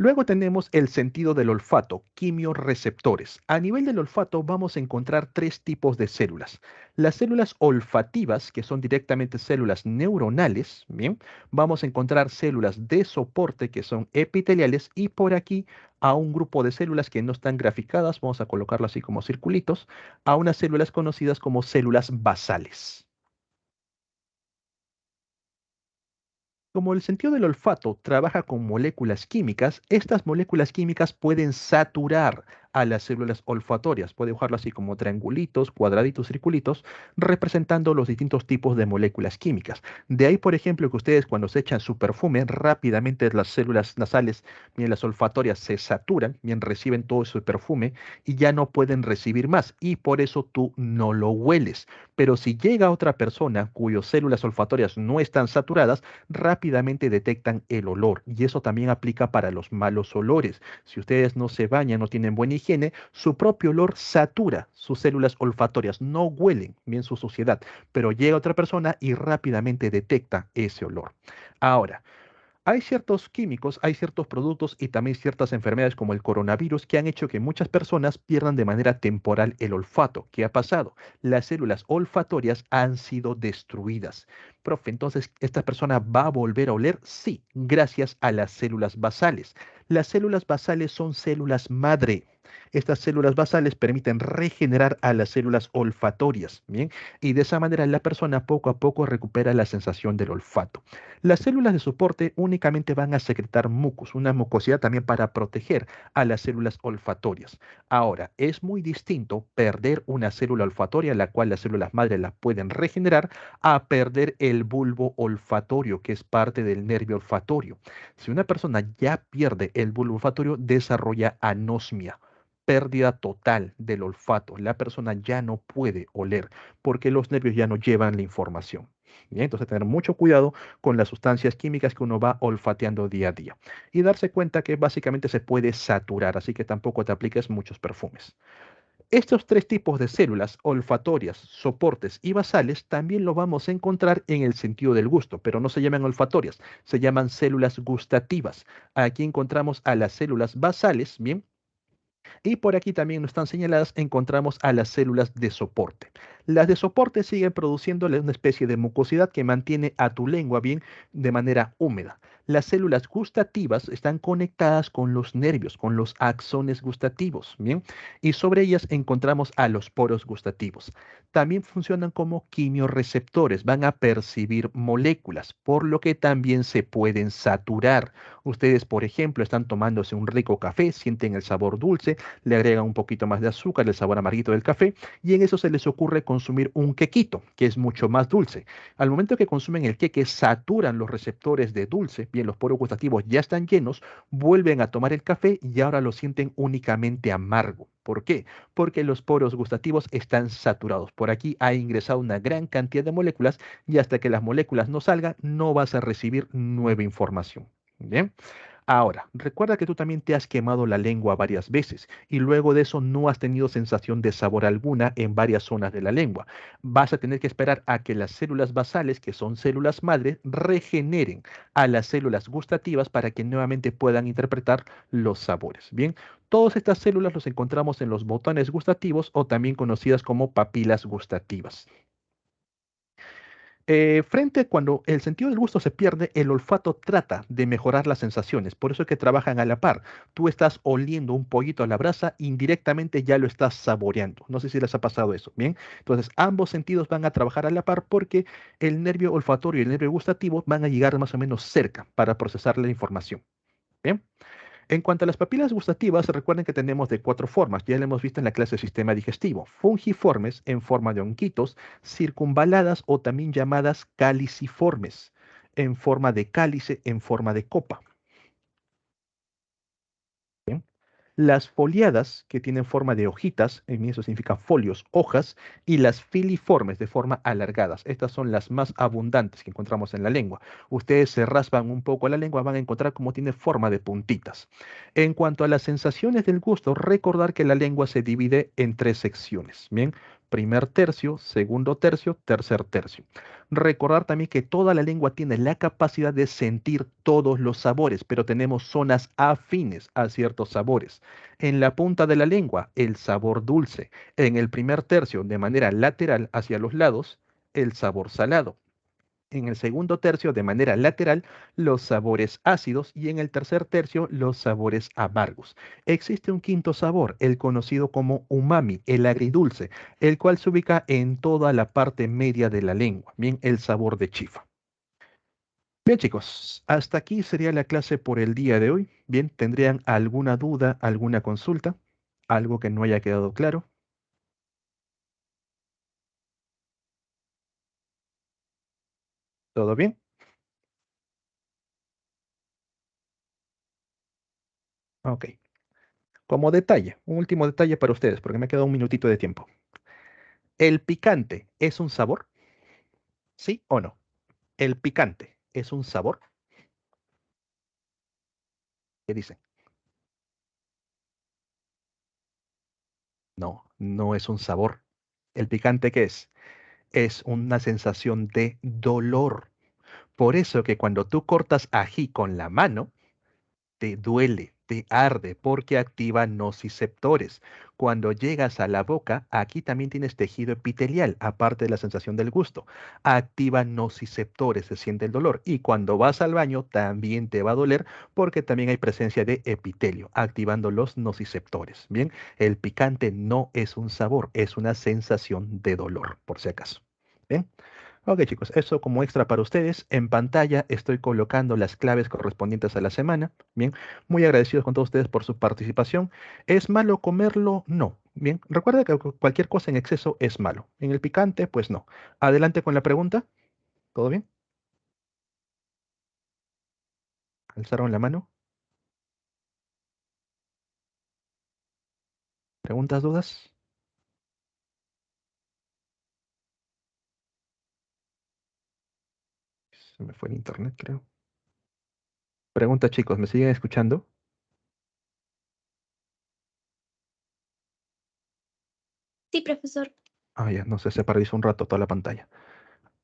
Luego tenemos el sentido del olfato, quimiorreceptores. A nivel del olfato vamos a encontrar tres tipos de células. Las células olfativas, que son directamente células neuronales, bien, vamos a encontrar células de soporte, que son epiteliales, y por aquí a un grupo de células que no están graficadas, vamos a colocarlo así como circulitos, a unas células conocidas como células basales. Como el sentido del olfato trabaja con moléculas químicas, estas moléculas químicas pueden saturar a las células olfatorias. Puede dibujarlo así como triangulitos, cuadraditos, circulitos, representando los distintos tipos de moléculas químicas. De ahí, por ejemplo, que ustedes cuando se echan su perfume, rápidamente las células nasales, bien las olfatorias, se saturan, bien reciben todo ese perfume y ya no pueden recibir más. Y por eso tú no lo hueles. Pero si llega otra persona cuyas células olfatorias no están saturadas, rápidamente detectan el olor y eso también aplica para los malos olores. Si ustedes no se bañan, no tienen buena higiene, su propio olor satura sus células olfatorias, no huelen bien su suciedad, pero llega otra persona y rápidamente detecta ese olor. Ahora, hay ciertos químicos, hay ciertos productos y también ciertas enfermedades como el coronavirus que han hecho que muchas personas pierdan de manera temporal el olfato. ¿Qué ha pasado? Las células olfatorias han sido destruidas. Profe, entonces, ¿esta persona va a volver a oler? Sí, gracias a las células basales. Las células basales son células madre. Estas células basales permiten regenerar a las células olfatorias, ¿bien? Y de esa manera la persona poco a poco recupera la sensación del olfato. Las células de soporte únicamente van a secretar mucus, una mucosidad también para proteger a las células olfatorias. Ahora, es muy distinto perder una célula olfatoria, la cual las células madre la pueden regenerar, a perder el bulbo olfatorio, que es parte del nervio olfatorio. Si una persona ya pierde el bulbo olfatorio, desarrolla anosmia. Pérdida total del olfato. La persona ya no puede oler porque los nervios ya no llevan la información. Bien, entonces tener mucho cuidado con las sustancias químicas que uno va olfateando día a día y darse cuenta que básicamente se puede saturar, así que tampoco te apliques muchos perfumes. Estos tres tipos de células, olfatorias, soportes y basales, también lo vamos a encontrar en el sentido del gusto, pero no se llaman olfatorias, se llaman células gustativas. Aquí encontramos a las células basales, bien, y por aquí también no están señaladas, encontramos a las células de soporte. Las de soporte siguen produciéndole una especie de mucosidad que mantiene a tu lengua bien de manera húmeda. Las células gustativas están conectadas con los nervios, con los axones gustativos, ¿bien? Y sobre ellas encontramos a los poros gustativos. También funcionan como quimiorreceptores, van a percibir moléculas, por lo que también se pueden saturar. Ustedes, por ejemplo, están tomándose un rico café, sienten el sabor dulce, le agregan un poquito más de azúcar, el sabor amarguito del café, y en eso se les ocurre consumir un quequito, que es mucho más dulce. Al momento que consumen el queque, saturan los receptores de dulce, bien, los poros gustativos ya están llenos, vuelven a tomar el café y ahora lo sienten únicamente amargo. ¿Por qué? Porque los poros gustativos están saturados. Por aquí ha ingresado una gran cantidad de moléculas y hasta que las moléculas no salgan, no vas a recibir nueva información. Bien. Ahora, recuerda que tú también te has quemado la lengua varias veces y luego de eso no has tenido sensación de sabor alguna en varias zonas de la lengua. Vas a tener que esperar a que las células basales, que son células madre, regeneren a las células gustativas para que nuevamente puedan interpretar los sabores. Bien, todas estas células los encontramos en los botones gustativos o también conocidas como papilas gustativas. Frente a cuando el sentido del gusto se pierde, el olfato trata de mejorar las sensaciones, por eso es que trabajan a la par. Tú estás oliendo un pollito a la brasa, indirectamente ya lo estás saboreando. No sé si les ha pasado eso, ¿bien? Entonces, ambos sentidos van a trabajar a la par porque el nervio olfatorio y el nervio gustativo van a llegar más o menos cerca para procesar la información. ¿Bien? En cuanto a las papilas gustativas, recuerden que tenemos de cuatro formas, ya lo hemos visto en la clase de sistema digestivo, fungiformes en forma de honguitos, circunvaladas o también llamadas caliciformes en forma de cálice, en forma de copa. ¿Bien? Las foliadas, que tienen forma de hojitas, en eso significa folios, hojas, y las filiformes, de forma alargadas. Estas son las más abundantes que encontramos en la lengua. Ustedes se raspan un poco la lengua, van a encontrar cómo tiene forma de puntitas. En cuanto a las sensaciones del gusto, recordar que la lengua se divide en tres secciones. Bien, primer tercio, segundo tercio, tercer tercio. Recordar también que toda la lengua tiene la capacidad de sentir todos los sabores, pero tenemos zonas afines a ciertos sabores. En la punta de la lengua, el sabor dulce. En el primer tercio, de manera lateral hacia los lados, el sabor salado. En el segundo tercio, de manera lateral, los sabores ácidos y en el tercer tercio, los sabores amargos. Existe un quinto sabor, el conocido como umami, el agridulce, el cual se ubica en toda la parte media de la lengua, bien, el sabor de chifa. Bien, chicos, hasta aquí sería la clase por el día de hoy. Bien, ¿tendrían alguna duda, alguna consulta? ¿Algo que no haya quedado claro? ¿Todo bien? Ok. Como detalle, un último detalle para ustedes, porque me ha quedado un minutito de tiempo. ¿El picante es un sabor? ¿Sí o no? ¿El picante es un sabor? ¿Qué dicen? No, no es un sabor. ¿El picante qué es? Es una sensación de dolor. Por eso que cuando tú cortas ají con la mano, te duele, te arde, porque activa nociceptores. Cuando llegas a la boca, aquí también tienes tejido epitelial, aparte de la sensación del gusto. Activa nociceptores, se siente el dolor. Y cuando vas al baño, también te va a doler, porque también hay presencia de epitelio, activando los nociceptores. Bien, el picante no es un sabor, es una sensación de dolor, por si acaso. Bien. Ok, chicos, eso como extra para ustedes. En pantalla estoy colocando las claves correspondientes a la semana. Bien, muy agradecidos con todos ustedes por su participación. ¿Es malo comerlo? No. Bien, recuerda que cualquier cosa en exceso es malo. En el picante, pues no. Adelante con la pregunta. ¿Todo bien? ¿Alzaron la mano? ¿Preguntas, dudas? Se me fue el internet, creo. Pregunta, chicos, ¿me siguen escuchando? Sí, profesor. Ah, ya, no sé, se paralizó un rato toda la pantalla.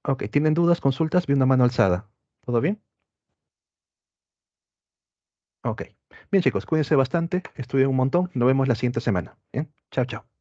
Ok, ¿tienen dudas, consultas? Vi una mano alzada. ¿Todo bien? Ok. Bien, chicos, cuídense bastante, estudien un montón. Nos vemos la siguiente semana. Bien, chao, chao.